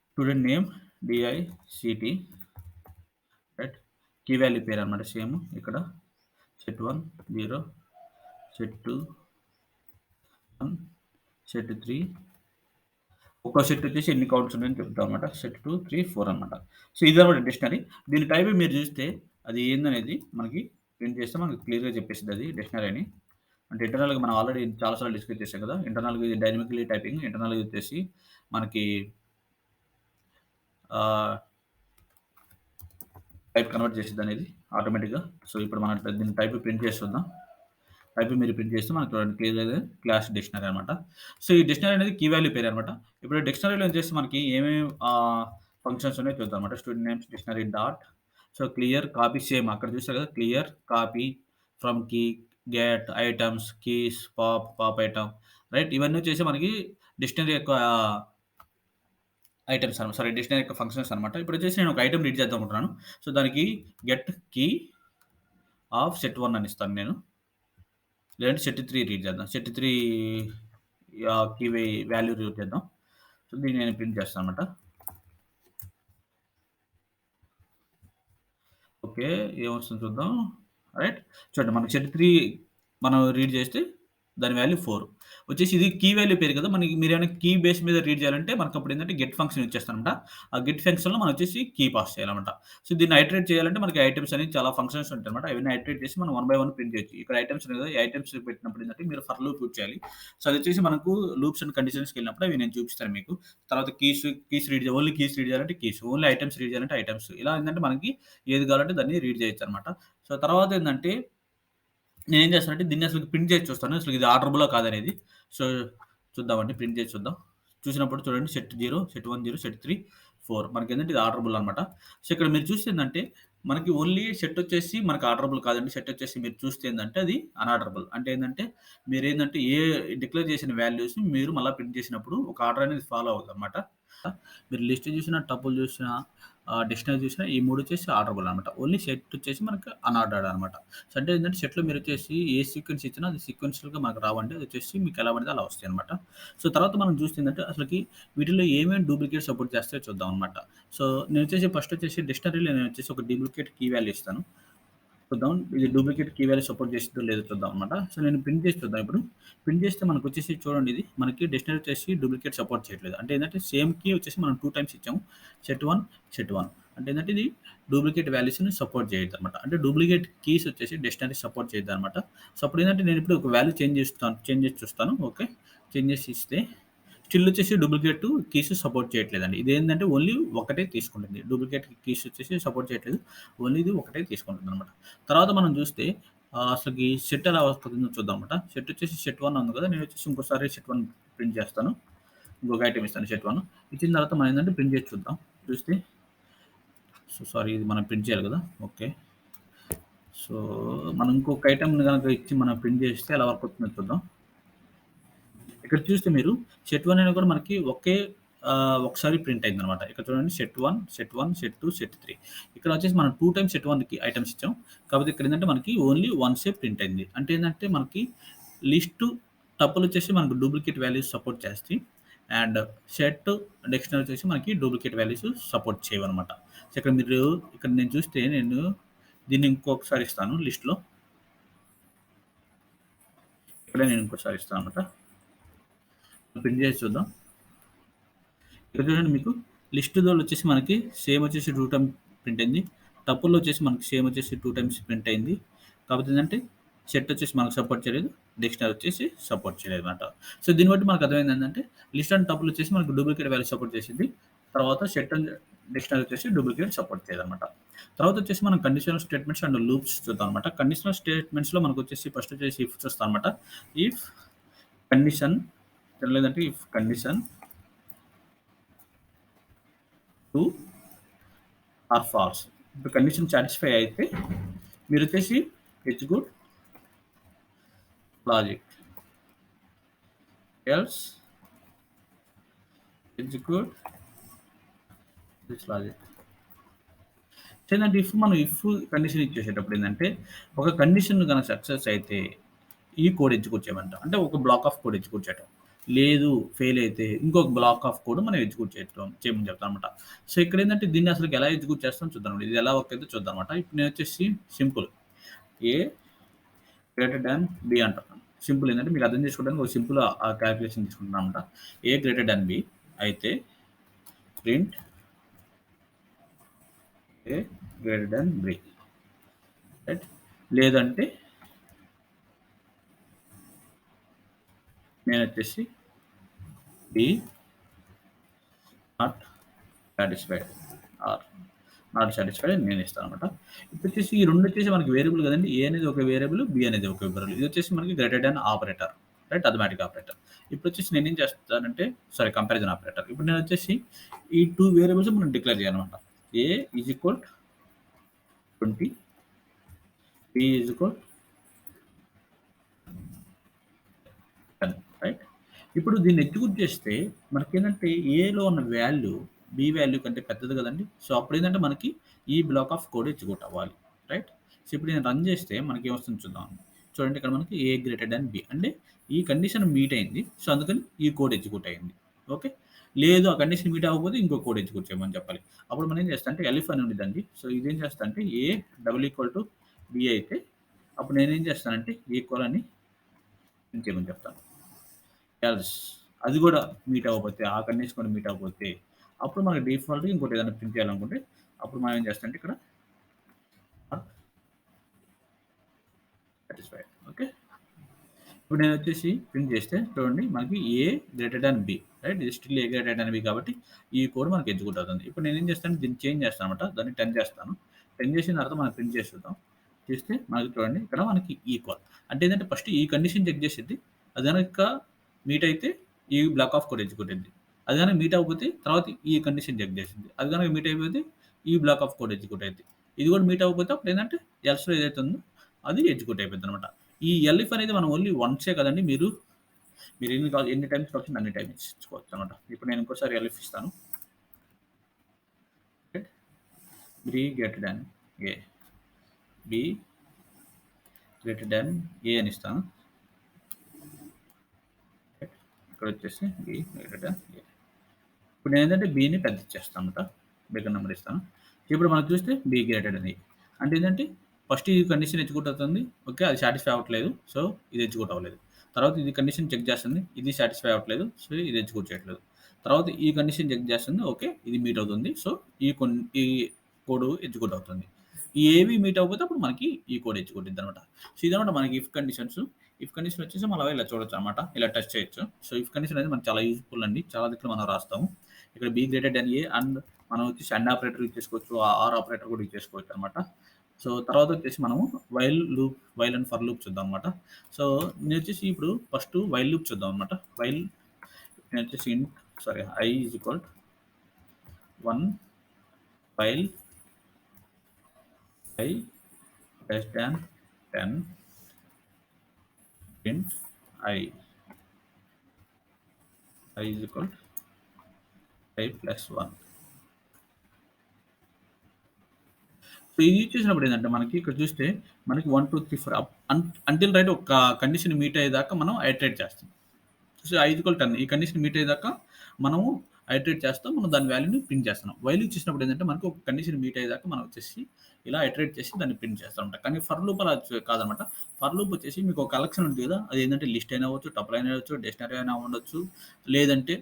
Student name DICT right. Key value పేరనమాట సేమ్ ఇక్కడ. సెట్ 1 0, సెట్ 2 1, సెట్ 3 ఒక్కో సెట్ వచ్చేసి ఎన్ని కౌంట్స్ ఉన్నాయని చెప్తామన్నమాట. సెట్ 2, 3, 4 అనమాట. సో, ఇదనమాట డిక్షనరీ. దీని టైపింగ్ మీరు చూస్తే అది ఏందనేది మనకి ప్రింట్ చేస్తే మనకు క్లియర్‌గా చెప్పేసిద్దది డిక్షనరీ అని. అంటే ఇంటర్నల్‌గా మనం ఆల్రెడీ చాలా సార్లు డిస్కస్ చేసాం కదా! ఇంటర్నల్‌గా ఇది డైనమికల్లీ టైపింగ్. ఇంటర్నల్‌గా వచ్చేసి మనకి ఆహ్, టైప్ కన్వర్ట్ చేసిద్దనేది ఆటోమేటిక్‌గా. సో, ఇప్పుడు మనం దీన్ని టైప్ ప్రింట్ చేసి చూద్దాం. టైపింగ్ మీరు ప్రింట్ చేస్తే మనకు చూడండి క్లియర్‌గా క్లాస్ డిక్షనరీ అనమాట. సో, ఈ డిక్షనరీ అనేది కీ వాల్యూ పేరనమాట. ఇప్పుడు డిక్షనరీలో వచ్చేసి మనకి ఏమేమి ఫంక్షన్స్ ఉన్నాయో చూద్దామన్నమాట. Student names dictionary dot so, clear copy same అక్కడ చూసారు కదా! Clear copy from key, get, items, keys, pop item right. ఇవన్నీ వచ్చేసి మనకి డిక్షనరీ యొక్క ఐటెమ్స్ అనమాట. సారీ డిక్షనరీ యొక్క ఫంక్షన్స్ అనమాట. ఇప్పుడొచ్చేసి నేను ఒక ఐటెమ్ రీడ్ చేద్దాం అనుకుంటున్నాను. సో, దానికి గెట్ కీ ఆఫ్ సెట్ 1 అని ఇస్తాను నేను. లేదంటే సెట్ 3 రీడ్ చేద్దాం. సెట్ 3 కీ వాల్యూ రీడ్ చేద్దాం. సో, దీన్ని నేను ప్రింట్ చేస్తానన్నమాట. ఓకే. ఏమొస్తుందో చూద్దాం. రైట్. చూడండి మనకి సెట్ 3 మనం రీడ్ చేస్తే దాని వాల్యూ 4 వచ్చేసి ఇది కీ వాల్యూ పేరు కదా! మనకి మీరేమైనా కీ బేస్ మీద రీడ్ చేయాలంటే మనకప్పుడేంటంటే గెట్ ఫంక్షన్ ఇచ్చేస్తానమాట. ఆ గెట్ ఫంక్షన్‌లో మనం వచ్చేసి కీ పాస్ చేయాలన్నమాట. సో, దీన్ని ఐటరేట్ చేయాలంటే మనకి ఐటెమ్స్ అనేవి చాలా ఫంక్షన్స్ ఉంటాయన్నమాట. అవన్నీ ఐటరేట్ చేసి మనం వన్ బై వన్ ప్రింట్ చేయొచ్చు. ఇక్కడ ఐటెమ్స్ ఉన్నాయి కదా! ఈ ఐటెమ్స్ పెట్టినప్పుడు ఏంటంటే మీరు ఫర్ లూప్ యూజ్ చేయాలి. సో, అదొచ్చేసి మనకు లూప్స్ అండ్ కండిషన్స్‌కెళ్ళినప్పుడు అవి నేను చూపిస్తాను మీకు. తర్వాత keys read only keys read చేయాలంటే కీస్, ఓన్లీ ఐటెమ్స్ రీడ్ చేయాలంటే ఐటెమ్స్. ఇలా ఏందంటే మనకి ఏది కావాలంటే దాన్ని రీడ్ చేయొచ్చన్నమాట. సో, తర్వాత ఏందంటే నేనేం చేస్తానంటే దీన్ని అసలు ప్రింట్ చేసి చూస్తాను. అసలు ఇది ఆర్డరబులా కాదనేది. సో, చూద్దామండి. ప్రింట్ చేసి చూద్దాం. చూసినప్పుడు చూడండి సెట్ 0, సెట్ 1 0, సెట్ 3 4 మనకేంటంటే ఇది ఆర్డరబుల్ అనమాట. సో, ఇక్కడ మీరు చూస్తే ఏందంటే మనకి ఓన్లీ సెట్ వచ్చేసి మనకు ఆర్డరబుల్ కాదండి. సెట్ వచ్చేసి మీరు చూస్తే ఏందంటే అది అనార్డరబుల్. అంటే ఏందంటే మీరేందంటే డిక్లేర్ చేసిన వాల్యూస్‌ని మీరు మళ్ళా ప్రింట్ చేసినప్పుడు ఒక ఆర్డర్ అనేది ఫాలో అవుద్దనమాట. మీరు లిస్ట్ చూసినా, టపుల్ చూసినా, డిక్షనరీ చూసినా ఈ 3 వచ్చేసి ఆర్డరబుల్ అనమాట. ఓన్లీ సెట్ వచ్చేసి మనకు అనార్డర్డ్ అనమాట. సో, అంటే ఏంటంటే సెట్‌లో మీరొచ్చేసి ఏ సీక్వెన్స్ ఇచ్చినా అది సీక్వెన్షియల్‌గా మనకు రావండి. అదొచ్చేసి మీకు ఎలా పడితే అలా వస్తాయన్నమాట. సో, తర్వాత మనం చూస్తే ఏంటంటే అసలకి వీటిలో ఏమేమి డూప్లికేట్ సపోర్ట్ చేస్తాయో చూద్దాం అనమాట. సో, నేనొచ్చేసి ఫస్ట్ వచ్చేసి డిక్షనరీలో నేనొచ్చేసి ఒక డూప్లికేట్ కీ వాల్యూ ఇస్తాను. చూద్దాం. ఇది డూప్లికేట్ కీ వాల్యూ సపోర్ట్ చేసిద్దో లేదో చూద్దాం అనమాట. సో, నేను ప్రింట్ చేసి చూద్దాం ఇప్పుడు. ప్రింట్ చేస్తే మనకొచ్చేసి చూడండి ఇది. మనకి డిక్షనరీ వచ్చేసి డూప్లికేట్ సపోర్ట్ చేయట్లేదు. అంటే ఏందంటే సేమ్ కీ వచ్చేసి మనం 2 టైమ్స్ ఇచ్చాము. Set 1, set 1. అంటే ఏందంటే ఇది డూప్లికేట్ వాల్యూస్‌ని సపోర్ట్ చేయదనమాట. అంటే డూప్లికేట్ కీస్ వచ్చేసి డిక్షనరీ సపోర్ట్ చేయదనమాట. సో, అప్పుడేందంటే నేనిప్పుడు ఒక వాల్యూ చేంజ్ చేసి చూస్తాను. ఓకే. చేంజ్ చేసి ఇస్తే స్టిల్ వచ్చేసి డూప్లికేట్ కీస్ సపోర్ట్ చేయట్లేదండి. ఇదేంటంటే ఓన్లీ ఒకటే తీసుకుంటుంది. డూప్లికేట్ కీస్ వచ్చేసి సపోర్ట్ చేయట్లేదు. ఓన్లీ ఇది ఒకటే తీసుకుంటుందనమాట. తర్వాత మనం చూస్తే అసలకి సెట్ ఎలా వస్తుందో చూద్దామన్నమాట. సెట్ వచ్చేసి సెట్ 1 ఉంది కదా! నేనొచ్చేసి ఇంకోసారి సెట్ 1 ప్రింట్ చేస్తాను. ఇంకొక ఐటెమ్ ఇస్తాను సెట్ 1. ఇచ్చిన తర్వాత మనం ఏందంటే ప్రింట్ చేసి చూద్దాం. చూస్తే సారీ ఇది మనం ప్రింట్ చేయాలి కదా! ఓకే. సో, మనం ఇంకొక ఐటెమ్‌ని గనక ఇచ్చి మనం ప్రింట్ చేస్తే ఎలా వర్క్ అవుతుందో చూద్దాం. ఇక్కడ చూస్తే మీరు సెట్ 1 అనేది కూడా మనకి ఒకసారి ప్రింట్ అయిందనమాట. ఇక్కడ చూడండి సెట్ 1, సెట్ 1, సెట్ 2, సెట్ 3. ఇక్కడ వచ్చేసి మనం 2 టైమ్స్ సెట్ 1కి ఐటెమ్స్ ఇచ్చాం. కాకపోతే ఇక్కడ ఏందంటే మనకి ఓన్లీ వన్సే ప్రింట్ అయింది. అంటే ఏందంటే మనకి లిస్టు టపుల్ వచ్చేసి మనకు డూప్లికేట్ వాల్యూస్ సపోర్ట్ చేస్తాయి. అండ్ సెట్, డిక్షనరీ వచ్చేసి మనకి డూప్లికేట్ వాల్యూస్ సపోర్ట్ చేయవనమాట. సో, ఇక్కడ నేను చూస్తే నేను దీన్ని ఇంకొకసారి ఇస్తాను లిస్ట్‌లో. ఇక్కడే నేను ఇంకోసారి ఇస్తాననమాట. ప్రింట్ చేసి చూద్దాం. ఇక్కడ చూడండి మీకు లిస్ట్‌లో వచ్చేసి మనకి సేమ్ వచ్చేసి 2 టైమ్ ప్రింట్ అయింది. టపుల్‌లో వచ్చేసి మనకి సేమ్ వచ్చేసి 2 టైమ్స్ ప్రింట్ అయింది. కాకపోతే ఏందంటే సెట్ వచ్చేసి మనకు సపోర్ట్ చేయలేదు. డిక్షనరీ వచ్చేసి సపోర్ట్ చేయలేదన్నమాట. సో, దీన్ని బట్టి మనకు అర్థమైంది ఏందంటే లిస్ట్ అండ్ టపుల్ వచ్చేసి మనకు డూప్లికేట్ వాల్యూ సపోర్ట్ చేసిద్ది. తర్వాత సెట్ అండ్ డిక్షనరీ వచ్చేసి డూప్లికేట్ సపోర్ట్ చేయదన్నమాట. తర్వాత వచ్చేసి మనం కండిషనల్ స్టేట్మెంట్స్ అండ్ లూప్స్ చూద్దాం అన్నమాట. కండిషనల్ స్టేట్మెంట్స్‌లో మనకొచ్చేసి ఫస్ట్ వచ్చేసి ఇఫ్ చూస్తామన్నమాట. ఇఫ్ కండిషన్ లేదంటే if condition true or false. ఇప్పుడు కండిషన్ సాటిస్ఫై అయితే మీరొచ్చేసి execute logic. Else execute this logic. ఏంటంటే ఇఫ్ కండిషన్ ఇచ్చేసేటప్పుడు ఏందంటే ఒక కండిషన్ గనక సక్సెస్ అయితే ఈ కోడ్ ఎగ్జిక్యూట్ చేయమంట. అంటే ఒక బ్లాక్ ఆఫ్ కోడ్ ఎగ్జిక్యూట్ చేయటం. లేదు ఫెయిల్ అయితే ఇంకొక బ్లాక్ ఆఫ్ కోడ్ మనం ఎగ్జిక్యూట్ చేయమని చెప్తాననమాట. సో, ఇక్కడేందంటే దీన్ని అసలకి ఎలా ఎగ్జిక్యూట్ చేస్తామో చూద్దాం. ఇది ఎలా వర్క్ అయిద్దో చూద్దామనమాట. ఇప్పుడు నేనొచ్చేసి simple A greater than B అంటున్నాను. సింపుల్ ఏందంటే మీకు అర్థం చేసుకోవడానికి ఒక సింపుల్ కాలిక్యులేషన్ తీసుకుంటున్నాననమాట. ఏ గ్రేటర్ థాన్ బి అయితే print A greater than B right. లేదంటే నేనొచ్చేసి B not satisfied or not satisfied అని నేను ఇస్తాననమాట. ఇప్పుడొచ్చేసి ఈ 2 వచ్చేసి మనకి వేరియబుల్ కదండీ. ఏ అనేది ఒక వేరియబుల్, బి అనేది ఒక వేరియబుల్. ఇదొచ్చేసి మనకి greater than operator. Right. Arithmetic operator. ఇప్పుడొచ్చేసి నేనేం చేస్తానంటే కంపారిజన్ ఆపరేటర్. ఇప్పుడు నేనొచ్చేసి ఈ 2 వేరియబుల్స్ మనం డిక్లేర్ చేయాలనమాట. A is equal 20, B is equal 10 right. ఇప్పుడు దీన్ని ఎగ్జిక్యూట్ చేస్తే మనకేంటంటే ఏలో ఉన్న వాల్యూ బి వాల్యూ కంటే పెద్దది కదండీ. సో, అప్పుడేంటంటే మనకి ఈ బ్లాక్ ఆఫ్ కోడ్ ఎగ్జిక్యూట్ అవ్వాలి. రైట్. సో, ఇప్పుడు నేను రన్ చేస్తే మనకేమొస్తుందో చూద్దాం. చూడండి ఇక్కడ మనకి ఏ గ్రేటర్ థాన్ బి అంటే ఈ కండిషన్ మీట్ అయింది. సో, అందుకని ఈ కోడ్ ఎగ్జిక్యూట్ అయింది. ఓకే. లేదు ఆ కండిషన్ మీట్ అవ్వకపోతే ఇంకో కోడ్ ఎగ్జిక్యూట్ చేయమని చెప్పాలి. అప్పుడు మనం ఏం చేస్తా అంటే ఎలిఫ్ అని ఉండిద్దండి. సో, ఇదేం చేస్తా అంటే ఏ డబుల్ ఈక్వల్ టు బి అయితే అప్పుడు నేనేం చేస్తానంటే ఈక్వల్ అని ప్రింట్ చేయమని చెప్తాను. ఎల్స్ అది గూడా మీట్ అవ్వకపోతే, ఆ కండిషన్ కూడా మీట్ అవ్వకపోతే, అప్పుడు మనకి డిఫాల్ట్‌గా ఇంకోటి ఏదైనా ప్రింట్ చేయాలనుకుంటే, అప్పుడు మనం ఏం చేస్తామంటే ఇక్కడ నాట్ సాటిస్ఫైడ్. ఓకే. ఇప్పుడు నేనొచ్చేసి ప్రింట్ చేస్తే చూడండి మనకి A greater than B right. ఇది still A greater than B కాబట్టి ఈ కోడ్ మనకి ఎగ్జిక్యూట్ అవుతుంది. ఇప్పుడు నేనేం చేస్తాను దీన్ని చేంజ్ చేస్తానన్నమాట. దాన్ని 10 చేస్తాను. 10 చేసిన తర్వాత మనం ప్రింట్ చేసి చూద్దాం. చేస్తే మనకి చూడండి ఇక్కడ మనకి ఈక్వల్. అంటే ఏంటంటే ఫస్ట్ ఈ కండిషన్ చెక్ చేసిద్ది. అది గనక మీట్ అయితే ఈ బ్లాక్ ఆఫ్ కోడ్ ఎగ్జిక్యూట్ అయిద్ది. అది గనక మీట్ అవ్వకపోతే తర్వాత ఈ కండిషన్ చెక్ చేసిద్ది. అది గనక మీట్ అయిపోతే ఈ బ్లాక్ ఆఫ్ కోడ్ ఎగ్జిక్యూట్ అయిద్ది. ఇది కూడా మీట్ అవ్వకపోతే అప్పుడు ఏందంటే ఎల్స్‌లో ఏదైతే ఉందో అది ఎగ్జిక్యూట్ అయిపోద్దనమాట. ఈ ఎల్ఇఫ్ అనేది మనం ఓన్లీ వన్సే కదండీ. మీరు ఎన్ని టైమ్స్ కావాల్సింటే అన్ని టైమ్స్ ఇచ్చుకోవచ్చనమాట. ఇప్పుడు నేను ఇంకోసారి ఎల్ఇఫ్ ఇస్తాను. B greater than A. B greater than ఏ అని ఇస్తాను. ఇక్కడొచ్చేసి బి గ్రేటర్ థాన్ ఏ. ఇప్పుడు నేనేంటంటే బిని పెద్ద ఇచ్చేస్తానమాట. బిగ్గర్ నంబర్ ఇస్తాను. ఇప్పుడు మనం చూస్తే బి గ్రేటర్ థాన్ ఏ. అంటే ఏంటంటే ఫస్ట్ ఈ కండిషన్ ఎగ్జిక్యూట్ అవుతుంది. ఓకే. అది సాటిస్ఫై అవ్వట్లేదు. సో, ఇది ఎగ్జిక్యూట్ అవ్వలేదు. తర్వాత ఇది కండిషన్ చెక్ చేస్తుంది. ఇది సాటిస్ఫై అవ్వట్లేదు. సో, ఇది ఎగ్జిక్యూట్ చేయట్లేదు. తర్వాత ఈ కండిషన్ చెక్ చేస్తుంది. ఓకే. ఇది మీట్ అవుతుంది. సో, ఈ కోడ్ ఎగ్జిక్యూట్ అవుతుంది. ఈ ఏవి మీట్ అవ్వకపోతే అప్పుడు మనకి ఈ కోడ్ ఎగ్జిక్యూట్ అయిద్దనమాట. సో, ఇదనమాట మనకి ఇఫ్ కండిషన్స్. ఇఫ్ కండిషన్ వచ్చేసి మనం ఇలా చూడొచ్చనమాట. ఇలా టెస్ట్ చేయొచ్చు. సో, ఇఫ్ కండిషన్ అనేది మనకు చాలా యూజ్‌ఫుల్ అండి. చాలా దిక్కులు మనం రాస్తాము. ఇక్కడ B greater than A and మనం వచ్చేసి అండ్ ఆపరేటర్ యూజ్ చేసుకోవచ్చు. ఆర్ ఆపరేటర్ కూడా యూజ్ చేసుకోవచ్చనమాట. సో, తర్వాత వచ్చేసి మనము వైల్ అండ్ ఫర్ లూప్ చూద్దాం అనమాట. సో, నేనొచ్చేసి ఇప్పుడు ఫస్ట్ వైల్ లూప్ చూద్దాం అనమాట. నేనొచ్చేసి i is equal 1 while i less than 10 print i is equal i plus 1. So, ఇది యూజ్ చేసినప్పుడు ఏందంటే మనకి ఇక్కడ చూస్తే మనకి 1, 2, 3, 4 అంటిల్ రైట్ ఒక కండిషన్ మీట్ అయ్యేదాకా మనం ఐటరేట్ చేస్తాం. సో, i ఈజ్ ఈక్వల్ 10 ఈ కండిషన్ మీట్ అయ్యేదాకా మనము ఐటరేట్ చేస్తాం. మనం దాని వాల్యూని ప్రింట్ చేస్తున్నాం. వైల్ ఇచ్చేసినప్పుడు ఏందంటే మనకు ఒక కండిషన్ మీట్ అయ్యేదాకా మనం వచ్చేసి ఇలా ఐటరేట్ చేసి దాన్ని ప్రింట్ చేస్తామన్నమాట. కానీ ఫర్ లూప్ అలా కాదనమాట. ఫర్ లూప్ వచ్చేసి మీకు ఒక కలెక్షన్ ఉంటుంది కదా! అదేంటంటే లిస్ట్ అయినా అవ్వచ్చు, టపుల్ అయినా అవ్వచ్చు, డిక్షనరీ అయినా ఉండొచ్చు. లేదంటే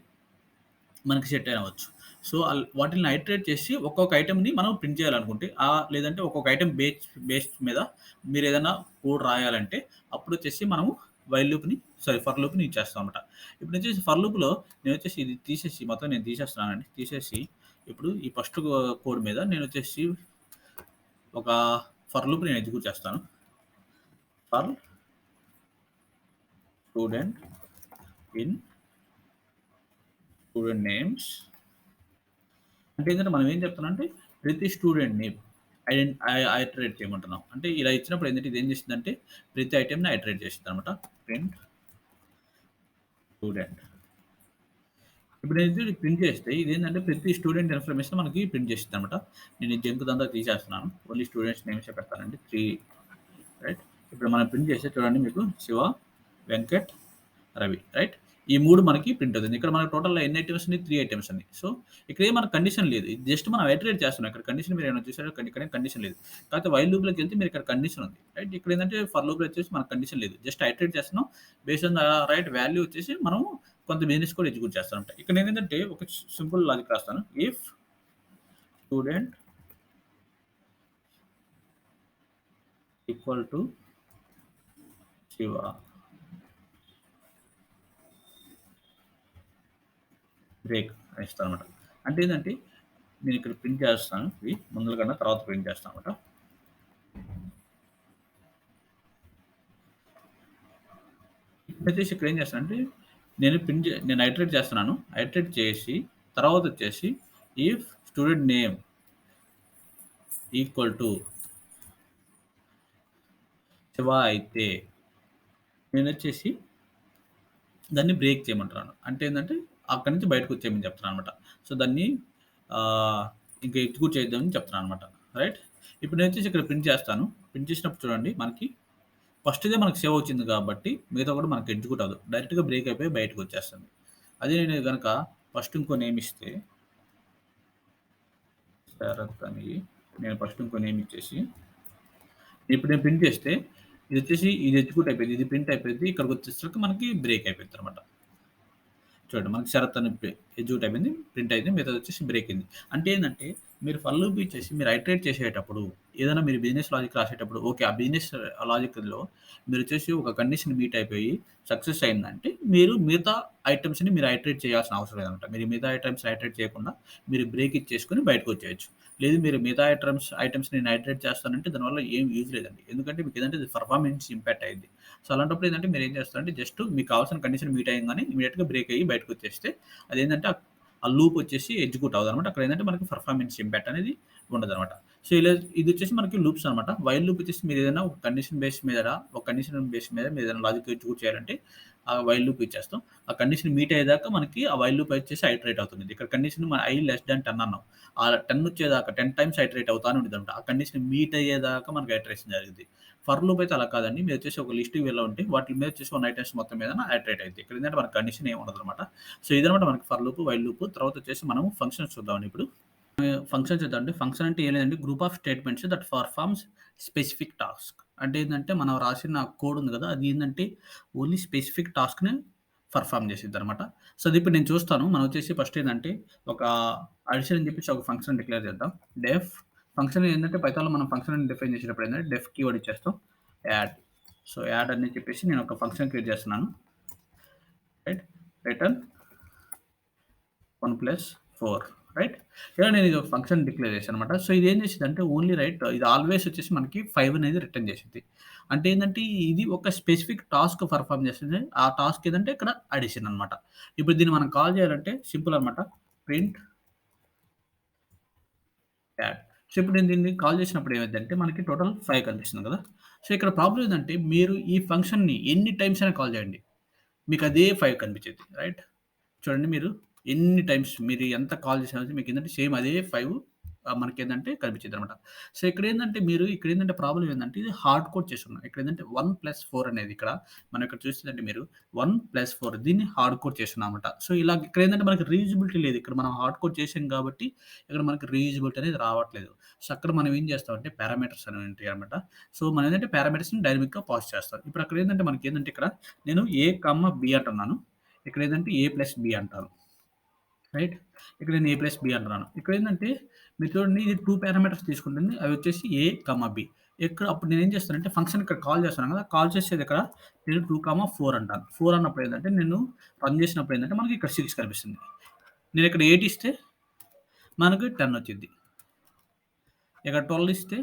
మనకి సెట్ అయినా అవ్వచ్చు. సో, వాటిల్ని ఐటరేట్ చేసి ఒక్కొక్క ఐటెమ్‌ని మనం ప్రింట్ చేయాలనుకుంటే లేదంటే ఒక్కొక్క ఐటెమ్ బేస్ మీద మీరేదైనా కోడ్ రాయాలంటే అప్పుడొచ్చేసి మనము ఫర్ లూప్‌ని యూజ్ చేస్తామన్నమాట. ఇప్పుడొచ్చేసి ఫర్ లూప్‌లో నేనొచ్చేసి ఇది తీసేసి మొత్తం నేను తీసేస్తున్నానండి. తీసేసి ఇప్పుడు ఈ ఫస్ట్ కోడ్ మీద నేనొచ్చేసి ఒక ఫర్ లూప్ నేను ఎగ్జిక్యూట్ చేస్తాను. For student in student names అంటే ఏంటంటే మనం ఏం చెప్తున్నామంటే ప్రతి స్టూడెంట్ నేమ్ ఐటరేట్ చేయమంటున్నాం. అంటే ఇలా ఇచ్చినప్పుడు ఏంటంటే ఇది ఏం చేస్తుందంటే ప్రతి ఐటెమ్‌ని ఐటరేట్ చేసిద్దనమాట. Print student. ఇప్పుడు నేను ఇది ప్రింట్ చేస్తే ఇదేంటంటే ప్రతి స్టూడెంట్ ఇన్ఫర్మేషన్ మనకి ప్రింట్ చేసిద్దనమాట. నేను ఈ జంక్‌దంతా తీసేస్తున్నాను. ఓన్లీ స్టూడెంట్స్ నేమ్సే పెడతానండి. 3 రైట్. ఇప్పుడు మనం ప్రింట్ చేస్తే చూడండి మీకు శివ, వెంకట్, రవి రైట్. ఈ 3 మనకి ప్రింట్ అవుతుంది. ఇక్కడ మనకు టోటల్‌గా ఎన్ని ఐటెమ్స్ ఉన్నాయి? 3 ఐటెమ్స్ ఉన్నాయి. సో, ఇక్కడ మనకు కండిషన్ లేదు. ఇది జస్ట్ మనం ఐటరేట్ చేస్తున్నాం. ఇక్కడ కండిషన్ మీరేమైనా చూసారా? ఇక్కడేం కండిషన్ లేదు. కాకపోతే వైల్ లూప్‌లోకెళ్తే మీరు ఇక్కడ కండిషన్ ఉంది. రైట్. ఇక్కడేంటంటే ఫర్ లూప్‌లో వచ్చేసి మనకు కండిషన్ లేదు. జస్ట్ ఐటరేట్ చేస్తున్నాం. Based on the right value వచ్చేసి మనం కొంత బిజినెస్ కూడా ఎగ్జిక్యూట్ చేస్తామంట. ఇక్కడ నేనేంటంటే ఒక సింపుల్ లాజిక్ రాస్తాను. If student equal to Shiva break అని ఇస్తానమాట. అంటే ఏంటంటే నేను ఇక్కడ ప్రింట్ చేస్తాను. ఇవి ముందుల కన్నా తర్వాత ప్రింట్ చేస్తానమాట. ఇప్పుడైతే ఇక్కడ ఏం చేస్తానంటే నేను ఐటరేట్ చేస్తున్నాను. ఐటరేట్ చేసి తర్వాత వచ్చేసి if student name equal to Shiva అయితే నేనొచ్చేసి దాన్ని బ్రేక్ చేయమంటున్నాను. అంటే ఏంటంటే అక్కడి నుంచి బయటకు వచ్చేయమని చెప్తున్నాననమాట. సో, దాన్ని ఇంకా ఎగ్జిక్యూట్ చేద్దామని చెప్తున్నాననమాట. రైట్. ఇప్పుడు నేనొచ్చేసి ఇక్కడ ప్రింట్ చేస్తాను. ప్రింట్ చేసినప్పుడు చూడండి మనకి ఫస్ట్‌దే మనకు సేవ్ వచ్చింది కాబట్టి మిగతా కూడా మనకి ఎగ్జిక్యూట్ అవ్వదు. డైరెక్ట్‌గా బ్రేక్ అయిపోయి బయటకొచ్చేస్తుంది. అదే నేను గనక ఫస్ట్ ఇంకో నేమ్ ఇస్తే శరత్ అని నేను ఫస్ట్ ఇంకో నేమ్ ఇచ్చేసి ఇప్పుడు నేను ప్రింట్ చేస్తే ఇది ఎగ్జిక్యూట్ అయిపోయింది. ఇది ప్రింట్ అయిపోయింది. ఇక్కడికొచ్చేసరికి మనకి బ్రేక్ అయిపోయిద్దనమాట. చూడండి మనకి షరత్ అని ఎగ్జిక్యూట్ అయిపోయింది. ప్రింట్ అయింది. మిగతాదొచ్చేసి బ్రేక్ అయింది. అంటే ఏందంటే మీరు ఫర్ లూప్ ఇచ్చేసి మీరు ఐటరేట్ చేసేటప్పుడు ఏదైనా మీరు బిజినెస్ లాజిక్ రాసేటప్పుడు ఓకే. ఆ బిజినెస్ లాజిక్‌లో మీరొచ్చేసి ఒక కండిషన్ మీట్ అయిపోయి సక్సెస్ అయిందంటే మీరు మిగతా ఐటెమ్స్‌ని మీరు ఐటరేట్ చేయాల్సిన అవసరం లేదనమాట. మీరు మిగతా ఐటెమ్స్ ఐటరేట్ చేయకుండా మీరు బ్రేక్ ఇచ్చేసుకొని బయటకొచ్చేయొచ్చు. లేదు మీరు మిగతా ఐటెమ్స్‌ని నేను ఐటరేట్ చేస్తానంటే దానివల్ల ఏం యూజ్ లేదండి. ఎందుకంటే మీకేందంటే అది పెర్ఫార్మెన్స్ ఇంపాక్ట్ అయ్యిద్ది. సో, అలాంటప్పుడు ఏందంటే మీరేం చేస్తారంటే జస్ట్ మీకు కావాల్సిన కండిషన్ మీట్ అయ్యంగానే ఇమ్మీడియేట్‌గా బ్రేక్ అయ్యి బయటకొచ్చేస్తే అదేంటంటే ఆ లూప్ వచ్చేసి ఎగ్జిక్యూట్ అవ్వదనమాట. అక్కడ ఏందంటే మనకి పెర్ఫార్మెన్స్ ఇంపాక్ట్ అనేది ఉండదనమాట. సో, ఇదొచ్చేసి మనకి లూప్స్ అనమాట. వైల్ లూప్ వచ్చేసి మీరేదైనా ఒక కండిషన్ బేస్ మీద ఒక కండిషన్ బేస్ మీద మీరేదైనా లాజిక్ ఎగ్జిక్యూట్ చేయాలంటే ఆ వైల్ లూప్ ఇచ్చేస్తాం. ఆ కండిషన్ మీట్ అయ్యేదాకా మనకి ఆ వైల్ లూప్ వచ్చేసి ఐటరేట్ అవుతుంది. ఇక్కడ కండిషన్ మన i లెస్ థాన్ 10 అన్నాం. ఆ 10 వచ్చేదాకా 10 టైమ్స్ ఐటరేట్ అవుతానే ఉండిద్దనమాట. ఆ కండిషన్ మీట్ అయ్యేదాకా మనకి ఐటరేషన్ జరిగిద్ది. ఫర్ లూప్ అయితే అలా కాదండి. మీరొచ్చేసి ఒక లిస్ట్‌కి వెళ్ళుంటే వాటి మీద వచ్చేసి ఉన్న ఐటెమ్స్ మొత్తం మీదన ఐటరేట్ అయిద్ది. ఇక్కడేంటంటే మనకి కండిషన్ ఏమి ఉండదనమాట. సో, ఇదనమాట మనకి ఫర్ లూప్, వైల్ లూప్. తర్వాత వచ్చేసి మనం ఫంక్షన్స్ చూద్దామండి ఇప్పుడు. ఫంక్షన్ చూద్దామండి. ఫంక్షన్ అంటే ఏం లేదండి. Group of statements that performs specific task. అంటే ఏందంటే మనం రాసిన కోడ్ ఉంది కదా! అది ఏందంటే ఓన్లీ స్పెసిఫిక్ టాస్క్‌ని పర్ఫార్మ్ చేసిద్దనమాట. సో, అది ఇప్పుడు నేను చూస్తాను. మనం వచ్చేసి ఫస్ట్ ఏందంటే ఒక అడిషన్ అని చెప్పేసి ఒక ఫంక్షన్ డిక్లేర్ చేద్దాం. డెఫ్ ఫంక్షన్ ఏందంటే పైథాన్‌లో మనం ఫంక్షన్‌ని డిఫైన్ చేసేటప్పుడు ఏందంటే డెఫ్ కీవర్డ్ ఇచ్చేస్తాం. యాడ్. సో, యాడ్ అని చెప్పేసి నేను ఒక ఫంక్షన్ క్రియేట్ చేస్తున్నాను. రైట్. Return 1 plus 4 right. ఇలా నేను ఇది ఒక ఫంక్షన్ డిక్లేర్ చేశాననమాట. సో, ఇదేం చేసిద్దంటే ఓన్లీ ఇది ఆల్వేస్ వచ్చేసి మనకి 5 అనేది రిటర్న్ చేసిద్ది. అంటే ఏందంటే ఇది ఒక స్పెసిఫిక్ టాస్క్ పెర్ఫార్మ్ చేస్తుంది. ఆ టాస్క్ ఏదంటే ఇక్కడ అడిషన్ అనమాట. ఇప్పుడు దీన్ని మనం కాల్ చేయాలంటే సింపుల్ అనమాట. Print add. సో, ఇప్పుడు నేను దీన్ని కాల్ చేసినప్పుడు ఏమైద్దంటే మనకి టోటల్ 5 కనిపిస్తుంది కదా! సో, ఇక్కడ ప్రాబ్లమ్ ఏందంటే మీరు ఈ ఫంక్షన్‌ని ఎన్ని టైమ్స్ అయినా కాల్ చేయండి. మీకదే 5 కనిపించిద్ది. రైట్. చూడండి మీరు ఎన్ని టైమ్స్ మీరు ఎంత కాల్ చేసినా మీకేందంటే సేమ్ అదే 5 మనకేందంటే కనిపించిద్దనమాట. సో, ఇక్కడేందంటే ప్రాబ్లమ్ ఏందంటే ఇది హార్డ్ కోడ్ చేసున్నాం. ఇక్కడేందంటే 1+4 అనేది ఇక్కడ మనం ఇక్కడ చూస్తుందంటే మీరు 1+4 దీన్ని హార్డ్ కోడ్ చేసున్నామన్నమాట. సో, ఇలా ఇక్కడేందంటే మనకి రీయూజబిలిటీ లేదు. ఇక్కడ మనం హార్డ్ కోడ్ చేసాం కాబట్టి ఇక్కడ మనకి రీయూజబిలిటీ అనేది రావట్లేదు. సో, అక్కడ మనం ఏం చేస్తామంటే పారామీటర్స్ అనేవి ఉంటాయన్నమాట. సో, మనం ఏందంటే పారామీటర్స్‌ని డైనమిక్‌గా పాస్ చేస్తాం. ఇప్పుడు అక్కడేందంటే మనకేందంటే ఇక్కడ నేను A, B అంటున్నాను. ఇక్కడేందంటే A+B అంటాను. రైట్. ఇక్కడ నేను A+B అంటున్నాను. ఇక్కడేందంటే మీరు చూడండి ఇది 2 పారామీటర్స్ తీసుకుంటుంది. అవి వచ్చేసి A, బి. ఇక్కడ అప్పుడు నేనేం చేస్తానంటే ఫంక్షన్ ఇక్కడ కాల్ చేస్తున్నాను కదా! కాల్ చేసేది ఇక్కడ నేను 2, 4 అంటాను. 4 అన్నప్పుడు ఏందంటే నేను రన్ చేసినప్పుడు ఏందంటే మనకి ఇక్కడ 6 కనిపిస్తుంది. నేను ఇక్కడ 8 ఇస్తే మనకి 10 వచ్చిద్ది. ఇక్కడ 12 ఇస్తే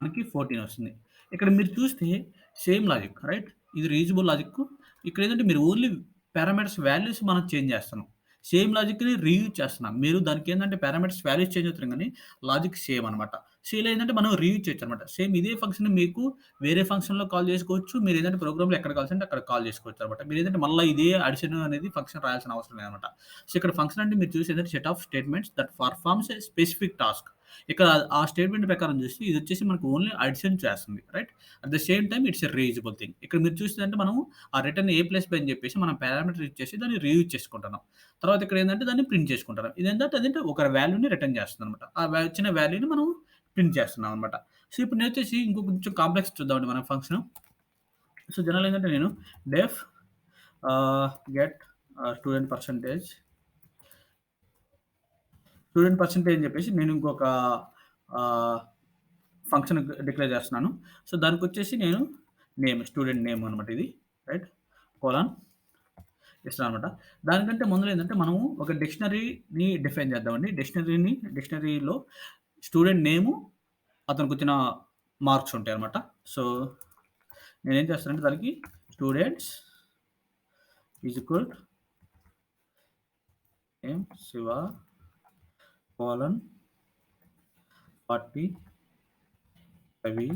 మనకి 14 వస్తుంది. ఇక్కడ మీరు చూస్తే సేమ్ లాజిక్ రైట్. ఇది రీయూజబుల్ లాజిక్. ఇక్కడేంటంటే మీరు ఓన్లీ పారామీటర్స్ వాల్యూస్ మనం చేంజ్ చేస్తున్నాం. సేమ్ లాజిక్‌ని రీయూజ్ చేస్తున్నాం. మీరు దానికేందంటే పారామీటర్స్ వాల్యూస్ చేంజ్ అవుతున్నాయి గానీ, లాజిక్ సేమ్ అనమాట. సో, ఇలా ఏందంటే మనం రీయూజ్ చేయొచ్చనమాట. సేమ్ ఇదే ఫంక్షన్ మీకు వేరే ఫంక్షన్‌లో కాల్ చేసుకోవచ్చు. మీరేందంటే ప్రోగ్రామ్‌లో ఎక్కడ కావాల్సంటే అక్కడ కాల్ చేసుకోవచ్చనమాట. మీరేంటంటే మళ్ళా ఇదే అడిషన్ అనేది ఫంక్షన్ రాయాల్సిన అవసరం లేదనమాట. సో, ఇక్కడ ఫంక్షన్ అంటే మీరు చూసేదంటే set of statements that performs a specific task. ఇక్కడ ఆ స్టేట్మెంట్ ప్రకారం చూస్తే ఇదొచ్చేసి మనకు ఓన్లీ అడిషన్ చేస్తుంది. Right. At the same time it's a reusable thing. ఇక్కడ మీరు చూసిందంటే మనం ఆ రిటర్న్ A+B అని చెప్పేసి మనం పారామీటర్ ఇచ్చేసి దాన్ని రీయూజ్ చేసుకుంటున్నాం. తర్వాత ఇక్కడ ఏందంటే దాన్ని ప్రింట్ చేసుకుంటున్నాం. అదేంటే ఒక వాల్యూని రిటర్న్ చేస్తుందనమాట. ఆ వచ్చిన వాల్యూని మనం ప్రింట్ చేస్తున్నాం అనమాట. సో, ఇప్పుడు నేనొచ్చేసి ఇంకో కొంచెం కాంప్లెక్స్ చూద్దామండి మనం ఫంక్షన్. సో, జనరల్‌గా ఏంటంటే నేను డెఫ్ గెట్ స్టూడెంట్ పర్సెంటేజ్ అని చెప్పేసి నేను ఇంకొక ఆహ్, ఫంక్షన్ డిక్లేర్ చేస్తున్నాను. సో, దానికొచ్చేసి నేను స్టూడెంట్ నేమ్ అనమాట ఇది. రైట్. కోలన్ ఇస్తాననమాట. దానికంటే ముందుల ఏందంటే మనము ఒక డిక్షనరీని డిఫైన్ చేద్దామండి. డిక్షనరీలో స్టూడెంట్ నేము, అతనికొచ్చిన మార్క్స్ ఉంటాయనమాట. సో, నేనేం చేస్తానంటే దానికి students is equal name Shiva colon 40 Ravi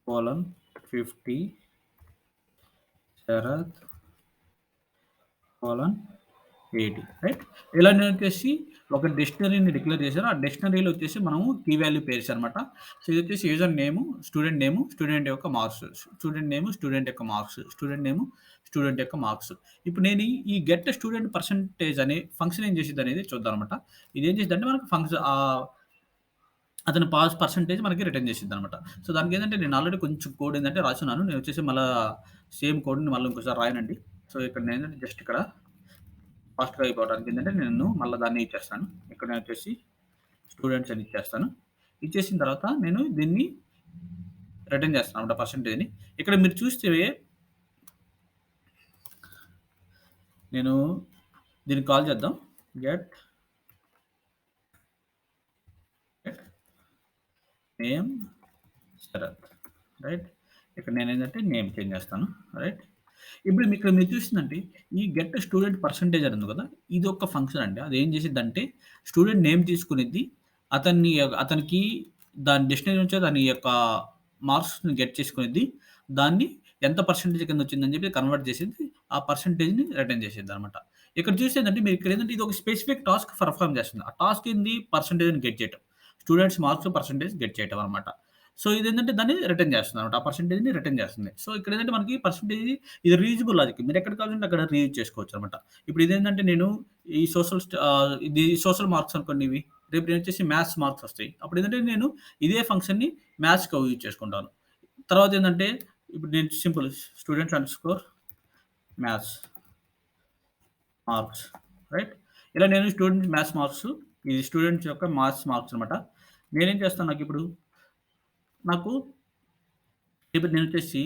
colon 50 Sharath colon 80 right. ఇలా నేనొచ్చేసి ఒక డిక్షనరీని డిక్లేర్ చేశాను. ఆ డిక్షనరీలో వచ్చేసి మనము కీ వాల్యూ పేర్స్ అనమాట. సో, ఇదొచ్చేసి యూజర్ నేము, స్టూడెంట్ యొక్క మార్క్స్, స్టూడెంట్ నేము, స్టూడెంట్ యొక్క మార్క్స్, స్టూడెంట్ నేము, స్టూడెంట్ యొక్క మార్క్స్. ఇప్పుడు నేను ఈ గెట్ స్టూడెంట్ పర్సెంటేజ్ అనే ఫంక్షన్ ఏం చేసిద్దనేది చూద్దామనమాట. ఇదేం చేసిద్దంటే మనకు అతను పాస్ పర్సెంటేజ్ మనకి రిటర్న్ చేసిద్దనమాట. సో, దానికేంటంటే నేను ఆల్రెడీ కొంచెం కోడ్ ఏందంటే రాసున్నాను. నేనొచ్చేసి మళ్ళా సేమ్ కోడ్‌ని మళ్ళీ ఇంకోసారి రాయనండి. సో, ఇక్కడ నేనేంటంటే జస్ట్ ఇక్కడ ఫాస్ట్‌గా అయిపోవడానికి ఏంటంటే నేను మళ్ళా దాన్ని ఇచ్చేస్తాను. ఇక్కడ నేనొచ్చేసి స్టూడెంట్స్ అని ఇచ్చేస్తాను. ఇచ్చేసిన తర్వాత నేను దీన్ని రిటర్న్ చేస్తానన్నమాట పర్సెంటేజ్‌ని. ఇక్కడ మీరు చూస్తే నేను దీనికి కాల్ చేద్దాం. Get get name Sharath right. ఇక్కడ నేనేంటంటే నేమ్ చేంజ్ చేస్తాను. రైట్. ఇప్పుడు ఇక్కడ మీరు చూసిందంటే ఈ గెట్ స్టూడెంట్ పర్సెంటేజ్ అని ఉంది కదా! ఇదొక ఫంక్షన్ అండి. అదేం చేసిద్దంటే స్టూడెంట్ నేమ్ తీసుకునిద్ది. అతనికి దాని డిక్షనరీ నుంచే దాని యొక్క మార్క్స్‌ని గెట్ చేసుకునిద్ది. దాన్ని ఎంత పర్సెంటేజ్ కింద వచ్చిందని చెప్పి కన్వర్ట్ చేసిద్ది. ఆ పర్సెంటేజ్‌ని రిటర్న్ చేసిద్దనమాట. ఇక్కడ చూసేదంటే మీరు ఇక్కడ ఏందంటే ఇది ఒక స్పెసిఫిక్ టాస్క్ పెర్ఫార్మ్ చేస్తుంది. ఆ టాస్క్ ఏంది? పర్సెంటేజ్‌ని గెట్ చేయటం. స్టూడెంట్స్ మార్క్స్ పర్సెంటేజ్ గెట్ చేయటం అనమాట. సో, ఇదేంటంటే దాన్ని రిటర్న్ చేస్తుందనమాట. ఆ పర్సెంటేజ్‌ని రిటర్న్ చేస్తుంది. సో, ఇక్కడేంటంటే మనకి పర్సెంటేజ్ ఇది రీయూజబుల్ లాజిక్. మీరెక్కడ కావాలంటే అక్కడ రీయూజ్ చేసుకోవచ్చనమాట. ఇప్పుడు ఇదేంటంటే నేను ఇది సోషల్ మార్క్స్ అనుకోండి ఇవి. రేపు నేనొచ్చేసి మ్యాథ్స్ మార్క్స్ వస్తాయి. అప్పుడేంటంటే నేను ఇదే ఫంక్షన్‌ని మ్యాథ్స్‌కి యూజ్ చేసుకుంటాను. తర్వాతేందంటే ఇప్పుడు నేను simple students underscore maths marks right. ఇలా నేను స్టూడెంట్ మ్యాథ్స్ మార్క్స్ ఇది స్టూడెంట్స్ యొక్క మ్యాథ్స్ మార్క్స్ అనమాట. నేనేం చేస్తాను నాకు ఇప్పుడు నేనొచ్చేసి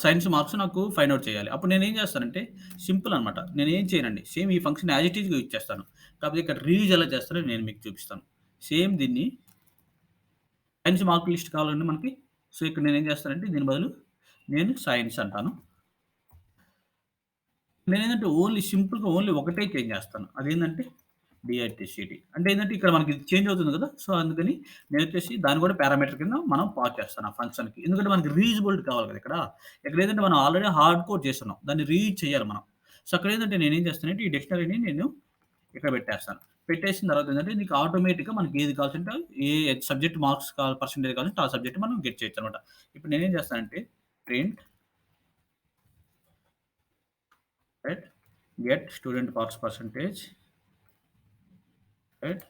సైన్స్ మార్క్స్ నాకు ఫైండ్ ఔట్ చేయాలి. అప్పుడు నేనేం చేస్తానంటే సింపుల్ అనమాట. నేనేం చేయనండి. సేమ్ ఈ ఫంక్షన్ యాజ్ ఇట్ ఈస్‌గా యూజ్ చేస్తాను. కాకపోతే ఇక్కడ రీయూజ్ ఎలా చేస్తానో నేను మీకు చూపిస్తాను. సేమ్ దీన్ని సైన్స్ మార్క్ లిస్ట్ కావాలండి మనకి. సో, ఇక్కడ నేనేం చేస్తానంటే దీని బదులు నేను సైన్స్ అంటాను. నేనేంటంటే సింపుల్‌గా ఒకటే చేంజ్ చేస్తాను. అదేంటంటే డీఐటీసీటీ. అంటే ఏంటంటే ఇక్కడ మనకి చేంజ్ అవుతుంది కదా! సో, అందుకని నేనొచ్చేసి దాన్ని కూడా పారామీటర్ కింద మనం పాస్ చేస్తాను ఆ ఫంక్షన్‌కి. ఎందుకంటే మనకి రీయూజబిలిటీ కావాలి కదా! ఇక్కడ. ఇక్కడేంటంటే మనం ఆల్రెడీ హార్డ్ కోడ్ చేసున్నాం. దాన్ని రీయూజ్ చేయాలి మనం. సో, అక్కడేంటంటే నేనేం చేస్తానంటే ఈ డిక్షనరీని నేను ఇక్కడ పెట్టేస్తాను. పెట్టేసిన తర్వాత ఏంటంటే నీకు ఆటోమేటిక్‌గా మనకి ఏది కావాల్సంటే ఏ సబ్జెక్ట్ మార్క్స్ పర్సెంటేజ్ కావాలంటే ఆ సబ్జెక్ట్ మనం గెట్ చేయొచ్చనమాట. ఇప్పుడు నేనేం చేస్తానంటే print right get student marks percentage right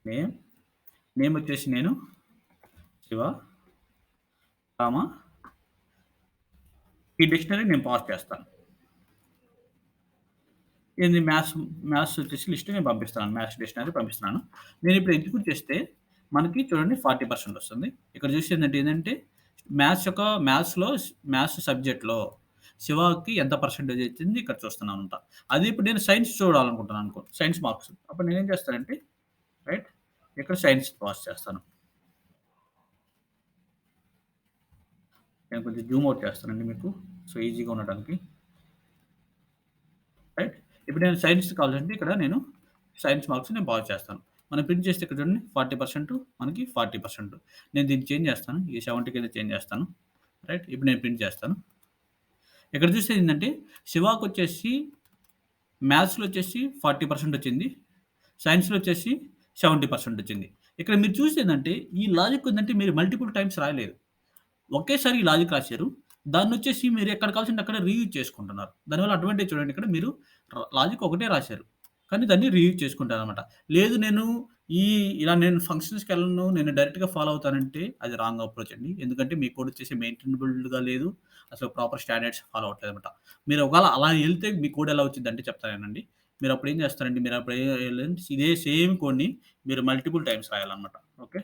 name name వచ్చేసి నేను శివ, కామా ఈ డిక్షనరీ నేను పాస్ చేస్తాను. ఏంది మ్యాథ్స్ వచ్చేసి లిస్ట్ నేను పంపిస్తున్నాను. మ్యాథ్స్ డిక్షనరీ పంపిస్తున్నాను. నేనిప్పుడు ఎగ్జిక్యూట్ చేస్తే మనకి చూడండి 40% వస్తుంది. ఇక్కడ చూసేదేంటంటే ఏందంటే మ్యాథ్స్‌లో మ్యాథ్స్ సబ్జెక్ట్‌లో శివకి ఎంత పర్సెంటేజ్ వచ్చింది ఇక్కడ చూస్తున్నాననమాట. అదే ఇప్పుడు నేను సైన్స్ చూడాలనుకుంటున్నాను సైన్స్ మార్క్స్. అప్పుడు నేనేం చేస్తానంటే రైట్ ఇక్కడ సైన్స్ పాస్ చేస్తాను. నేను కొంచెం జూమ్ ఔట్ చేస్తానండి మీకు. సో, ఈజీగా ఉండడానికి. రైట్. ఇప్పుడు నేను సైన్స్ కావాలంటే ఇక్కడ నేను సైన్స్ మార్క్స్ నేను పాస్ చేస్తాను. మనం ప్రింట్ చేస్తే ఇక్కడ చూడండి 40% మనకి 40%. నేను దీన్ని చేంజ్ చేస్తాను. ఈ 70 కింద చేంజ్ చేస్తాను. రైట్. ఇప్పుడు నేను ప్రింట్ చేస్తాను. ఇక్కడ చూస్తే ఏందంటే శివాకొచ్చేసి మ్యాథ్స్‌లో వచ్చేసి 40% వచ్చింది. సైన్స్‌లో వచ్చేసి 70% వచ్చింది. ఇక్కడ మీరు చూసేదేంటంటే ఈ లాజిక్ ఏందంటే మీరు మల్టిపుల్ టైమ్స్ రాయలేదు. ఒకేసారి ఈ లాజిక్ రాశారు. దాన్నొచ్చేసి మీరు ఎక్కడ కావాల్సింటే అక్కడ రీయూజ్ చేసుకుంటున్నారు. దానివల్ల అడ్వాంటేజ్ చూడండి ఇక్కడ మీరు లాజిక్ ఒకటే రాశారు. కానీ దాన్ని రీయూజ్ చేసుకుంటారనమాట. లేదు ఈ ఇలా నేను ఫంక్షన్స్‌కెళ్ళను. నేను డైరెక్ట్‌గా ఫాలో అవుతానంటే అది రాంగ్ అప్రోచ్ అండి. ఎందుకంటే మీ కోడ్ వచ్చేసి మెయింటైనబుల్‌గా లేదు. అసలు ప్రాపర్ స్టాండర్డ్స్ ఫాలో అవ్వట్లేదనమాట. మీరు ఒకవేళ అలా ఎళ్తే మీ కోడ్ ఎలా వచ్చిద్దంటే చెప్తాను వినండి. మీరప్పుడు ఏం చేస్తారంటే మీరప్పుడు ఇదే సేమ్ కోడ్‌ని మీరు మల్టిపుల్ టైమ్స్ రాయాలనమాట. ఓకే.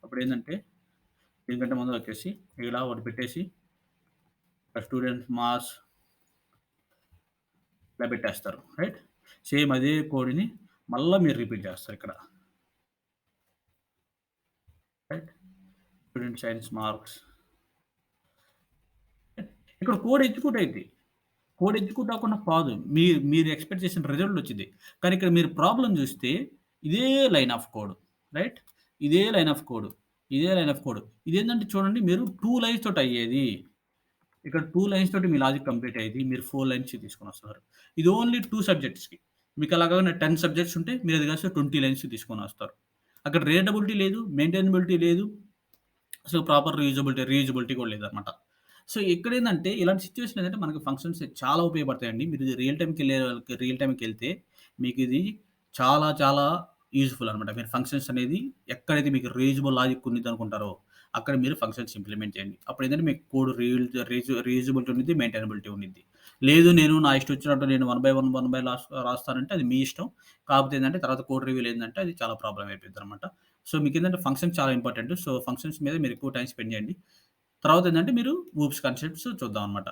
అప్పుడేందంటే దీనికంటే ముందు వచ్చేసి ఇలా ఒకటి పెట్టేసి స్టూడెంట్స్ మార్క్స్ ఇలా పెట్టేస్తారు. రైట్. సేమ్ అదే కోడ్‌ని మళ్ళా మీరు రిపీట్ చేస్తారు ఇక్కడ. రైట్. స్టూడెంట్ సైన్స్ మార్క్స్ ఇక్కడ కోడ్ ఎగ్జిక్యూట్ అయిద్ది. కోడ్ ఎగ్జిక్యూట్ అవ్వకుండా పోదు. మీరు ఎక్స్‌పెక్ట్ చేసిన రిజల్ట్ వచ్చిద్ది. కానీ ఇక్కడ మీరు ప్రాబ్లమ్ చూస్తే ఇదే లైన్ ఆఫ్ కోడ్. రైట్. ఇదే లైన్ ఆఫ్ కోడ్. ఇదే లైన్ ఆఫ్ కోడ్. ఇదేంటంటే చూడండి మీరు 2 లైన్స్ తోటి అయ్యేది. ఇక్కడ 2 లైన్స్ తోటి మీ లాజిక్ కంప్లీట్ అయ్యిద్ది. మీరు 4 లైన్స్ తీసుకొనొస్తున్నారు. ఇది ఓన్లీ 2 సబ్జెక్ట్స్‌కి. మీకు అలాగా 10 సబ్జెక్ట్స్ ఉంటే మీరు అది కాస్త 20 లైన్స్ తీసుకొనొస్తారు. అక్కడ రీడబిలిటీ లేదు, మెయింటైనబిలిటీ లేదు. అసలు ప్రాపర్ రీయూజబిలిటీ కూడా లేదనమాట. సో, ఇక్కడేందంటే ఇలాంటి సిట్యుయేషన్ ఏందంటే మనకి ఫంక్షన్స్ చాలా ఉపయోగపడతాయండి. మీరు రియల్ టైమ్‌కెళ్ళే రియల్ టైమ్‌కెళ్తే మీకిది చాలా చాలా యూజ్‌ఫుల్ అనమాట. మీరు ఫంక్షన్స్ అనేది ఎక్కడైతే మీకు రీయూజబుల్ లాజిక్ ఉన్నదనుకుంటారో, అక్కడ మీరు ఫంక్షన్స్ ఇంప్లిమెంట్ చేయండి. అప్పుడేంటంటే మీకు కోడ్ రీయూజబిలిటీ ఉండిద్ది, మెయింటైనబిలిటీ ఉండిద్ది. లేదు నేను నా ఇష్టం వచ్చినట్టు నేను one by one, one by రాస్తానంటే అది మీ ఇష్టం. కాకపోతే ఏందంటే తర్వాత కోడ్ రివ్యూలో ఏందంటే అది చాలా ప్రాబ్లమ్ అయిపోద్దనమాట. సో, మీకేందంటే ఫంక్షన్స్ చాలా ఇంపార్టెంట్. సో, ఫంక్షన్స్ మీద మీరు ఎక్కువ టైమ్ స్పెండ్ చేయండి. తర్వాత ఏందంటే మీరు ఊప్స్ కాన్సెప్ట్స్ చూద్దాం అనమాట.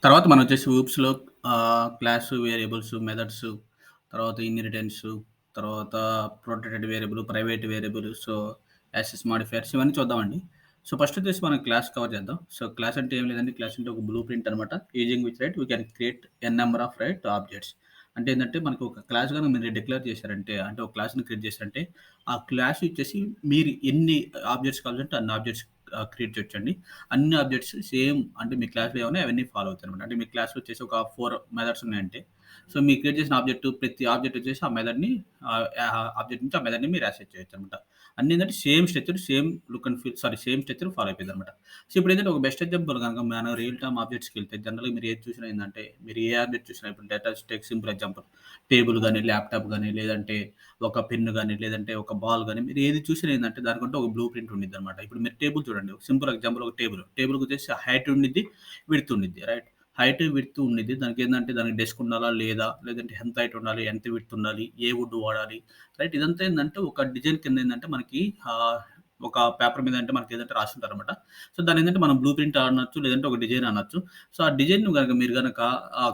తర్వాత మనం వచ్చేసి ఊప్స్‌లో క్లాస్ వేరియబుల్స్, మెథడ్స్, తర్వాత ఇన్‌హెరిటెన్స్, తర్వాత protected variable, private variable, so, access modifiers ఇవన్నీ చూద్దామండి. సో, ఫస్ట్ వచ్చేసి మనం క్లాస్ కవర్ చేద్దాం. సో, క్లాస్ అంటే ఏం లేదండి. క్లాస్ అంటే ఒక బ్లూ ప్రింట్ అనమాట. Using which right we can create n number of objects. అంటే ఏందంటే మనకు ఒక క్లాస్ గనుక మీరు డిక్లేర్ చేశారంటే, అంటే ఒక క్లాస్‌ని క్రియేట్ చేశారంటే, ఆ క్లాస్ వచ్చేసి మీరు ఎన్ని ఆబ్జెక్ట్స్ కావాలంటే అన్ని ఆబ్జెక్ట్స్ క్రియేట్ చేయొచ్చండి. అన్ని ఆబ్జెక్ట్స్ సేమ్ అంటే మీ క్లాస్‌లో ఏమున్నాయో అవన్నీ ఫాలో అవుతాయనమాట. అంటే మీ క్లాస్‌లో వచ్చేసి ఒక 4 మెథడ్స్ ఉన్నాయంటే, సో, మీరు క్రియేట్ చేసిన ప్రతి ఆబ్జెక్ట్ వచ్చేసి ఆ మెథడ్‌ని ఆబ్జెక్ట్ నుంచి ఆ మెథడ్‌ని మీరు యాక్సెస్ చేయొచ్చనమాట. అన్నీ ఏందంటే same structure, same look and feel same structure follow అయిపోయిద్దనమాట. సో, ఇప్పుడేంటంటే ఒక బెస్ట్ ఎగ్జాంపుల్ గనక మనం రియల్ టైమ్ ఆబ్జెక్ట్స్‌కెళ్తే జనరల్‌గా మీరు ఏది చూసినా ఏందంటే, మీరు ఏ ఆబ్జెక్ట్ చూసినా ఇప్పుడు టేక్ సింపుల్ ఎగ్జాంపుల్ టేబుల్ గాని, ల్యాప్‌టాప్ గాని, లేదంటే ఒక పెన్ గాని, లేదంటే ఒక బాల్ గాని, మీరు ఏది చూసినా ఏందంటే దానికంటూ ఒక బ్లూ ప్రింట్ ఉండిద్దనమాట. ఇప్పుడు మీరు టేబుల్ చూడండి. ఒక సింపుల్ ఎగ్జాంపుల్ ఒక టేబుల్. టేబుల్‌కొచ్చేసి హైట్ ఉండిద్ది, విడ్త్ ఉండిద్ది. రైట్? హైట్, విడ్త్ ఉండిద్ది. దానికేందంటే దానికి డెస్క్ ఉండాలా? లేదా? లేదంటే ఎంత హైట్ ఉండాలి? ఎంత విడ్త్ ఉండాలి? ఏ వుడ్ వాడాలి? రైట్? ఇదంతా ఏందంటే ఒక డిజైన్ కింద ఏందంటే మనకి ఒక పేపర్ మీద అంటే మనకేదంటే రాసుంటారనమాట. సో, దాన్నేంటంటే మనం బ్లూ ప్రింట్ అనొచ్చు, లేదంటే ఒక డిజైన్ అనొచ్చు. సో, ఆ డిజైన్‌ని గనక మీరు గనక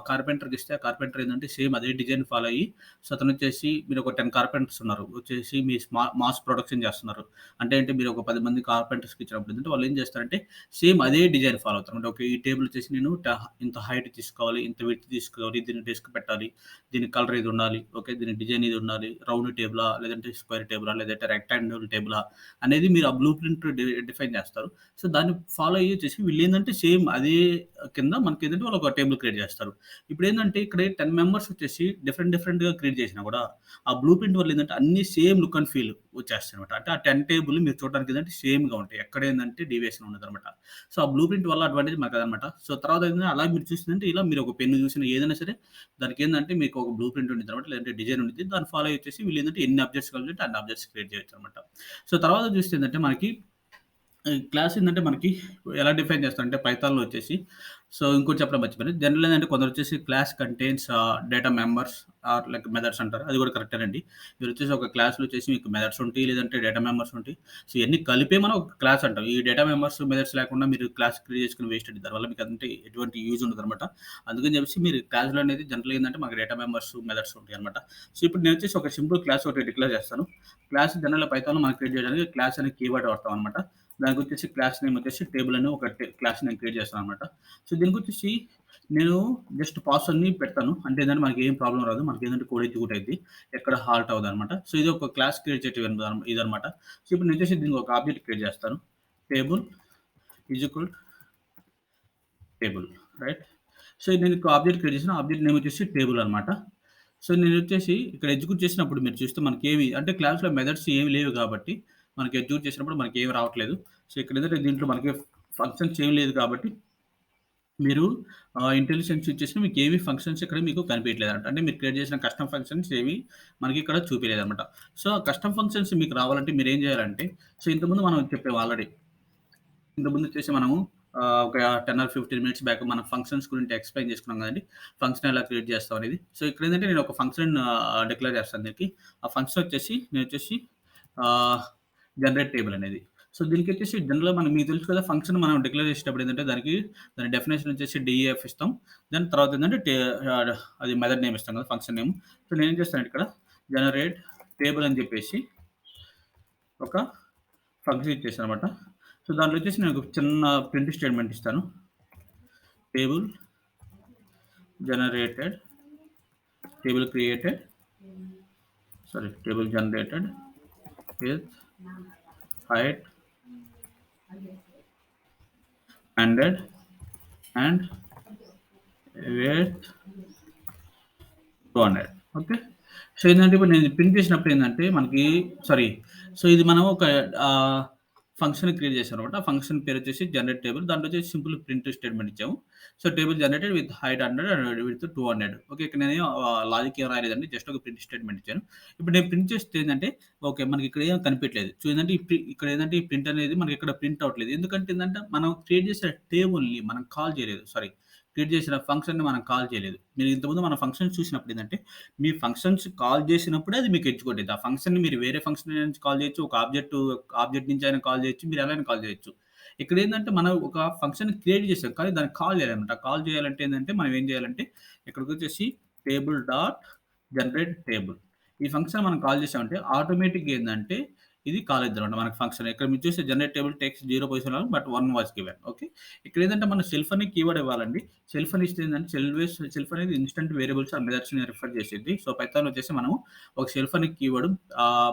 కార్పెంటర్‌కిస్తే ఆ కార్పెంటర్ ఏందంటే సేమ్ అదే డిజైన్ ఫాలో అయ్యి సో, అతనొచ్చేసి మీరు ఒక 10 కార్పెంటర్స్ ఉన్నారు. వచ్చేసి మీ మాస్ ప్రొడక్షన్ చేస్తున్నారు. అంటే ఏంటి మీరు ఒక 10 మంది కార్పెంటర్స్‌కి ఇచ్చినప్పుడు ఏంటంటే వాళ్ళేం చేస్తారంటే సేమ్ అదే డిజైన్ ఫాలో అవుతారు. అంటే ఓకే. ఈ టేబుల్ వచ్చేసి నేను ఇంత హైట్ తీసుకోవాలి, ఇంత విడ్త్ తీసుకోవాలి, దీనికి డెస్క్ పెట్టాలి, దీని కలర్ ఇది ఉండాలి, ఓకే. దీని డిజైన్ ఇది ఉండాలి. రౌండ్ టేబులా, లేదంటే స్క్వేర్ టేబులా, లేదంటే రెక్టాంగిల్ టేబులా అనేది మీరు ఆ బ్లూ ప్రింట్ డిఫైన్ చేస్తారు. సో, దాన్ని ఫాలో అయ్యి వచ్చేసి వీళ్ళేందంటే సేమ్ అదే కింద మనకేంటంటే వాళ్ళు ఒక టేబుల్ క్రియేట్ చేస్తారు. ఇప్పుడేందంటే ఇక్కడ 10 మెంబర్స్ వచ్చేసి డిఫరెంట్‌గా క్రియేట్ చేసినా గూడా, ఆ బ్లూ ప్రింట్ వల్ల ఏందంటే అన్నీ సేమ్ లుక్ అండ్ ఫీల్ వచ్చేస్తాయన్నమాట. అంటే ఆ 10 టేబుల్ మీరు చూడడానికి ఏందంటే సేమ్‌గా ఉంటాయి. ఎక్కడేందంటే డీవియేషన్ ఉండదన్నమాట. సో, ఆ బ్లూ ప్రింట్ వల్ల అడ్వాంటేజ్ మాకదనమాట. సో, తర్వాత ఏంటంటే అలా మీరు చూసిందంటే ఇలా మీరు ఒక పెన్ను చూసినా ఏదైనా సరే దానికేందంటే మీకు ఒక బ్లూ ప్రింట్ ఉండిద్దనమాట. లేదంటే డిజైన్ ఉండిద్ది. దాన్ని ఫాలో అయ్యి వచ్చేసి వీళ్ళేందంటే ఎన్ని ఆబ్జెక్ట్స్ కావాలంటే అన్ని ఆబ్జెక్ట్స్ క్రియేట్ చేయొచ్చనమాట. సో, తర్వాత చూస్తే ఏందంటే మనకి ఈ క్లాస్ ఏందంటే మనకి ఎలా డిఫైన్ చేస్తారంటే పైథాన్‌లో వచ్చేసి సో, ఇంకోటి చెప్పడం మర్చిపోయాను. జనరల్ ఏందంటే కొందరొచ్చేసి class contains data members or like methods అంటారు. అది కూడా కరెక్టేనండి. మీరొచ్చేసి ఒక క్లాస్‌లో వచ్చేసి మీకు మెథడ్స్ ఉంటాయి. లేదంటే డేటా మెంబర్స్ ఉంటాయి. సో, ఇయన్నీ కలిపే మనం ఒక క్లాస్ అంటాం. ఈ డేటా మెంబర్స్, మెథడ్స్ లేకుండా మీరు క్లాస్ క్రియేట్ చేసుకొని వేస్ట్ అండి. దానివల్ల మీకు అంటే ఎటువంటి యూజ్ ఉండదనమాట. అందుకని చెప్పేసి మీరు క్లాస్‌లో అనేది జనరల్‌గా ఏందంటే మాకు డేటా మెంబర్స్, మెథడ్స్ ఉంటాయనమాట. సో, ఇప్పుడు నేనొచ్చేసి ఒక సింపుల్ క్లాస్ ఒకటి డిక్లేర్ చేస్తాను. క్లాస్ జనరల్‌గా పైథాన్‌లో మనం క్రియేట్ చేయడానికి క్లాస్ అనే కీవర్డ్ వాడతాం అనమాట. దానికొచ్చేసి క్లాస్ నేమ్ వచ్చేసి టేబుల్ అని ఒక క్లాస్ నేమ్ క్రియేట్ చేస్తాననమాట. సో, దీనికొచ్చేసి నేను జస్ట్ పాస్ అని పెడతాను. అంటే ఏందంటే మనకేం ప్రాబ్లమ్ రాదు. మనకేందంటే కోడ్ ఎగ్జిక్యూట్ అయిద్ది. ఎక్కడ హాల్ట్ అవ్వదనమాట. సో, ఇది ఒక క్లాస్ క్రియేట్ చేయటం ఇదనమాట. సో, ఇప్పుడు నేనొచ్చేసి దీనికి ఒక ఆబ్జెక్ట్ క్రియేట్ చేస్తాను. Table is equal table right. So, నేను ఒక ఆబ్జెక్ట్ క్రియేట్ చేసిన ఆబ్జెక్ట్ నేమ్ వచ్చేసి టేబుల్ అనమాట. సో, నేనొచ్చేసి ఇక్కడ ఎగ్జిక్యూట్ చేసినప్పుడు మీరు చూస్తే మనకేమి అంటే క్లాస్‌లో మెథడ్స్ ఏమి లేవు కాబట్టి, మనకి ఎగ్జిక్యూట్ చేసినప్పుడు మనకేమి రావట్లేదు. సో, ఇక్కడేంటంటే దీంట్లో మనకి ఫంక్షన్స్ ఏమి లేదు కాబట్టి, మీరు ఇంటెలిజెన్స్ ఇచ్చేసినా మీకేమి ఫంక్షన్స్ ఇక్కడ మీకు కనిపియట్లేదన్నమాట. అంటే మీరు క్రియేట్ చేసిన కస్టమ్ ఫంక్షన్స్ ఏవి మనకిక్కడ చూపియలేదన్నమాట. సో, ఆ కస్టమ్ ఫంక్షన్స్ మీకు రావాలంటే మీరేం చేయాలంటే, సో, ఇంతకుముందు మనం చెప్పాము ఆల్రెడీ. ఇంతకుముందొచ్చేసి మనము ఒక 10 ఆర్ 15 మినిట్స్ బ్యాక్ మనం ఫంక్షన్స్ గురించి ఎక్స్‌ప్లెయిన్ చేసుకున్నాం గదండీ! ఫంక్షన్ ఎలా క్రియేట్ చేస్తాం అనేది. సో, ఇక్కడేంటంటే నేను ఒక ఫంక్షన్ డిక్లేర్ చేస్తాను దీనికి. ఆ ఫంక్షన్ వచ్చేసి నేనొచ్చేసి ఆహ్, జనరేట్ టేబుల్ అనేది. సో, దీనికొచ్చేసి జనరల్‌గా మీకు తెలుసు కదా! ఫంక్షన్ మనం డిక్లేర్ చేసేటప్పుడు ఏందంటే దాని డెఫినిషన్ వచ్చేసి డీఈఎఫ్ ఇస్తాం. దాని తర్వాత ఏందంటే అది మెథడ్ నేమ్ ఇస్తాం కదా! Function name. సో, నేనేం చేస్తానంటే ఇక్కడ జనరేట్ టేబుల్ అని చెప్పేసి ఒక ఫంక్షన్ ఇచ్చేసాననమాట. సో, దాంట్లో వచ్చేసి నేను ఒక చిన్న ప్రింట్ స్టేట్‌మెంట్ ఇస్తాను. Table generated, table created table generated with height, hundred and width 200 okay. So, ఏందంటే ఇప్పుడు నేను ప్రింట్ చేసినప్పుడు ఏందంటే మనకి సారీ. సో, ఇది మనం ఒక ఆహ్ ఫంక్షన్ క్రియేట్ చేశామనమాట. ఆ ఫంక్షన్ పేరొచ్చేసి జనరేట్ టేబుల్. దాంట్లో వచ్చేసి సింపుల్ ప్రింట్ స్టేట్‌మెంట్ ఇచ్చాము. So, table generated with height 100 and width 200. Okay. ఇక్కడ నేను లాజిక్ ఏం రాయలేదండి. జస్ట్ ఒక ప్రింట్ స్టేట్‌మెంట్ ఇచ్చాను. ఇప్పుడు నేను ప్రింట్ చేస్తే ఏందంటే, ఓకే. మనకి ఇక్కడ ఏం కనిపియట్లేదు. సో, ఏందంటే ఇక్కడ ఏందంటే ఈ ప్రింట్ అనేది మనకి ఇక్కడ ప్రింట్ అవ్వట్లేదు. ఎందుకంటే ఏందంటే, మనం క్రియేట్ చేసిన టేబుల్‌ని మనం కాల్ చేయలేదు. సారీ. క్రియేట్ చేసిన ఫంక్షన్‌ని మనం కాల్ చేయలేదు. మీరు ఇంతకుముందు మన ఫంక్షన్స్ చూసినప్పుడు ఏందంటే, మీ ఫంక్షన్స్ కాల్ చేసినప్పుడే అది మీకు ఎగ్జిక్యూట్ అయిద్ది. ఆ ఫంక్షన్‌ని మీరు వేరే ఫంక్షన్ నుంచి కాల్ చేయొచ్చు. ఒక ఆబ్జెక్ట్ నుంచి అయినా కాల్ చేయొచ్చు. మీరు ఎలా అయినా కాల్ చేయొచ్చు. ఇక్కడేందంటే మనం ఒక ఫంక్షన్‌ని క్రియేట్ చేసాం. కానీ దాన్ని కాల్ చేయాలన్నమాట. కాల్ చేయాలంటే ఏందంటే మనం ఏం చేయాలంటే ఇక్కడికొచ్చేసి టేబుల్ డాట్ జనరేట్ టేబుల్. ఈ ఫంక్షన్ మనం కాల్ చేసామంటే ఆటోమేటిక్‌గా ఏందంటే ఇది కాల్ అయిద్దనమాట మనకు ఫంక్షన్. ఇక్కడ మీరు చూస్తే generate table takes 0 position but 1 was given. Okay. ఇక్కడేందంటే మనం సెల్ఫ్ అనే కీవర్డ్ ఇవ్వాలండి. సెల్ఫ్ అని ఇస్తే ఏందంటే సెల్ఫ్ అనేది ఇన్‌స్టంట్ వేరియబుల్స్ ఆర్ మెథడ్స్‌ని రిఫర్ చేసిద్ది. సో, పైథాన్‌లో వచ్చేసి మనము ఒక సెల్ఫ్ అనే కీవర్డ్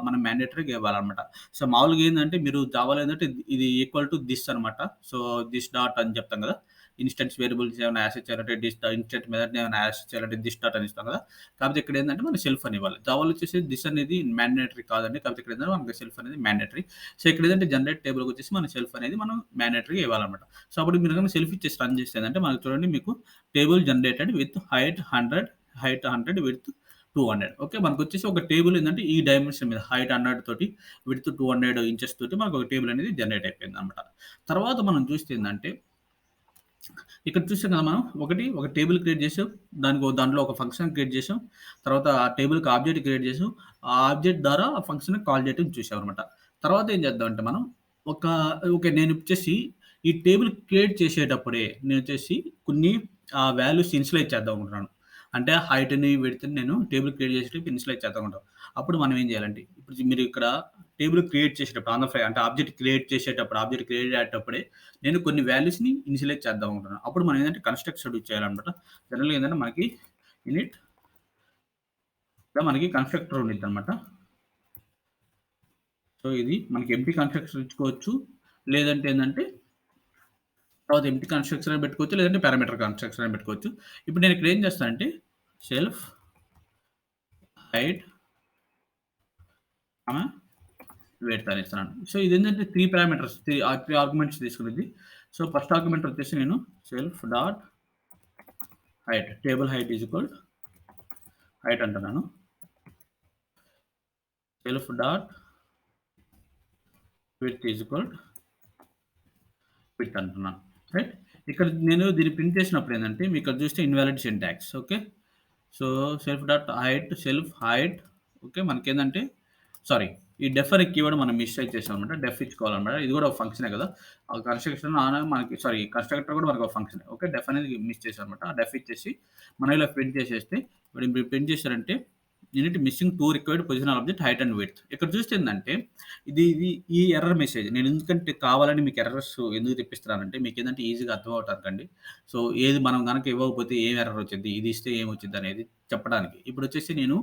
మనం మ్యాండేటరీగా ఇవ్వాలన్నమాట. సో, మామూలుగా ఏందంటే మీరు జావాలో ఏందంటే ఇది ఈక్వల్ టు థిస్ అనమాట. సో, థిస్ డాట్ అని చెప్తాం కదా! ఇన్‌స్టెన్స్ వేరియబుల్స్ ఏమైనా యాక్సెస్ చేయాలంటే ఇన్‌స్టెంట్ మెథడ్‌ని ఏమైనా యాక్సెస్ చేయాలంటే థిస్ డాట్ అని ఇస్తాం కదా! కాకపోతే ఇక్కడ ఏందంటే మనం సెల్ఫ్ అని ఇవ్వాలి. జావాలో వచ్చేసి థిస్ అనేది మ్యాండేటరీ కాదండి. కాకపోతే ఇక్కడ ఏందంటే మనకి సెల్ఫ్ అనేది మ్యాండేటరీ. సో, ఇక్కడ ఏదంటే జనరేట్ టేబుల్‌కి వచ్చేసి మన సెల్ఫ్ అనేది మనం మ్యాండేటరీగా ఇవ్వాలన్నమాట. సో, అప్పుడు మీరు గనుక సెల్ఫ్ ఇచ్చేసి రన్ చేస్తే ఏందంటే మనకు చూడండి మీకు table generated with height 100 width 200. Okay. మనకొచ్చేసి ఒక టేబుల్ ఏందంటే ఈ డైమెన్షన్ మీద హైట్ 100 తోటి, విడ్త్ 200 ఇంచెస్ తోటి మనకు ఒక టేబుల్ అనేది జనరేట్ అయిపోయిందన్నమాట. తర్వాత మనం చూస్తే ఏందంటే ఇక్కడ చూసాం కదా మనం ఒక టేబుల్ క్రియేట్ చేసాం. దాంట్లో ఒక ఫంక్షన్ క్రియేట్ చేసాం. తర్వాత ఆ టేబుల్‌కి ఆబ్జెక్ట్ క్రియేట్ చేసాం. ఆ ఆబ్జెక్ట్ ద్వారా ఆ ఫంక్షన్‌ని కాల్ చేయడం చూసామన్నమాట. తర్వాత ఏం చేద్దామంటే మనం ఒక ఓకే. నేనొచ్చేసి ఈ టేబుల్ క్రియేట్ చేసేటప్పుడే నేనొచ్చేసి కొన్ని వాల్యూస్ ఇనిషియలైజ్ చేద్దాం అనుకుంటున్నాను. అంటే హైట్‌ని, విడ్త్‌ని నేను టేబుల్ క్రియేట్ చేసేటప్పుడు ఇనిషియలైజ్ చేద్దాం అనుకుంటాం. అప్పుడు మనం ఏం చేయాలంటే ఇప్పుడు మీరు ఇక్కడ టేబుల్ క్రియేట్ చేసేటప్పుడు ఆన్ ద ఫ్లై అంటే ఆబ్జెక్ట్ క్రియేట్ చేసేటప్పుడు ఆబ్జెక్ట్ క్రియేట్ అయ్యేటప్పుడే నేను కొన్ని వాల్యూస్‌ని ఇనిషియలైజ్ చేద్దాం అనుకుంటున్నాను. అప్పుడు మనం ఏందంటే కన్‌స్ట్రక్ట్స్ యూజ్ చేయాలన్నమాట. జనరల్‌గా ఏందంటే మనకి మనకి కన్‌స్ట్రక్టర్ ఉండిద్దనమాట. సో, ఇది మనకి ఎంప్టీ కన్‌స్ట్రక్టర్ ఇచ్చుకోవచ్చు. లేదంటే ఏందంటే తర్వాత ఎంప్టీ కన్‌స్ట్రక్టర్ అని పెట్టుకోవచ్చు. లేదంటే పారామీటర్ కన్‌స్ట్రక్టర్ అని పెట్టుకోవచ్చు. ఇప్పుడు నేను ఇక్కడ ఏం చేస్తానంటే సెల్ఫ్ హైట్, కామా విడ్త్ అని ఇస్తున్నాను. సో, ఇదేంటంటే 3 పారామీటర్స్ 3 ఆర్గ్యుమెంట్స్ తీసుకునిద్ది. సో, ఫస్ట్ ఆర్గ్యుమెంట్ వచ్చేసి నేను self dot height table height is equal height అంటున్నాను. Self dot width is equal width అంటున్నాను. రైట్. ఇక్కడ నేను దీన్ని ప్రింట్ చేసినప్పుడు ఏందంటే మీకు ఇక్కడ చూస్తే invalid syntax. Okay. So, self height okay. మనకేందంటే సారీ ఈ డెఫ్ అనే కీవర్డ్ మనం మిస్‌టేక్ చేసామన్నమాట. డెఫ్ ఇచ్చుకోవాలన్నమాట. ఇది కూడా ఒక ఫంక్షనే కదా! ఆ కన్‌స్ట్రక్షన్ మనకి కన్‌స్ట్రక్టర్ కూడా మనకు ఒక ఫంక్షనే. ఓకే. డెఫ్ అనేది మిస్ చేశామన్నమాట. ఆ డెఫ్ ఇచ్చేసి మనం ఇలా ప్రింట్ చేసేస్తే ఇప్పుడు మీరు ప్రింట్ చేశారంటే unit missing 2 required positional object height and width. ఇక్కడ చూస్తే ఏందంటే ఇది ఈ ఎర్రర్ మెసేజ్. నేను ఎందుకంటే కావాలని మీకు ఎర్రర్స్ ఎందుకు తెప్పిస్తున్నానంటే మీకేందంటే ఈజీగా అర్థం అవ్వటానికండి. సో, ఏది మనం గనక ఇవ్వకపోతే ఏం ఎర్రర్ వచ్చిద్ది, ఇది ఇస్తే ఏమొచ్చిద్దనేది చెప్పడానికి. ఇప్పుడొచ్చేసి నేను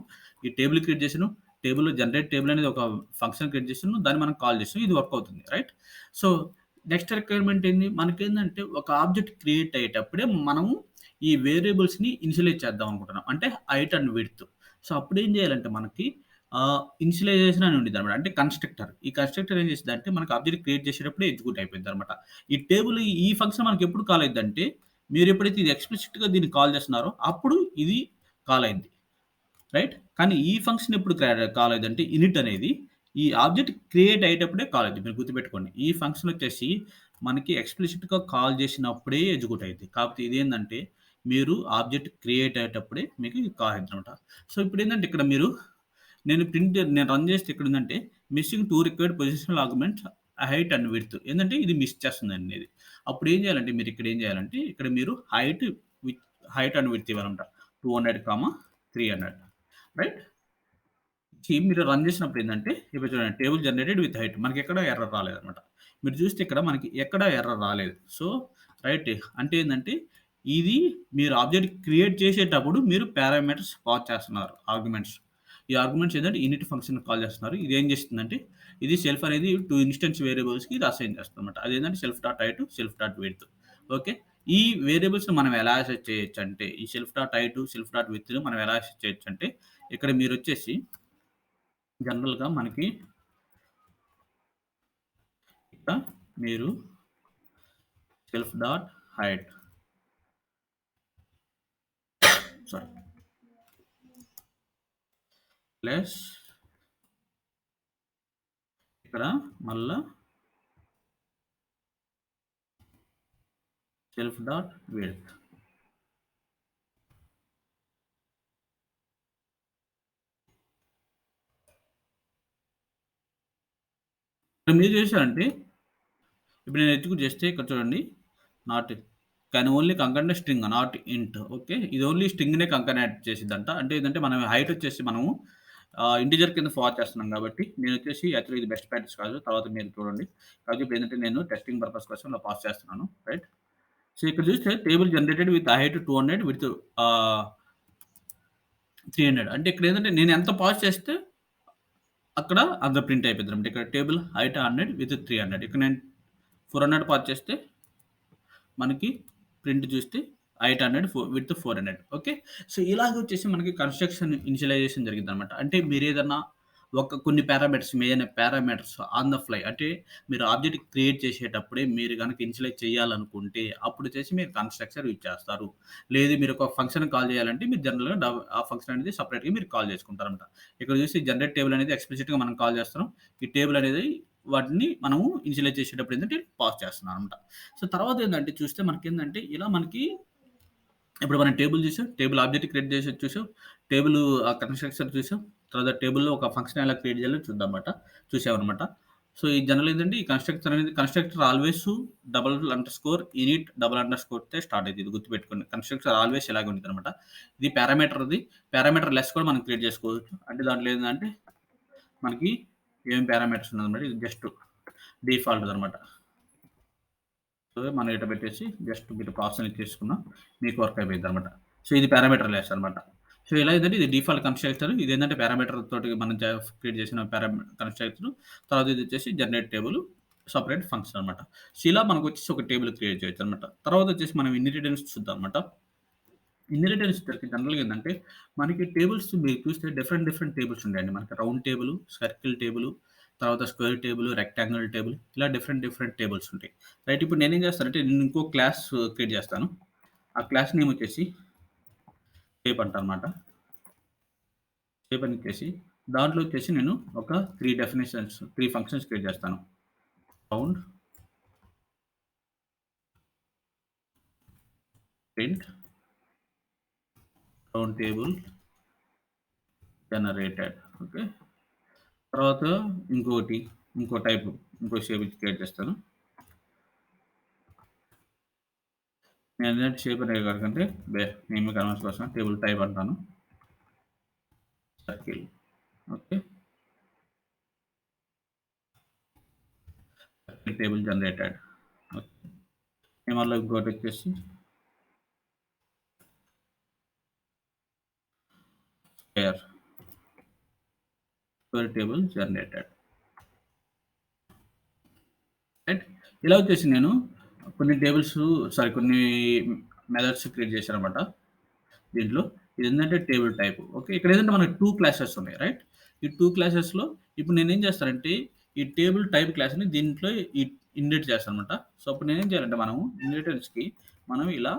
ఈ టేబుల్ క్రియేట్ చేసాను. టేబుల్‌లో జనరేట్ టేబుల్ అనేది ఒక ఫంక్షన్ క్రియేట్ చేసాను. దాన్ని మనం కాల్ చేసాం. ఇది వర్క్ అవుతుంది. రైట్. సో, నెక్స్ట్ రిక్వైర్మెంట్ ఏంది? మనకేందంటే ఒక ఆబ్జెక్ట్ క్రియేట్ అయ్యేటప్పుడే మనము ఈ వేరియబుల్స్‌ని ఇనిషియలైజ్ చేద్దాం అనుకుంటున్నాం. అంటే హైట్ అండ్ విడ్త్. సో, అప్పుడేం చేయాలంటే మనకి ఇనిషియలైజేషన్ అని ఉండిద్దనమాట. అంటే కన్‌స్ట్రక్టర్. ఈ కన్‌స్ట్రక్టర్ ఏం చేసిద్దంటే మనకు ఆబ్జెక్ట్ క్రియేట్ చేసేటప్పుడే ఎగ్జిక్యూట్ అయిపోయిద్దనమాట. ఈ ఫంక్షన్ మనకెప్పుడు కాల్ అయిద్దంటే మీరెప్పుడైతే ఇది ఎక్స్‌ప్లిసిట్‌గా దీన్ని కాల్ చేస్తున్నారో అప్పుడు ఇది కాల్ అయిద్ది. రైట్. కానీ ఈ ఫంక్షన్ ఎప్పుడు కాల్ అయిద్దంటే ఇనిట్ అనేది ఈ ఆబ్జెక్ట్ క్రియేట్ అయ్యేటప్పుడే కాల్ అయిద్ది. మీరు గుర్తుపెట్టుకోండి. ఈ ఫంక్షన్ వచ్చేసి మనకి ఎక్స్‌ప్లిసిట్‌గా కాల్ చేసినప్పుడే ఎగ్జిక్యూట్ అయిద్ది. కాకపోతే ఇదేందంటే మీరు ఆబ్జెక్ట్ క్రియేట్ అయ్యేటప్పుడే మీకు ఇది కాల్ అయిద్దనమాట. సో, ఇప్పుడేందంటే ఇక్కడ నేను రన్ చేస్తే ఇక్కడుందంటే missing 2 required positional arguments height and width. ఏందంటే ఇది మిస్ చేస్తుందండి ఇది. అప్పుడు ఏం చేయాలంటే మీరు ఇక్కడ ఏం చేయాలంటే ఇక్కడ మీరు విత్ హైట్ అండ్ విడ్త్ ఇవ్వాలన్నమాట. 200, 300 రైట్. మీరు రన్ చేసినప్పుడు ఏందంటే ఇప్పుడు చూడండి టేబుల్ జనరేటెడ్ విత్ హైట్ మనకెక్కడ ఎర్రర్ రాలేదన్నమాట. మీరు చూస్తే ఇక్కడ మనకి ఎక్కడ ఎర్రర్ రాలేదు. సో, రైట్ అంటే ఏందంటే ఇది మీరు ఆబ్జెక్ట్ క్రియేట్ చేసేటప్పుడు మీరు పారామీటర్స్ పాస్ చేస్తున్నారు ఆర్గ్యుమెంట్స్. ఈ ఆర్గ్యుమెంట్స్ ఏందంటే ఇనిట్ ఫంక్షన్ కాల్ చేస్తున్నారు. ఇది ఏం చేస్తుందంటే ఇది సెల్ఫ్ అనేది 2 ఇన్‌స్టెన్స్ వేరియబుల్స్‌కి ఇది అసైన్ చేస్తుందన్నమాట. అదేంటంటే self dot height, self dot width. Okay. ఈ వేరియబుల్స్‌ని మనం ఎలా యాక్సెస్ చేయొచ్చంటే ఈ self dot height, self dot విడ్త్‌ని మనం ఎలా యాక్సెస్ చేయొచ్చంటే ఇక్కడ మీరొచ్చేసి జనరల్‌గా మనకి మీరు self dot height sorry plus ఇక్కడ మళ్ళా సెల్ఫ్ డాట్ విడ్త్. మీరు చేశారంటే ఇప్పుడు నేను ఎత్తుకు చేస్తే ఇక్కడ చూడండి not can only concat string not int. Okay. ఇది ఓన్లీ స్ట్రింగ్‌నే కంకర్నేట్ చేసిద్దంట. అంటే ఏందంటే మనం హైట్ వచ్చేసి మనము ఇంటిజర్ కింద ఫార్ చేస్తున్నాం కాబట్టి నేనొచ్చేసి యాక్చువల్లీ ఇది బెస్ట్ ప్రాక్టీస్ కాదు. తర్వాత మీరు చూడండి. కాకపోతే ఇప్పుడు ఏందంటే నేను టెస్టింగ్ పర్పస్ కోసం ఇలా పాస్ చేస్తున్నాను. రైట్. సో ఇక్కడ చూస్తే table generated with height 200 width 300. అంటే ఇక్కడ ఏందంటే నేను ఎంత పాస్ చేస్తే అక్కడ అంత ప్రింట్ అయిపోద్దనమాట. ఇక్కడ టేబుల్ హైట్ 100 విత్ 300. ఇక్కడ నేను 400 పాస్ చేస్తే మనకి ప్రింట్ చూస్తే 800 విడ్త్ 400. ఓకే. సో ఇలాగ వచ్చేసి మనకి కన్‌స్ట్రక్షన్ ఇనిషియలైజేషన్ జరిగిద్దనమాట. అంటే మీరేదన్నా కొన్ని పారామీటర్స్ ఆన్ ద ఫ్లై అంటే మీరు ఆబ్జెక్ట్ క్రియేట్ చేసేటప్పుడే మీరు గనక ఇనిషియలైజ్ చేయాలనుకుంటే అప్పుడు చేసి మీరు కన్‌స్ట్రక్టర్ యూజ్ చేస్తారు. లేదు మీరు ఒక ఫంక్షన్ కాల్ చేయాలంటే మీరు జనరల్‌గా ఆ ఫంక్షన్ అనేది సెపరేట్‌గా మీరు కాల్ చేసుకుంటారనమాట. ఇక్కడ చూసి జనరేట్ టేబుల్ అనేది ఎక్స్‌ప్లిసిట్‌గా మనం కాల్ చేస్తున్నాం. ఈ టేబుల్ అనేది వాటిని మనము ఇనిషియలైజ్ చేసేటప్పుడు ఏందంటే పాస్ చేస్తున్నామనమాట. సో తర్వాత ఏందంటే చూస్తే మనకేందంటే ఇలా మనకి ఇప్పుడు మనం టేబుల్ చూసాం. టేబుల్ ఆబ్జెక్ట్ క్రియేట్ చేసేది చూసాం. టేబుల్ కన్‌స్ట్రక్షన్ చూసాం. తర్వాత టేబుల్‌లో ఒక ఫంక్షన్ ఎలా క్రియేట్ చేయాలో చూసామనమాట. సో ఈ జనరల్ ఏందంటే ఈ constructor always double underscore init double అండర్ స్కోర్‌తో స్టార్ట్ అయిద్ది. ఇది గుర్తుపెట్టుకోండి. కన్‌స్ట్రక్టర్ ఆల్వేస్ ఇలాగే ఉండిద్దనమాట. ఇది పారామీటర్‌ది. పారామీటర్ లెస్ కూడా మనం క్రియేట్ చేసుకోవచ్చు. అంటే దాంట్లో ఏందంటే మనకి ఏం పారామీటర్స్ ఉండదనమాట. ఇది జస్ట్ డిఫాల్ట్‌దనమాట. సో మనం ఇట పెట్టేసి జస్ట్ మీరు పాస్ అనేది చేసుకున్నా మీకు వర్క్ అయిపోయిద్దనమాట. సో ఇది పారామీటర్ లెస్ అనమాట. సో ఇలా ఏందంటే ఇది డిఫాల్ట్ కన్‌స్ట్రక్టర్. ఇదేంటంటే పారామీటర్ తోటి మనం క్రియేట్ చేసిన కన్‌స్ట్రక్టర్. తర్వాత ఇది వచ్చేసి జనరేట్ టేబుల్ సెపరేట్ ఫంక్షన్ అనమాట. సో ఇలా మనకొచ్చేసి ఒక టేబుల్ క్రియేట్ చేయొచ్చనమాట. తర్వాత వచ్చేసి మనం ఇన్‌హెరిటెన్స్ చూద్దాం అనమాట. ఇన్‌హెరిటెన్స్ జనరల్‌గా ఏందంటే మనకి టేబుల్స్ మీరు చూస్తే డిఫరెంట్ టేబుల్స్ ఉంటాయండి. మనకి రౌండ్ టేబుల్, సర్కిల్ టేబుల్, తర్వాత స్క్వేర్ టేబుల్, రెక్టాంగిల్ టేబుల్ ఇలా డిఫరెంట్ టేబుల్స్ ఉంటాయి. రైట్. ఇప్పుడు నేనేం చేస్తానంటే నేను ఇంకో క్లాస్ క్రియేట్ చేస్తాను. ఆ క్లాస్ నేమ్ వచ్చేసి షేప్ అంటానమాట. షేప్ అని ఇచ్చేసి దాంట్లో వచ్చేసి నేను ఒక 3 ఫంక్షన్స్ క్రియేట్ చేస్తాను. Round, print, round table, generated. Okay. తర్వాత ఇంకో టైప్ ఇంకో షేప్ క్రియేట్ చేస్తాను. నేను ఎలాంటి షేప్ అనేది కాకంటే నేమ్ కన్వర్స్ కోసం టేబుల్ టైప్ అంటాను. Circle. Okay. Circle table generated. Okay. మళ్ళీ ఇంకోటి వచ్చేసి square. Square table generated. Right. ఇలా వచ్చేసి నేను కొన్ని మెథడ్స్ క్రియేట్ చేశాననమాట. దీంట్లో ఇదేంటంటే టేబుల్ టైప్. ఓకే. ఇక్కడ ఏంటంటే మనకు 2 క్లాసెస్ ఉన్నాయి. రైట్. ఈ 2 క్లాసెస్‌లో ఇప్పుడు నేనేం చేస్తానంటే ఈ టేబుల్ టైప్ క్లాస్‌ని దీంట్లో ఇ ఇన్‌హెరిట్ చేస్తాననమాట. సో, అప్పుడు నేనేం చేయాలంటే మనము ఇన్‌హెరిటెన్స్‌కి మనం ఇలా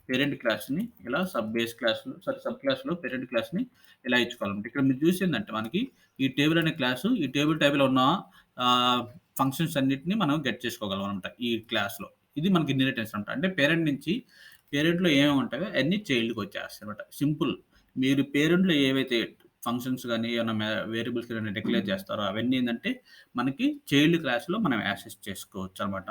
పేరెంట్ క్లాస్‌ని ఇలా సబ్ క్లాస్‌లో పేరెంట్ క్లాస్‌ని ఇలా ఇచ్చుకోవాలన్నమాట. ఇక్కడ మీరు చూసిందంటే మనకి ఈ టేబుల్ అనే క్లాసు ఈ టేబుల్ టైప్‌లో ఉన్న ఆహ్, ఫంక్షన్స్ అన్నిటిని మనం గెట్ చేసుకోగలం అనమాట ఈ క్లాస్‌లో. ఇది మనకి ఇన్‌హెరిటెన్స్ అంట. అంటే పేరెంట్‌లో ఏమేమి ఉంటాయో అన్నీ చైల్డ్‌కి వచ్చేస్తాయన్నమాట. సింపుల్. మీరు పేరెంట్‌లో ఏవైతే ఫంక్షన్స్ గాని, ఏమన్నా వేరియబుల్స్ గాని డిక్లేర్ చేస్తారో అవన్నీ ఏందంటే మనకి చైల్డ్ క్లాస్‌లో మనం యాక్సెస్ చేసుకోవచ్చనమాట.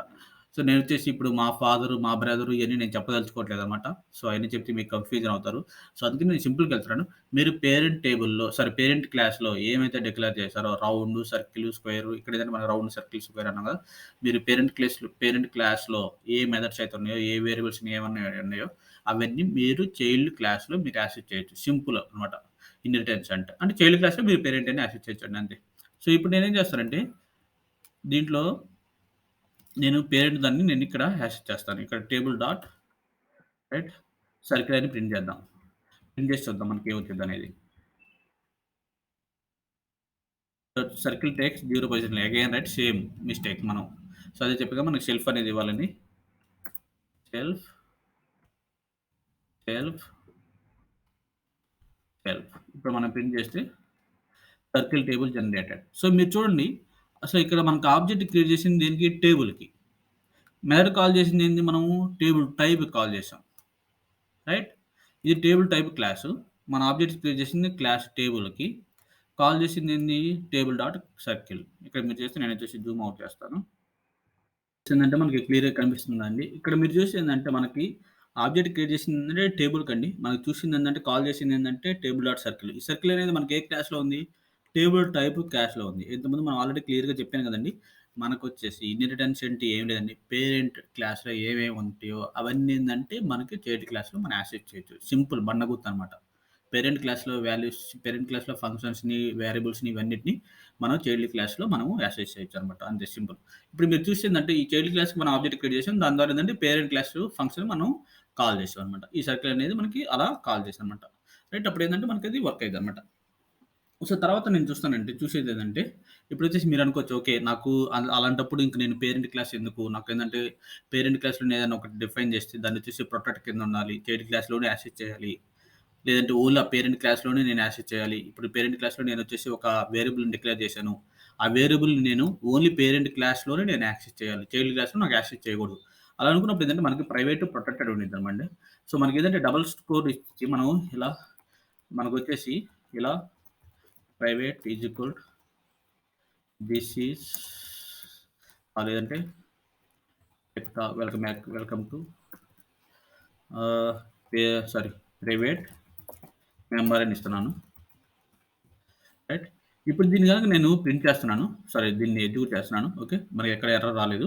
సో, నేనొచ్చేసి ఇప్పుడు మా ఫాదరు, మా బ్రదరు ఇయన్నీ నేను చెప్పదలుచుకోవట్లేదనమాట. సో, అయన్నీ చెప్తే మీకు కన్‌ఫ్యూజన్ అవుతారు. సో, అందుకని నేను సింపుల్‌గా వెళ్తున్నాను. మీరు పేరెంట్ క్లాస్‌లో ఏమైతే డిక్లేర్ చేశారో రౌండ్, సర్కిల్, స్క్వేర్ ఇక్కడ ఏదైనా మనం రౌండ్, సర్కిల్, స్క్వేర్ అన్నాం కదా! మీరు పేరెంట్ క్లాస్‌లో ఏ మెథడ్స్ అయితే ఉన్నాయో, ఏ వేరియబుల్స్ ఏమన్నా ఉన్నాయో అవన్నీ మీరు చైల్డ్ క్లాస్‌లో మీరు యాక్సెస్ చేయొచ్చు. సింపుల్ అనమాట. ఇన్‌హెరిటెన్స్ అంటే. అంటే చైల్డ్ క్లాస్‌లో మీరు పేరెంట్ అని యాక్సెస్ చేయొచ్చండి అంతే. సో, ఇప్పుడు నేనేం చేస్తానంటే దీంట్లో నేను పేరెంట్ దాన్ని నేనిక్కడ యాక్సెస్ చేస్తాను. ఇక్కడ టేబుల్ డాట్ రైట్ సర్కిల్ అని ప్రింట్ చేద్దాం. ప్రింట్ చేసి చూద్దాం మనకేమొచ్చిద్దనేది. Circle takes 0 position again right same mistake మనం. సో, అదే చెప్పాగా మనకి షెల్ఫ్ అనేది ఇవ్వాలండి. Self, self, self. ఇప్పుడు మనం ప్రింట్ చేస్తే సర్కిల్ టేబుల్ జనరేటెడ్. సో, మీరు చూడండి అసలు ఇక్కడ మనకు ఆబ్జెక్ట్ క్రియేట్ చేసింది దేనికి? టేబుల్‌కి. మెథడ్ కాల్ చేసిందేంది మనము? టేబుల్ టైప్‌కి కాల్ చేసాం. రైట్? ఇది టేబుల్ టైప్ క్లాసు. మన ఆబ్జెక్ట్ క్రియేట్ చేసింది క్లాస్ టేబుల్‌కి. కాల్ చేసిందేంది? Table dot circle. ఇక్కడ మీరు చేస్తే నేనొచ్చేసి జూమ్ అవుట్ చేస్తాను. ఏందంటే మనకి క్లియర్‌గా కనిపిస్తుందండి. ఇక్కడ మీరు చూసేదేందంటే మనకి ఆబ్జెక్ట్ క్రియేట్ చేసిందేంటంటే టేబుల్‌కండి. మనకు చూసిందేందంటే కాల్ చేసిందేందంటే టేబుల్ డాట్ సర్కిల్. ఈ సర్కిల్ అనేది మనకి ఏ క్లాస్‌లో ఉంది? టేబుల్ టైప్ క్లాస్‌లో ఉంది. ఇంతకుముందు మనం ఆల్రెడీ క్లియర్‌గా చెప్పాను కదండీ! మనకొచ్చేసి ఇన్‌హెరిటెన్స్ అంటే ఏమి లేదండి. పేరెంట్ క్లాస్‌లో ఏవేవి ఉంటాయో అవన్నీ ఏందంటే మనకి చైల్డ్ క్లాస్‌లో మనం యాక్సెస్ చేయొచ్చు. సింపుల్ బండగుత్తనమాట. పేరెంట్ క్లాస్‌లో ఫంక్షన్స్‌ని, వేరియబుల్స్‌ని ఇవన్నిటిని మనం చైల్డ్ క్లాస్‌లో మనము యాక్సెస్ చేయొచ్చనమాట. అంతే సింపుల్. ఇప్పుడు మీరు చూసిందంటే ఈ చైల్డ్ క్లాస్‌కి మనం ఆబ్జెక్ట్ క్రియేట్ చేసాం. దాని ద్వారా ఏందంటే పేరెంట్ క్లాస్ ఫంక్షన్ మనం కాల్ చేసామనమాట. ఈ సర్కిల్ అనేది మనకి అలా కాల్ చేసామనమాట. రైట్ అప్పుడేందంటే మనకది వర్క్ అయిద్దనమాట. సో, తర్వాత నేను చూసేదేంటంటే ఇప్పుడొచ్చేసి మీరనుకోవచ్చు ఓకే. నాకు అలాంటప్పుడు ఇంక నేను పేరెంట్ క్లాస్ ఎందుకు? నాకేందంటే పేరెంట్ క్లాస్‌లో నేనేదైనా ఒకటి డిఫైన్ చేస్తే దాన్నొచ్చేసి ప్రొటెక్ట్ కింద ఉండాలి. చైల్డ్ క్లాస్‌లోనే యాక్సెస్ చేయాలి. లేదంటే ఓన్లీ ఆ పేరెంట్ క్లాస్‌లోనే నేను యాక్సెస్ చేయాలి. ఇప్పుడు పేరెంట్ క్లాస్‌లో నేనొచ్చేసి ఒక వేరియబుల్‌ని డిక్లేర్ చేశాను. ఆ వేరియబుల్‌ని నేను ఓన్లీ పేరెంట్ క్లాస్‌లోనే నేను యాక్సెస్ చేయాలి. చైల్డ్ క్లాస్‌లో నాకు యాక్సెస్ చేయకూడదు. అలా అనుకున్నప్పుడు ఏందంటే మనకి ప్రైవేట్, ప్రొటెక్టెడ్ ఉండిద్దనమండి. సో, మనకేందంటే డబుల్ స్కోర్ ఇచ్చి మనం ఇలా మనకొచ్చేసి ఇలా private is equal this is లేదంటే వెల్కమ్ టు ఆహ్, పే సారీ ప్రైవేట్ మెంబర్ అని ఇస్తున్నాను. రైట్. ఇప్పుడు దీన్ని గనక నేను ప్రింట్ చేస్తున్నాను. సారీ దీన్ని ఎగ్జిక్యూట్ చేస్తున్నాను. ఓకే. మనకెక్కడ ఎర్రర్ రాలేదు.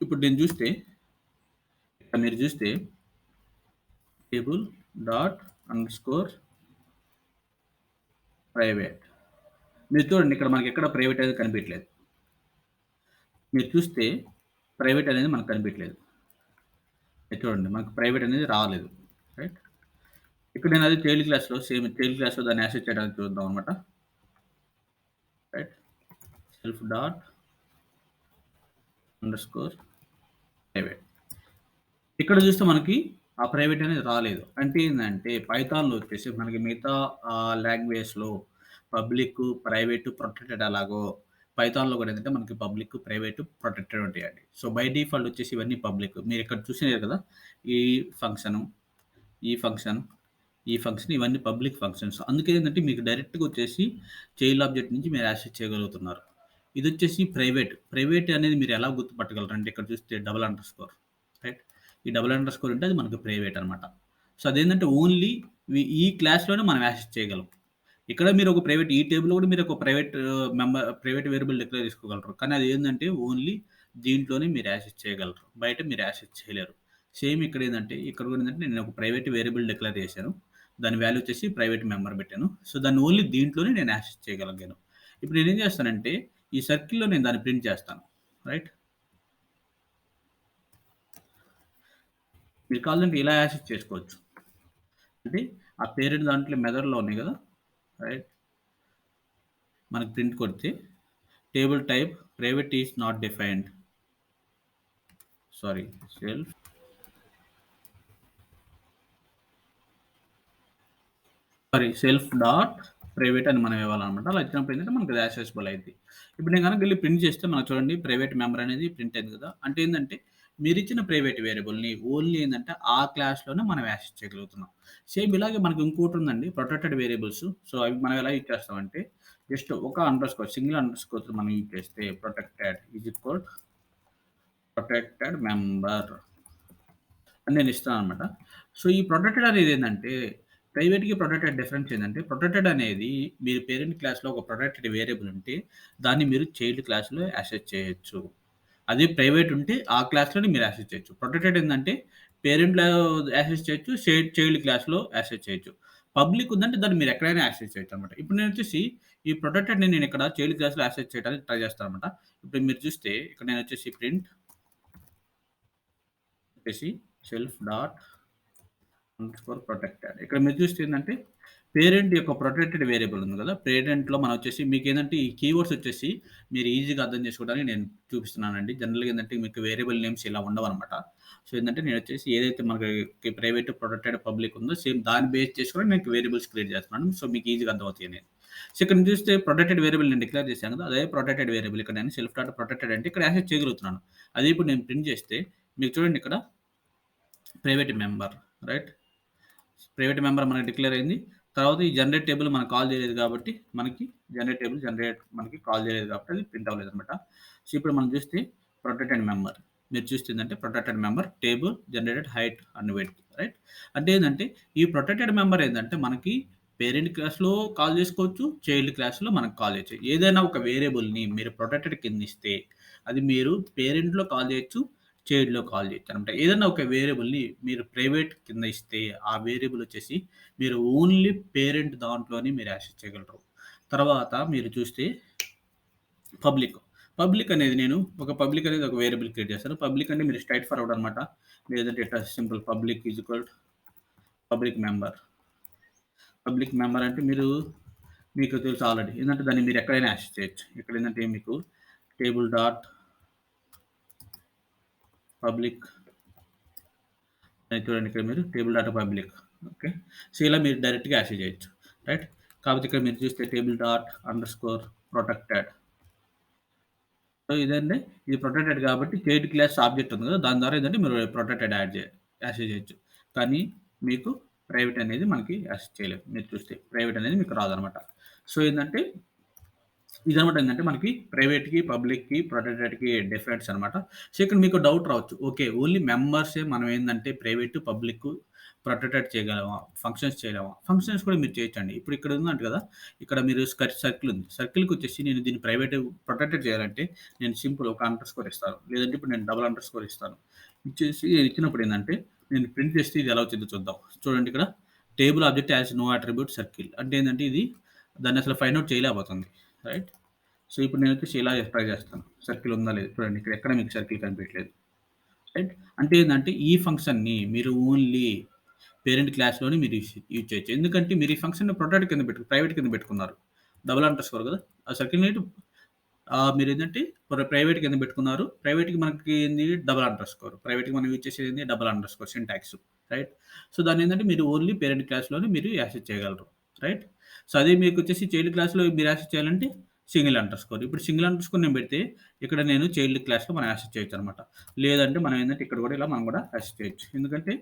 ఇప్పుడు దీన్ని చూస్తే ఇక్కడ మీరు చూస్తే టేబుల్ డాట్ అండర్‌స్కోర్ ప్రైవేట్. మీరు చూడండి ఇక్కడ మనకెక్కడ ప్రైవేట్ అనేది కనిపియట్లేదు. మీరు చూస్తే ప్రైవేట్ అనేది మనకు కనిపియట్లేదు. ఇది చూడండి మనకు ప్రైవేట్ అనేది రాలేదు. రైట్. ఇక్కడ నేను అదే చైల్డ్ క్లాస్‌లో దాన్ని యాక్సెస్ చేయడానికి చూద్దాం అన్నమాట. Right. Self dot underscore private. ఇక్కడ చూస్తే మనకి ఆ ప్రైవేట్ అనేది రాలేదు. అంటే ఏందంటే పైథాన్‌లో వచ్చేసి మనకి మిగతా లాంగ్వేజ్‌లో పబ్లిక్, ప్రైవేట్, ప్రొటెక్టెడ్ ఎలాగో పైథాన్‌లో కూడా ఏందంటే మనకి పబ్లిక్, ప్రైవేట్, ప్రొటెక్టెడ్ ఉంటాయండి. సో, బై డిఫాల్ట్ వచ్చేసి ఇవన్నీ పబ్లిక్. మీరిక్కడ చూసినారు కదా! ఈ ఫంక్షను, ఈ ఫంక్షన్, ఈ ఫంక్షన్ ఇవన్నీ పబ్లిక్ ఫంక్షన్స్. అందుకే ఏందంటే మీకు డైరెక్ట్‌గా వచ్చేసి చైల్డ్ ఆబ్జెక్ట్ నుంచి మీరు యాక్సెస్ చేయగలుగుతున్నారు. ఇదొచ్చేసి ప్రైవేట్. ప్రైవేట్ అనేది మీరు ఎలా గుర్తుపట్టగలరంటే ఇక్కడ చూస్తే డబుల్ అండర్ స్కోర్ రైట్. ఈ డబుల్ అండర్ స్కోర్ అంటే అది మనకు ప్రైవేట్ అనమాట. సో, అదేంటంటే ఓన్లీ ఈ క్లాస్‌లోనే మనం యాక్సెస్ చేయగలం. ఇక్కడ మీరు ఒక ప్రైవేట్ ఈ టేబుల్‌లో కూడా మీరు ఒక ప్రైవేట్ వేరియబుల్ డిక్లేర్ చేసుకోగలరు. కానీ అదేందంటే ఓన్లీ దీంట్లోనే మీరు యాక్సెస్ చేయగలరు. బయట మీరు యాక్సెస్ చేయలేరు. సేమ్ ఇక్కడేందంటే ఇక్కడ కూడా ఏందంటే నేను ఒక ప్రైవేట్ వేరియబుల్ డిక్లేర్ చేశాను. దాని వాల్యూ వచ్చేసి ప్రైవేట్ మెంబర్ పెట్టాను. సో, దాన్ని ఓన్లీ దీంట్లోనే నేను యాక్సెస్ చేయగలిగాను. ఇప్పుడు నేనేం చేస్తానంటే ఈ సర్కిల్‌లో నేను దాన్ని ప్రింట్ చేస్తాను. రైట్. మీరు కావాలంటే ఇలా యాక్సెస్ చేసుకోవచ్చు. అంటే ఆ పేరెంట్ దాంట్లో మెథడ్‌లో ఉన్నాయి గదా! రైట్. మనకి ప్రింట్ కొడితే table type private is not defined. Sorry self self dot private అని మనం ఇవ్వాలనమాట. అలా ఇచ్చినప్పుడు ఏంటంటే మనకి అది యాక్సెసిబుల్ అయిద్ది. ఇప్పుడు నేను గనక ఎళ్లి ప్రింట్ చేస్తే మనకు చూడండి ప్రైవేట్ మెంబర్ అనేది ప్రింట్ అయింది కదా! అంటే ఏందంటే మీరిచ్చిన ప్రైవేట్ వేరియబుల్‌ని ఓన్లీ ఏందంటే ఆ క్లాస్‌లోనే మనం యాక్సెస్ చేయగలుగుతున్నాం. సేమ్ ఇలాగే మనకి ఇంకోటి ఉందండి ప్రొటెక్టెడ్ వేరియబుల్స్. సో, అవి మనం ఎలా యూజ్ చేస్తామంటే జస్ట్ ఒక అండర్‌స్కోర్ సింగిల్ అండర్‌స్కోర్‌తో మనం యూజ్ చేస్తే protected is equal protected member అని నేను ఇస్తాననమాట. సో, ఈ ప్రొటెక్టెడ్ అనేదేందంటే, ప్రైవేట్‌కి, ప్రొటెక్టెడ్ డిఫరెన్స్ ఏందంటే, ప్రొటెక్టెడ్ అనేది మీరు పేరెంట్ క్లాస్‌లో ఒక ప్రొటెక్టెడ్ వేరియబుల్ ఉంటే, దాన్ని మీరు చైల్డ్ క్లాస్‌లో యాక్సెస్ చేయొచ్చు. అదే ప్రైవేట్ ఉంటే, ఆ క్లాస్‌లోనే మీరు యాక్సెస్ చేయొచ్చు. ప్రొటెక్టెడ్ ఏందంటే, పేరెంట్‌లో యాక్సెస్ చేయొచ్చు, చైల్డ్ క్లాస్‌లో యాక్సెస్ చేయొచ్చు. పబ్లిక్ ఉందంటే, దాన్ని మీరు ఎక్కడైనా యాక్సెస్ చేయొచ్చనమాట. ఇప్పుడు నేనొచ్చేసి, ఈ ప్రొటెక్టెడ్‌ని నేనిక్కడ చైల్డ్ క్లాస్‌లో యాక్సెస్ చేయడానికి ట్రై చేస్తాననమాట. ఇప్పుడు మీరు చూస్తే, ఇక్కడ నేనొచ్చేసి ప్రింట్ వచ్చేసి సెల్ఫ్ డాట్ అండర్‌స్కోర్ ప్రొటెక్టెడ్. ఇక్కడ మీరు చూస్తే ఏందంటే, పేరెంట్ యొక్క ప్రొటెక్టెడ్ వేరియబుల్ ఉంది గదా! పేరెంట్‌లో మనం వచ్చేసి మీకేందంటే ఈ కీవర్డ్స్ వచ్చేసి మీరు ఈజీగా అర్థం చేసుకోవడానికి నేను చూపిస్తున్నానండి. జనరల్‌గా ఏందంటే మీకు వేరియబుల్ నేమ్స్ ఇలా ఉండవనమాట. సో, ఏందంటే నేనొచ్చేసి ఏదైతే మనకి ప్రైవేట్, ప్రొటెక్టెడ్, పబ్లిక్ ఉందో సేమ్ దాన్ని బేస్ చేసుకొని నేను వేరియబుల్స్ క్రియేట్ చేస్తున్నాను. సో, మీకు ఈజీగా అర్థమవుతాయని. సో, ఇక్కడ మీరు చూస్తే ప్రొటెక్టెడ్ వేరియబుల్ నేను డిక్లేర్ చేశాను కదా! అదే ప్రొటెక్టెడ్ వేరియబుల్ ఇక్కడ నేను సెల్ఫ్ డాట్ ప్రొటెక్టెడ్ అంటే ఇక్కడ యాక్సెస్ చేయగలుగుతున్నాను. అదే ఇప్పుడు నేను ప్రింట్ చేస్తే మీకు చూడండి ఇక్కడ private member right? Private member మనకి డిక్లేర్ అయింది. తర్వాత ఈ జనరేట్ టేబుల్ మనం కాల్ చేయలేదు కాబట్టి, మనకి జనరేట్ టేబుల్ మనకి కాల్ చేయలేదు కాబట్టి అది ప్రింట్ అవ్వలేదనమాట. సో, ఇప్పుడు మనం చూస్తే ప్రొటెక్టెడ్ మెంబర్. మీరు చూస్తే ఏందంటే protected member table generated height and weight right? అంటే ఏందంటే ఈ ప్రొటెక్టెడ్ మెంబర్ ఏందంటే మనకి పేరెంట్ క్లాస్‌లో కాల్ చేసుకోవచ్చు. చైల్డ్ క్లాస్‌లో మనకు కాల్ చేయొచ్చు. ఏదైనా ఒక వేరియబుల్‌ని మీరు ప్రొటెక్టెడ్ కింద ఇస్తే అది మీరు పేరెంట్‌లో కాల్ చేయొచ్చు. చైల్డ్‌లో కాల్ చేయొచ్చనమాట. ఏదన్నా ఒక వేరియబుల్‌ని మీరు ప్రైవేట్ కింద ఇస్తే, ఆ వేరియబుల్ వచ్చేసి మీరు ఓన్లీ పేరెంట్ దాంట్లోనే మీరు యాక్సెస్ చేయగలరు. తర్వాత మీరు చూస్తే పబ్లిక్. పబ్లిక్ అనేది నేను ఒక పబ్లిక్ అనేది ఒక వేరియబుల్ క్రియేట్ చేస్తాను. పబ్లిక్ అంటే మీరు స్ట్రెయిట్ ఫార్వర్డ్ అనమాట. లేదంటే ఇట్లా simple public is equal to public member. Public member అంటే మీకు తెలుసు ఆల్రెడీ. ఏందంటే దాన్ని మీరు ఎక్కడైనా యాక్సెస్ చేయొచ్చు. ఇక్కడ ఏందంటే మీకు టేబుల్ డాట్ పబ్లిక్ చూడండి ఇక్కడ మీరు table data public okay. So, ఇలా మీరు డైరెక్ట్‌గా యాక్సెస్ చేయొచ్చు. రైట్? కాకపోతే ఇక్కడ మీరు చూస్తే table dot underscore protected. So, ఇదండి ఇది ప్రొటెక్టెడ్ కాబట్టి చైల్డ్ క్లాస్ ఆబ్జెక్ట్ ఉంది కదా! దాని ద్వారా ఏందంటే మీరు ప్రొటెక్టెడ్ యాక్సెస్ చేయొచ్చు. కానీ మీకు ప్రైవేట్ అనేది మనకి యాక్సెస్ చేయలేము. మీరు చూస్తే ప్రైవేట్ అనేది మీకు రాదనమాట. సో, ఏందంటే ఇదనమాట ఏందంటే మనకి ప్రైవేట్‌కి, పబ్లిక్‌కి, ప్రొటెక్టెడ్‌కి డిఫరెన్స్ అనమాట. సో, ఇక్కడ మీకు డౌట్ రావచ్చు. ఓకే. ఓన్లీ మెంబర్సే మనం ఏందంటే ప్రైవేట్, పబ్లిక్, ప్రొటెక్టెడ్ చేయగలమా? ఫంక్షన్స్ చేయలేమా? ఫంక్షన్స్ కూడా మీరు చేయొచ్చండి. ఇప్పుడు ఇక్కడ ఉందంట కదా! ఇక్కడ మీరు సర్కిల్ ఉంది. సర్కిల్‌కొచ్చేసి నేను దీన్ని ప్రైవేట్, ప్రొటెక్టెడ్ చేయాలంటే నేను సింపుల్ ఒక అండర్ స్కోర్ ఇస్తాను. లేదంటే ఇప్పుడు నేను డబుల్ అండర్ స్కోర్ ఇస్తాను. ఇచ్చినప్పుడు ఏందంటే నేను ప్రింట్ చేస్తే ఇది ఎలా వచ్చిందో చూద్దాం. చూడండి ఇక్కడ table object has no attribute circle అంటే ఏందంటే ఇది దాన్ని అసలు ఫైండ్ ఔట్ చేయలేకపోతుంది. రైట్? సో, ఇప్పుడు నేనొచ్చేసి ఇలా ట్రై చేస్తాను. సర్కిల్ ఉందా లేదా? చూడండి ఇక్కడ ఎక్కడ మీకు సర్కిల్ కనిపియట్లేదు. రైట్? అంటే ఏందంటే ఈ ఫంక్షన్‌ని మీరు ఓన్లీ పేరెంట్ క్లాస్‌లోనే మీరు యూజ్ చేయొచ్చు. ఎందుకంటే మీరు ఈ ఫంక్షన్‌ని ప్రొటెక్ట్ కింద ప్రైవేట్ కింద పెట్టుకున్నారు. డబుల్ అండర్ స్కోర్ కదా! ఆ సర్కిల్‌ని మీరేంటంటే ప్రైవేట్ కింద పెట్టుకున్నారు. ప్రైవేట్‌కి మనకి ఏంది డబుల్ అండర్ స్కోర్. ప్రైవేట్‌కి మనం యూజ్ చేసేది ఏంది double underscore syntax. Right? So, దాన్నేంటంటే మీరు ఓన్లీ పేరెంట్ క్లాస్‌లోనే మీరు యాక్సెస్ చేయగలరు. రైట్? సో, అదే మీకొచ్చేసి చైల్డ్ క్లాస్‌లో మీరు యాక్సెస్ చేయాలంటే సింగిల్ అండర్ స్కోర్. ఇప్పుడు సింగిల్ అండర్ స్కోర్ నేను పెడితే ఇక్కడ నేను చైల్డ్ క్లాస్‌లో మనం యాక్సెస్ చేయొచ్చనమాట. లేదంటే మనం ఏందంటే ఇక్కడ కూడా ఇలా మనం కూడా యాక్సెస్ చేయొచ్చు. ఎందుకంటే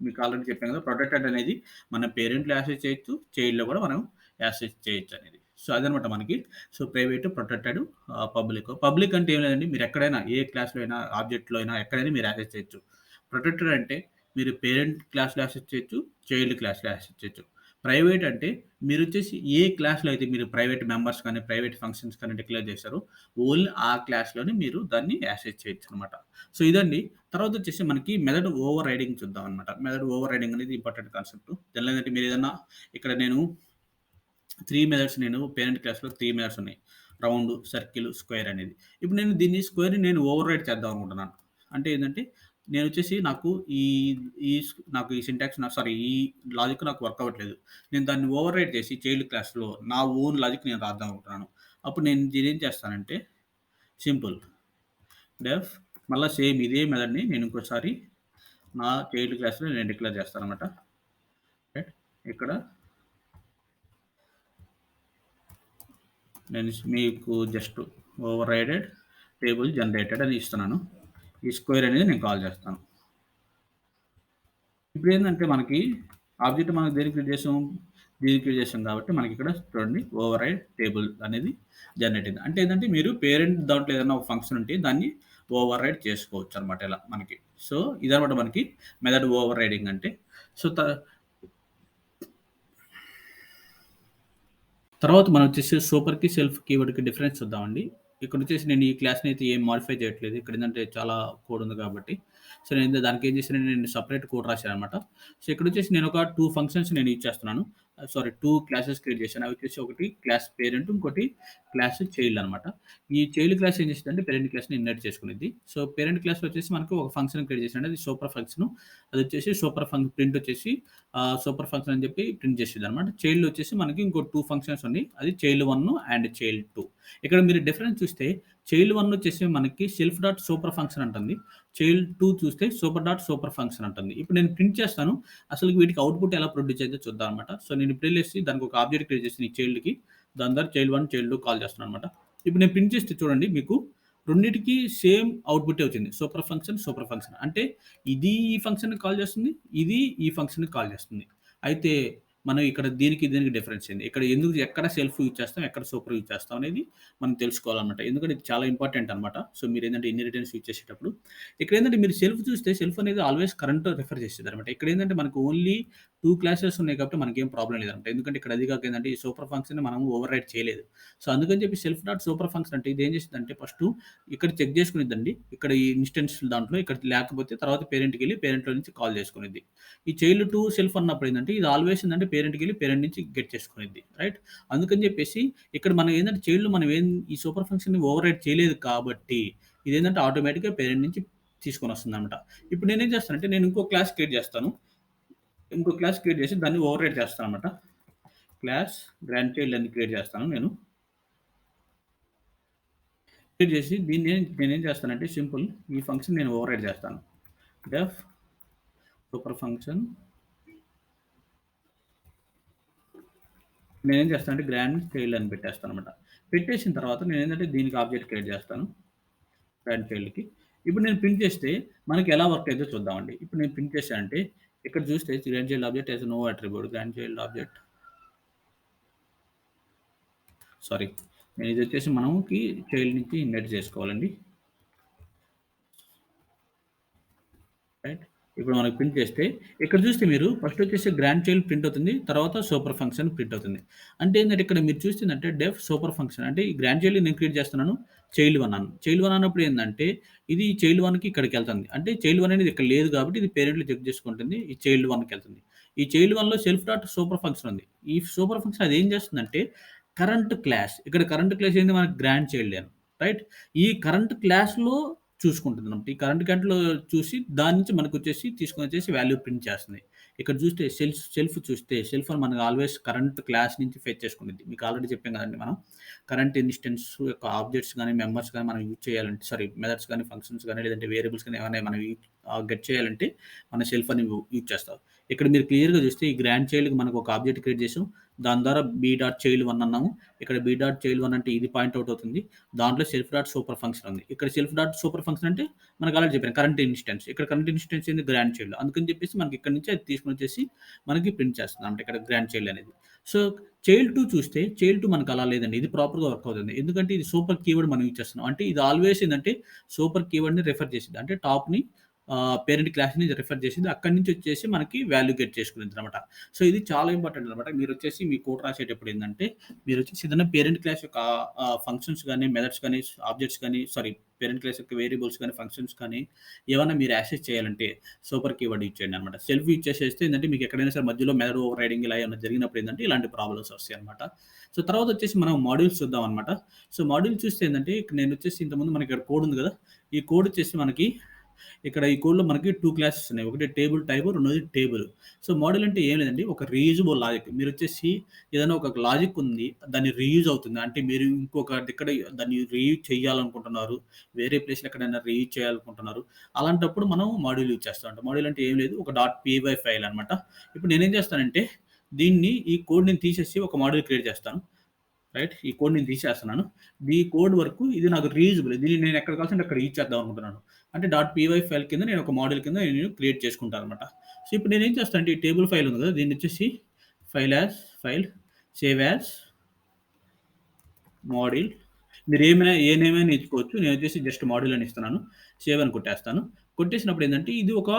మీకు ఆల్రెడీ చెప్పాను కదా! ప్రొటెక్టెడ్ అనేది మన పేరెంట్‌లో యాక్సెస్ చేయొచ్చు. చైల్డ్‌లో కూడా మనం యాక్సెస్ చేయొచ్చనేది. సో, అదనమాట మనకి. So, private, protected, public. Public అంటే ఏం లేదండి. మీరెక్కడైనా ఏ క్లాస్‌లో అయినా, ఆబ్జెక్ట్‌లో అయినా ఎక్కడైనా మీరు యాక్సెస్ చేయొచ్చు. ప్రొటెక్టెడ్ అంటే మీరు పేరెంట్ క్లాస్‌లో యాక్సెస్ చేయొచ్చు. చైల్డ్ క్లాస్‌లో యాక్సెస్ చేయొచ్చు. ప్రైవేట్ అంటే మీరొచ్చేసి ఏ క్లాస్‌లో అయితే మీరు ప్రైవేట్ మెంబర్స్ కానీ, ప్రైవేట్ ఫంక్షన్స్ కానీ డిక్లేర్ చేశారో ఓన్లీ ఆ క్లాస్‌లోనే మీరు దాన్ని యాక్సెస్ చేయొచ్చనమాట. సో, ఇదండి. తర్వాతొచ్చేసి మనకి మెథడ్ ఓవర్ రైడింగ్ చూద్దామనమాట. మెథడ్ ఓవర్ రైడింగ్ అనేది ఇంపార్టెంట్ కాన్సెప్ట్. జనరల్‌గా మీరేదన్నా ఇక్కడ నేను 3 మెథడ్స్ నేను పేరెంట్ క్లాస్‌లో 3 మెథడ్స్ ఉన్నాయి. రౌండ్, సర్కిల్, స్క్వేర్ అనేది. ఇప్పుడు నేను దీన్ని స్క్వేర్‌ని నేను ఓవర్ రైడ్ చేద్దాం అనుకుంటున్నాను. అంటే ఏందంటే నేనొచ్చేసి నాకు ఈ సింటాక్స్ సారీ ఈ లాజిక్ నాకు వర్క్ అవ్వట్లేదు. నేను దాన్ని ఓవర్ రైడ్ చేసి చైల్డ్ క్లాస్‌లో నా ఓన్ లాజిక్ నేను రాద్దాం అనుకుంటున్నాను. అప్పుడు నేను దీన్నేం చేస్తానంటే సింపుల్ డెఫ్ మళ్ళా సేమ్ ఇదే మెథడ్‌ని నేను ఇంకోసారి నా చైల్డ్ క్లాస్‌లో నేను డిక్లేర్ చేస్తాననమాట. రైట్. ఇక్కడ నేను మీకు just over raided table generated అని ఇస్తున్నాను. ఈ స్క్వేర్ అనేది నేను కాల్ చేస్తాను. ఇప్పుడేందంటే మనకి ఆబ్జెక్ట్ మనం దేనికి క్రియేట్ చేసాం? దీనికి క్రియేట్ చేసాం కాబట్టి మనకిక్కడ చూడండి ఓవర్ రైడ్ టేబుల్ అనేది జనరేట్ అయింది. అంటే ఏందంటే మీరు పేరెంట్ దాంట్లో ఏదైనా ఒక ఫంక్షన్ ఉంటే దాన్ని ఓవర్ రైడ్ చేసుకోవచ్చనమాట ఇలా మనకి. సో, ఇదనమాట మనకి మెథడ్ ఓవర్ రైడింగ్ అంటే. సో, తర్వాత మనం వచ్చేసి సూపర్‌కి, సెల్ఫ్ కీవర్డ్‌కి డిఫరెన్స్ చూద్దామండి. ఇక్కడొచ్చేసి నేను ఈ క్లాస్‌ని అయితే ఏం మోడిఫై చేయట్లేదు. ఇక్కడేందంటే చాలా కోడ్ ఉంది కాబట్టి. సో, నేను దానికేం చేశానంటే నేను సెపరేట్ కోడ్ రాశాననమాట. సో, ఇక్కడొచ్చేసి నేను ఒక 2 ఫంక్షన్స్ నేను యూజ్ చేస్తున్నాను. సారీ 2 క్లాసెస్ క్రియేట్ చేశాను. అవి వచ్చేసి ఒకటి క్లాస్ పేరెంట్, ఇంకోటి క్లాస్ చైల్డ్ అనమాట. ఈ చైల్డ్ క్లాస్ ఏం చేసిద్దంటే పేరెంట్ క్లాస్‌ని ఇన్వైట్ చేసుకునిద్ది. సో, పేరెంట్ క్లాస్‌లో వచ్చేసి మనకు ఒక ఫంక్షన్ క్రియేట్ చేశానండి. అది సూపర్ ఫంక్షను. అదొచ్చేసి సూపర్ ప్రింట్ వచ్చేసి సూపర్ ఫంక్షన్ అని చెప్పి ప్రింట్ చేసిద్దనమాట. చైల్డ్‌లో వచ్చేసి మనకి ఇంకో 2 ఫంక్షన్స్ ఉన్నాయి. అది చైల్డ్ 1 అండ్ చైల్డ్ 2. ఇక్కడ మీరు డిఫరెన్స్ చూస్తే చైల్డ్ 1 వచ్చేసి మనకి సెల్ఫ్ డాట్ సూపర్ ఫంక్షన్ అంటుంది. చైల్డ్ 2 చూస్తే సూపర్ డాట్ సూపర్ ఫంక్షన్ అంటుంది. ఇప్పుడు నేను ప్రింట్ చేస్తాను. అసలు వీటికి అవుట్‌పుట్ ఎలా ప్రొడ్యూస్ అయిద్దో చూద్దాం అనమాట. సో, నేను ఇప్పుడెళ్ళేసి దానికి ఒక ఆబ్జెక్ట్ క్రియేట్ చేశాను ఈ చైల్డ్‌కి. దాని ద్వారా చైల్డ్ 1, చైల్డ్ 2 కాల్ చేస్తున్నాననమాట. ఇప్పుడు నేను ప్రింట్ చేస్తే చూడండి మీకు రెండిటికి సేమ్ అవుట్‌పుట్టే వచ్చింది. Super function, super function. అంటే ఇది ఈ ఫంక్షన్‌ని కాల్ చేస్తుంది. ఇది ఈ ఫంక్షన్‌ని కాల్ చేస్తుంది. అయితే మనం ఇక్కడ దీనికి డిఫరెన్స్ ఏంది? ఇక్కడ ఎక్కడ సెల్ఫ్ యూజ్ చేస్తాం, ఎక్కడ సూపర్ యూజ్ చేస్తాం అనేది మనం తెలుసుకోవాలన్నమాట. ఎందుకంటే ఇది చాలా ఇంపార్టెంట్ అన్నమాట. సో, మీరేందంటే ఇన్‌హెరిటెన్స్ యూజ్ చేసేటప్పుడు ఇక్కడేందంటే మీరు సెల్ఫ్ చూస్తే సెల్ఫ్ అనేది ఆల్‌వేస్ కరెంట్ రిఫర్ చేసేదన్నమాట. ఇక్కడేందంటే మనకు ఓన్లీ 2 క్లాసెస్ ఉన్నాయి కాబట్టి మనకేం ప్రాబ్లమ్ లేదన్నమాట. ఎందుకంటే ఇక్కడ అది కాక ఏందంటే ఈ సూపర్ ఫంక్షన్‌ని మనం ఓవర్ రైట్ చేయలేదు. సో, అందుకని చెప్పి సెల్ఫ్ డాట్ సూపర్ ఫంక్షన్ అంటే ఇదేం చేసిద్దంటే ఫస్టు ఇక్కడ చెక్ చేసుకునిద్దండి. ఇక్కడ ఈ ఇన్‌స్టెన్స్ దాంట్లో ఇక్కడ లేకపోతే తర్వాత పేరెంట్‌కెళ్ళి పేరెంట్‌లో నుంచి కాల్ చేసుకునిద్ది. ఈ చైల్డ్ టు సెల్ఫ్ అన్నప్పుడు ఏందంటే ఇది ఆల్‌వేస్ ఏందంటే పేరెంట్‌కెళ్ళి పేరెంట్ నుంచి గెట్ చేసుకునిద్ది. రైట్? అందుకని చెప్పేసి ఇక్కడ మనం ఏందంటే చైల్డ్‌లో మనం ఈ సూపర్ ఫంక్షన్‌ని ఓవర్ రైట్ చేయలేదు కాబట్టి ఇదేందంటే ఆటోమేటిక్‌గా పేరెంట్ నుంచి తీసుకొనొస్తుందన్నమాట. ఇప్పుడు నేనేం చేస్తానంటే నేను ఇంకో క్లాస్ క్రియేట్ చేస్తాను. ఇంకో క్లాస్ క్రియేట్ చేసి దాన్ని ఓవర్ రైట్ చేస్తానన్నమాట. క్లాస్ గ్రాండ్ చైల్డ్ అని క్రియేట్ చేస్తాను నేను. క్రియేట్ చేసి నేనేం చేస్తానంటే సింపుల్ ఈ ఫంక్షన్ నేను ఓవర్ రైట్ చేస్తాను. డెఫ్ సూపర్ ఫంక్షన్ నేనేం చేస్తానంటే గ్రాండ్ చైల్డ్ అని పెట్టేస్తానన్నమాట. పెట్టేసిన తర్వాత నేనేంటంటే దీనికి ఆబ్జెక్ట్ క్రియేట్ చేస్తాను. గ్రాండ్ చైల్డ్‌కి. ఇప్పుడు నేను ప్రింట్ చేస్తే మనకి ఎలా వర్క్ అయిద్దో చూద్దామండి. ఇప్పుడు నేను ప్రింట్ చేశానంటే ఇక్కడ చూస్తే grandchild object has no attribute grandchild object sorry. ఇదొచ్చేసి మనకి చైల్డ్ నుంచి ఇన్హెరిట్ చేసుకోవాలండి. రైట్. ఇప్పుడు మనకి ప్రింట్ చేస్తే ఇక్కడ చూస్తే మీరు ఫస్ట్ వచ్చేసి గ్రాండ్ చైల్డ్ ప్రింట్ అవుతుంది. తర్వాత సూపర్ ఫంక్షన్ ప్రింట్ అవుతుంది. అంటే ఏందంటే ఇక్కడ మీరు చూస్తుందంటే డెఫ్ సూపర్ ఫంక్షన్ అంటే ఈ గ్రాండ్ చైల్డ్ నేను క్రియేట్ చేస్తున్నాను. చైల్డ్ 1 అన్నాను. చైల్డ్ 1 అన్నప్పుడు ఏందంటే ఇది చైల్డ్ 1కి ఇక్కడికెళ్తుంది. అంటే చైల్డ్ 1 అనేది ఇక్కడ లేదు కాబట్టి ఇది పేరెంట్‌లో చెక్ చేసుకుంటుంది. ఈ చైల్డ్ 1కెళ్తుంది. ఈ చైల్డ్ 1లో సెల్ఫ్ డాట్ సూపర్ ఫంక్షన్ ఉంది. ఈ సూపర్ ఫంక్షన్ అదేం చేస్తుందంటే కరెంట్ క్లాస్ ఇక్కడ కరెంట్ క్లాస్ ఏంది మనకి గ్రాండ్ చైల్డే రైట్. ఈ కరెంట్ క్లాస్‌లో చూసుకుంటుందన్నమాట. ఈ కరెంట్ గంటలో చూసి దాని నుంచి మనకొచ్చేసి తీసుకొనొచ్చేసి వాల్యూ ప్రింట్ చేస్తుంది. ఇక్కడ చూస్తే సెల్ఫ్ చూస్తే సెల్ఫ్ అని మనకు ఆల్‌వేస్ కరెంట్ క్లాస్ నుంచి ఫెచ్ చేసుకునిద్ది. మీకు ఆల్రెడీ చెప్పాం కదండీ మనం. కరెంట్ ఇన్‌స్టెన్స్ యొక్క ఆబ్జెక్ట్స్ గాని, మెంబర్స్ గాని మనం యూజ్ చేయాలంటే మెథడ్స్ గాని, ఫంక్షన్స్ గాని లేదంటే వేరియబుల్స్ గాని ఏమైనా మనం గెట్ చేయాలంటే మన సెల్ఫ్ అని యూజ్ చేస్తాం. ఇక్కడ మీరు క్లియర్‌గా చూస్తే ఈ గ్రాండ్ చైల్డ్‌కి మనకు ఒక ఆబ్జెక్ట్ క్రియేట్ చేసాం. దాని ద్వారా బి డాట్ చైల్డ్ 1 అన్నాము. ఇక్కడ బి డాట్ చైల్డ్ 1 అంటే ఇది పాయింట్ ఔట్ అవుతుంది. దాంట్లో సెల్ఫ్ డాట్ సూపర్ ఫంక్షన్ ఉంది. ఇక్కడ సెల్ఫ్ డాట్ సూపర్ ఫంక్షన్ అంటే మనకు ఆల్రెడీ చెప్పాను కరెంట్ ఇన్‌స్టెన్స్. ఇక్కడ కరెంట్ ఇన్‌స్టెన్స్ ఏంది గ్రాండ్ చైల్డ్. అందుకని చెప్పేసి మనకి ఇక్కడి నుంచి అది తీసుకొనొచ్చేసి మనకి ప్రింట్ చేస్తుందన్నమాట ఇక్కడ గ్రాండ్ చైల్డ్ అనేది. సో, చైల్డ్ 2 చూస్తే చైల్డ్ 2 మనకు అలా లేదండి. ఇది ప్రాపర్‌గా వర్క్ అవుతుంది. ఎందుకంటే ఇది సూపర్ కీవర్డ్ మనం యూజ్ చేస్తున్నాం. అంటే ఇది ఆల్‌వేస్ ఏందంటే సూపర్ కీవర్డ్‌ని రిఫర్ చేసిద్ది. అంటే టాప్‌ని పేరెంట్ క్లాస్‌ని రిఫర్ చేసిద్ది. అక్కడి నుంచి వచ్చేసి మనకి వాల్యూ గెట్ చేసుకునిద్దనమాట. సో, ఇది చాలా ఇంపార్టెంట్ అనమాట. మీరొచ్చేసి మీ కోడ్ రాసేటప్పుడు ఏందంటే మీరొచ్చేసి ఏదైనా పేరెంట్ క్లాస్ యొక్క ఫంక్షన్స్ గాని, మెథడ్స్ గాని, ఆబ్జెక్ట్స్ గాని పేరెంట్ క్లాస్ యొక్క వేరియబుల్స్ గాని, ఫంక్షన్స్ కానీ ఏవన్నా మీరు యాక్సెస్ చేయాలంటే సూపర్ కీవర్డ్ యూజ్ చేయండి అనమాట. సెల్ఫ్ యూజ్ చేసేస్తే ఏందంటే మీకు ఎక్కడైనా సరే మధ్యలో మెథడ్ ఓవర్ రైడింగ్ ఇలా ఏమన్నా జరిగినప్పుడు ఏందంటే ఇలాంటి ప్రాబ్లమ్స్ వస్తాయన్నమాట. సో, తర్వాత వచ్చేసి మనం మాడ్యూల్స్ చూద్దాం అనమాట. సో, మాడ్యూల్స్ చూస్తే ఏందంటే ఇక్కడ నేనొచ్చేసి ఇంతకుముందు మనకి ఇక్కడ కోడ్ ఉంది కదా! ఈ కోడ్ వచ్చేసి మనకి ఇక్కడ ఈ కోడ్‌లో మనకి 2 క్లాసెస్ ఉన్నాయి. ఒకటి టేబుల్ టైప్, రెండోది టేబుల్. సో, మోడల్ అంటే ఏం లేదండి. ఒక రీయూజబుల్ లాజిక్. మీరొచ్చేసి ఏదైనా ఒక లాజిక్ ఉంది. దాన్ని రీయూజ్ అవుతుంది. అంటే మీరు ఇంకొక దగ్గర దాన్ని రీయూజ్ చేయాలనుకుంటున్నారు. వేరే ప్లేస్‌లో ఎక్కడైనా రీయూజ్ చేయాలనుకుంటున్నారు. అలాంటప్పుడు మనం మాడ్యూల్ యూజ్ చేస్తామంట. మాడ్యూల్ అంటే ఏం లేదు. ఒక డాట్ పై ఫైల్ అనమాట. ఇప్పుడు నేనేం చేస్తానంటే ఈ కోడ్‌ని తీసేసి ఒక మాడ్యూల్ క్రియేట్ చేస్తాను. రైట్. ఈ కోడ్ నేను తీసేస్తున్నాను. ఈ కోడ్ వరకు ఇది నాకు రీయూజబుల్. దీన్ని నేను ఎక్కడ కావాల్సింటే అక్కడ యూజ్ చేద్దాం అనుకుంటున్నాను. అంటే పై ఫైల్ కింద నేను ఒక మోడల్ కింద నేను క్రియేట్ చేసుకుంటాననమాట. సో, ఇప్పుడు నేనేం చేస్తానంటే ఈ టేబుల్ ఫైల్ ఉంది కదా! దీన్నొచ్చేసి ఫైల్ సేవ్ యాస్ మోడిల్ మీరు ఏ నేమ్ అయినా ఇచ్చుకోవచ్చు. నేనొచ్చేసి జస్ట్ మోడ్యూల్ అని ఇస్తున్నాను. సేవ్ అని కొట్టేస్తాను. కొట్టేసినప్పుడు ఏందంటే ఇది ఒక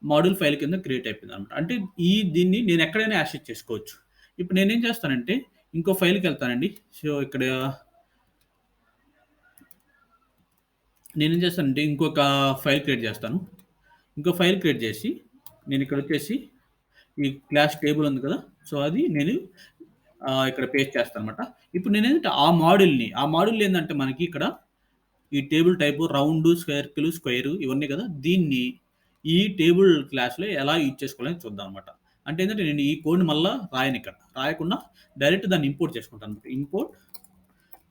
మోడ్యూల్ ఫైల్ కింద క్రియేట్ అయిపోయిందనమాట. అంటే దీన్ని నేను ఎక్కడైనా యాక్సెస్ చేసుకోవచ్చు. ఇప్పుడు నేనేం చేస్తానంటే ఇంకో ఫైల్‌కెళ్తానండి. సో, ఇక్కడ నేనేం చేస్తానంటే ఇంకొక ఫైల్ క్రియేట్ చేస్తాను. ఇంకో ఫైల్ క్రియేట్ చేసి నేనిక్కడొచ్చేసి ఈ క్లాస్ టేబుల్ ఉంది కదా! సో, అది నేను ఇక్కడ పేస్ట్ చేస్తానన్నమాట. ఇప్పుడు నేనేంటంటే ఆ మాడ్యూల్ ఏందంటే మనకి ఇక్కడ ఈ table type round, circle, square ఇవన్నీ కదా! దీన్ని ఈ టేబుల్ క్లాస్‌లో ఎలా యూజ్ చేసుకోవాలని చూద్దాం అన్నమాట. అంటే ఏందంటే నేను ఈ కోడ్‌ని మళ్ళా రాయనిక్కడ. రాయకుండా డైరెక్ట్ దాన్ని ఇంపోర్ట్ చేసుకుంటానన్నమాట. ఇంపోర్ట్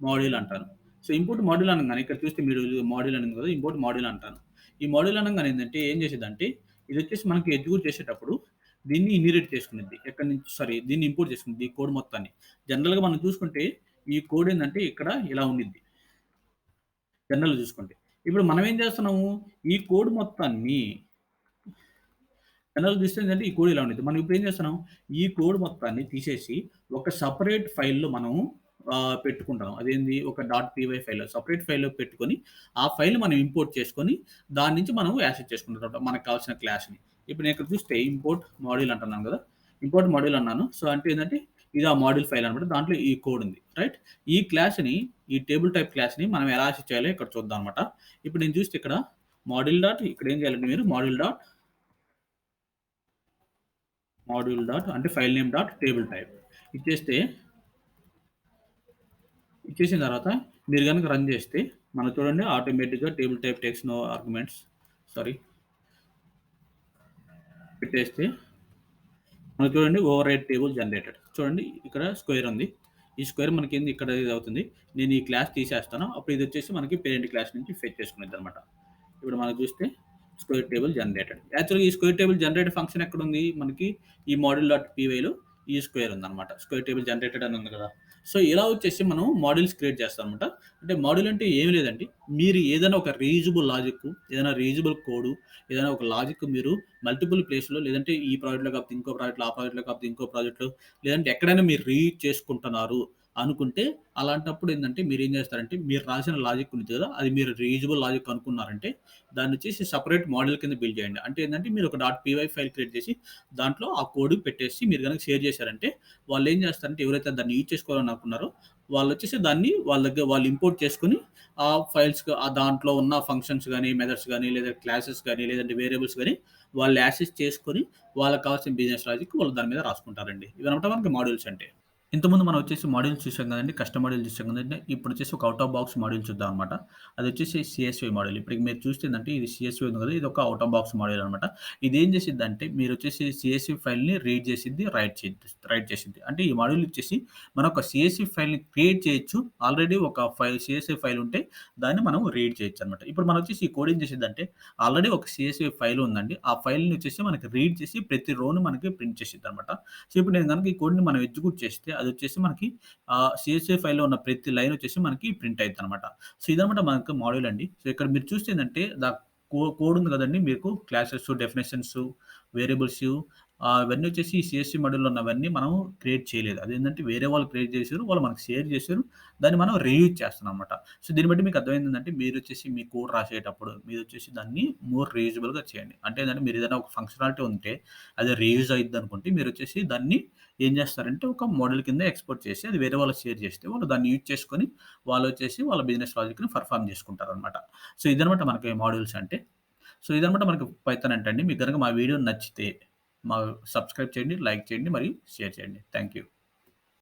మాడ్యూల్ అంటాను. సో, ఇంపోర్ట్ మాడ్యూల్ అనంగానే ఇక్కడ చూస్తే మీరు మాడ్యూల్ అని ఉంది కదా! ఇంపోర్ట్ మాడ్యూల్ అంటాను. ఈ మాడ్యూల్ అనంగానే ఏందంటే ఏం చేసిద్దంటే ఇదొచ్చేసి మనకి ఎగ్జిక్యూట్ చేసేటప్పుడు దీన్ని ఇన్‌హెరిట్ చేసుకునిద్ది. ఎక్కడి నుంచి సారీ దీన్ని ఇంపోర్ట్ చేసుకునిద్ది ఈ కోడ్ మొత్తాన్ని. జనరల్‌గా మనం చూసుకుంటే ఈ కోడ్ ఏందంటే ఇక్కడ ఇలా ఉండిద్ది. జనరల్‌గా చూసుకుంటే. ఇప్పుడు మనం ఏం చేస్తున్నాము ఈ కోడ్ మొత్తాన్ని జనరల్‌గా చూస్తే ఏంటంటే ఈ కోడ్ ఇలా ఉండిద్ది. మనం ఇప్పుడు ఏం చేస్తున్నాం ఈ కోడ్ మొత్తాన్ని తీసేసి ఒక సెపరేట్ ఫైల్‌లో మనం పెట్టుకుంటాం. అదేంది ఒక డాట్ పీవై ఫైల్‌లో సెపరేట్ ఫైల్‌లో పెట్టుకొని, ఆ ఫైల్‌ని మనం ఇంపోర్ట్ చేసుకొని, దాని నుంచి మనం యాక్సెస్ చేసుకుంటాం మనకు కావాల్సిన క్లాస్‌ని. ఇప్పుడు నేను ఇక్కడ చూస్తే ఇంపోర్ట్ మాడ్యూల్ అంటున్నాను కదా! ఇంపోర్ట్ మాడ్యూల్ అన్నాను. సో, అంటే ఏందంటే ఇది ఆ మాడ్యూల్ ఫైల్ అన్నమాట. దాంట్లో ఈ కోడ్ ఉంది. రైట్? ఈ క్లాస్‌ని ఈ టేబుల్ టైప్ క్లాస్‌ని మనం ఎలా యాక్సెస్ చేయాలో ఇక్కడ చూద్దాం అన్నమాట. ఇప్పుడు నేను చూస్తే ఇక్కడ మాడ్యూల్ డాట్ ఇక్కడ ఏం చేయాలంటే మీరు మాడ్యూల్ డాట్ అంటే file name dot table type ఇచ్చేస్తే ఇచ్చేసిన తర్వాత మీరు గనుక రన్ చేస్తే మనకు చూడండి ఆటోమేటిక్‌గా table type text no arguments sorry పెట్టేస్తే మనకు చూడండి ఓవర్ రైట్ టేబుల్ జనరేటెడ్. చూడండి ఇక్కడ స్క్వేర్ ఉంది. ఈ స్క్వేర్ మనకేంది ఇక్కడ ఇదవుతుంది. నేను ఈ క్లాస్ తీసేస్తాను. అప్పుడు ఇదొచ్చేసి మనకి పేరెంట్ క్లాస్ నుంచి ఫెచ్ చేసుకునిద్దనమాట. ఇప్పుడు మనం చూస్తే స్క్వేర్ టేబుల్ జనరేటెడ్. యాక్చువల్‌గా ఈ స్క్వేర్ టేబుల్ జనరేటర్ ఫంక్షన్ ఎక్కడుంది? మనకి ఈ మాడ్యూల్ డాట్ పీవైలో ఈ స్క్వేర్ ఉందనమాట. స్క్వేర్ టేబుల్ జనరేటెడ్ అని ఉంది కదా! సో, ఇలా వచ్చేసి మనం మాడ్యూల్స్ క్రియేట్ చేస్తామనమాట. అంటే మాడ్యూల్ అంటే ఏమి లేదండి. మీరు ఏదైనా ఒక రీయూజబుల్ లాజిక్, ఏదైనా రీయూజబుల్ కోడ్, ఏదైనా ఒక లాజిక్ మీరు మల్టిపుల్ ప్లేస్‌లో లేదంటే ఈ ప్రాజెక్ట్‌లో కాకపోతే ఇంకో ప్రాజెక్ట్‌లో, ఆ ప్రాజెక్ట్‌లో కాకపోతే ఇంకో ప్రాజెక్ట్‌లో లేదంటే ఎక్కడైనా మీరు రీయూజ్ చేసుకుంటున్నారు అనుకుంటే, అలాంటప్పుడు ఏందంటే మీరేం చేస్తారంటే, మీరు రాసిన లాజిక్ ఉంది కదా! అది మీరు రీయూజబుల్ లాజిక్ అనుకున్నారంటే, దాన్నొచ్చేసి సెపరేట్ మోడల్ కింద బిల్డ్ చేయండి. అంటే ఏందంటే, మీరు ఒక డాట్ పీవై ఫైల్ క్రియేట్ చేసి, దాంట్లో ఆ కోడ్ పెట్టేసి మీరు గనక షేర్ చేశారంటే, వాళ్ళేం చేస్తారంటే, ఎవరైతే దాన్ని యూజ్ చేసుకోవాలని అనుకున్నారో, వాళ్ళొచ్చేసి దాన్ని వాళ్ళ దగ్గర వాళ్ళు ఇంపోర్ట్ చేసుకొని, ఆ ఫైల్స్‌కి ఆ దాంట్లో ఉన్న ఫంక్షన్స్ గాని, మెథడ్స్ గాని, లేదా క్లాసెస్ గాని, లేదంటే వేరియబుల్స్ గాని, వాళ్ళు యాక్సెస్ చేసుకొని, వాళ్ళకి కావాల్సిన బిజినెస్ లాజిక్ వాళ్ళు దాని మీద రాసుకుంటారండి. ఇవన్నమాట మనకి మాడ్యూల్స్ అంటే. ఇంతకుముందు మనం వచ్చేసి మాడ్యూల్స్ చూసాం కదండీ! కస్టమ్ మాడ్యూల్ చూసాం కదండీ! ఇప్పుడొచ్చేసి ఒక ఔట్ ఆఫ్ బాక్స్ మాడ్యూల్ చూద్దాం అనమాట. అదొచ్చేసి సిఎస్‌వి మాడ్యూల్. ఇప్పుడు మీరు చూస్తేందంటే ఇది సిఎస్‌వి ఉంది కదా! ఇదొక ఔట్ ఆఫ్ బాక్స్ మాడ్యూల్ అనమాట. ఇదేం చేసిద్దంటే మీరొచ్చేసి సిఎస్‌వి ఫైల్‌ని రీడ్ చేసిద్ది, రైట్ చేసిద్ది. అంటే ఈ మాడ్యూల్ వచ్చేసి మనం ఒక సిఎస్‌వి ఫైల్‌ని క్రియేట్ చేయొచ్చు. ఆల్రెడీ ఒక సిఎస్‌వి ఫైల్ ఉంటే దాన్ని మనం రీడ్ చేయొచ్చనమాట. ఇప్పుడు మనం వచ్చేసి ఈ కోడ్ ఏం చేసిద్దంటే ఆల్రెడీ ఒక సిఎస్‌వి ఫైల్ ఉందండి. ఆ ఫైల్‌ని వచ్చేసి మనకి రీడ్ చేసి ప్రతి రోని మనకి ప్రింట్ చేసిద్దనమాట. సో, ఇప్పుడు నేను గనుక ఈ కోడ్‌ని మనం ఎగ్జిక్యూట్ చేస్తే అదొచ్చేసి మనకి సీఎస్‌వి ఫైల్‌లో ఉన్న ప్రతి లైన్ వచ్చేసి మనకి ప్రింట్ అయిద్దనమాట. సో, ఇదనమాట మనకు మాడ్యూల్ అండి. సో, ఇక్కడ మీరు చూస్తే ఏందంటే కోడ్ ఉంది కదండీ! మీకు క్లాసెస్, డెఫినిషన్స్, వేరియబుల్స్ ఇవన్నీ వచ్చేసి సీఎస్‌వి మాడ్యూల్‌లో ఉన్నవన్నీ మనం క్రియేట్ చేయలేదు. అదేంటంటే వేరే వాళ్ళు క్రియేట్ చేసారు. వాళ్ళు మనకు షేర్ చేసారు. దాన్ని మనం రీయూజ్ చేస్తున్నామనమాట. సో, దీన్ని బట్టి మీకు అర్థమైందేంటంటే మీరొచ్చేసి మీ కోడ్ రాసేటప్పుడు మీరొచ్చేసి దాన్ని మోర్ రీయూజబుల్‌గా చేయండి. అంటే ఏందంటే మీరు ఏదైనా ఒక ఫంక్షనాలిటీ ఉంటే అది రీయూజ్ అయిద్దనుకుంటే మీరొచ్చేసి దాన్ని ఏం చేస్తారంటే ఒక మోడల్ కింద ఎక్స్‌పోర్ట్ చేసి అది వేరే వాళ్ళకి షేర్ చేస్తే వాళ్ళు దాన్ని యూజ్ చేసుకొని వాళ్ళొచ్చేసి వాళ్ళ బిజినెస్ లాజిక్‌ని పెర్ఫార్మ్ చేసుకుంటారనమాట. సో, ఇదనమాట మనకి మాడ్యూల్స్ అంటే. సో, ఇదనమాట మనకి పైథాన్ అంటే అండి. మీకు గనక మా వీడియో నచ్చితే సబ్స్క్రైబ్ చేయండి, లైక్ చేయండి మరియు షేర్ చేయండి. Thank you.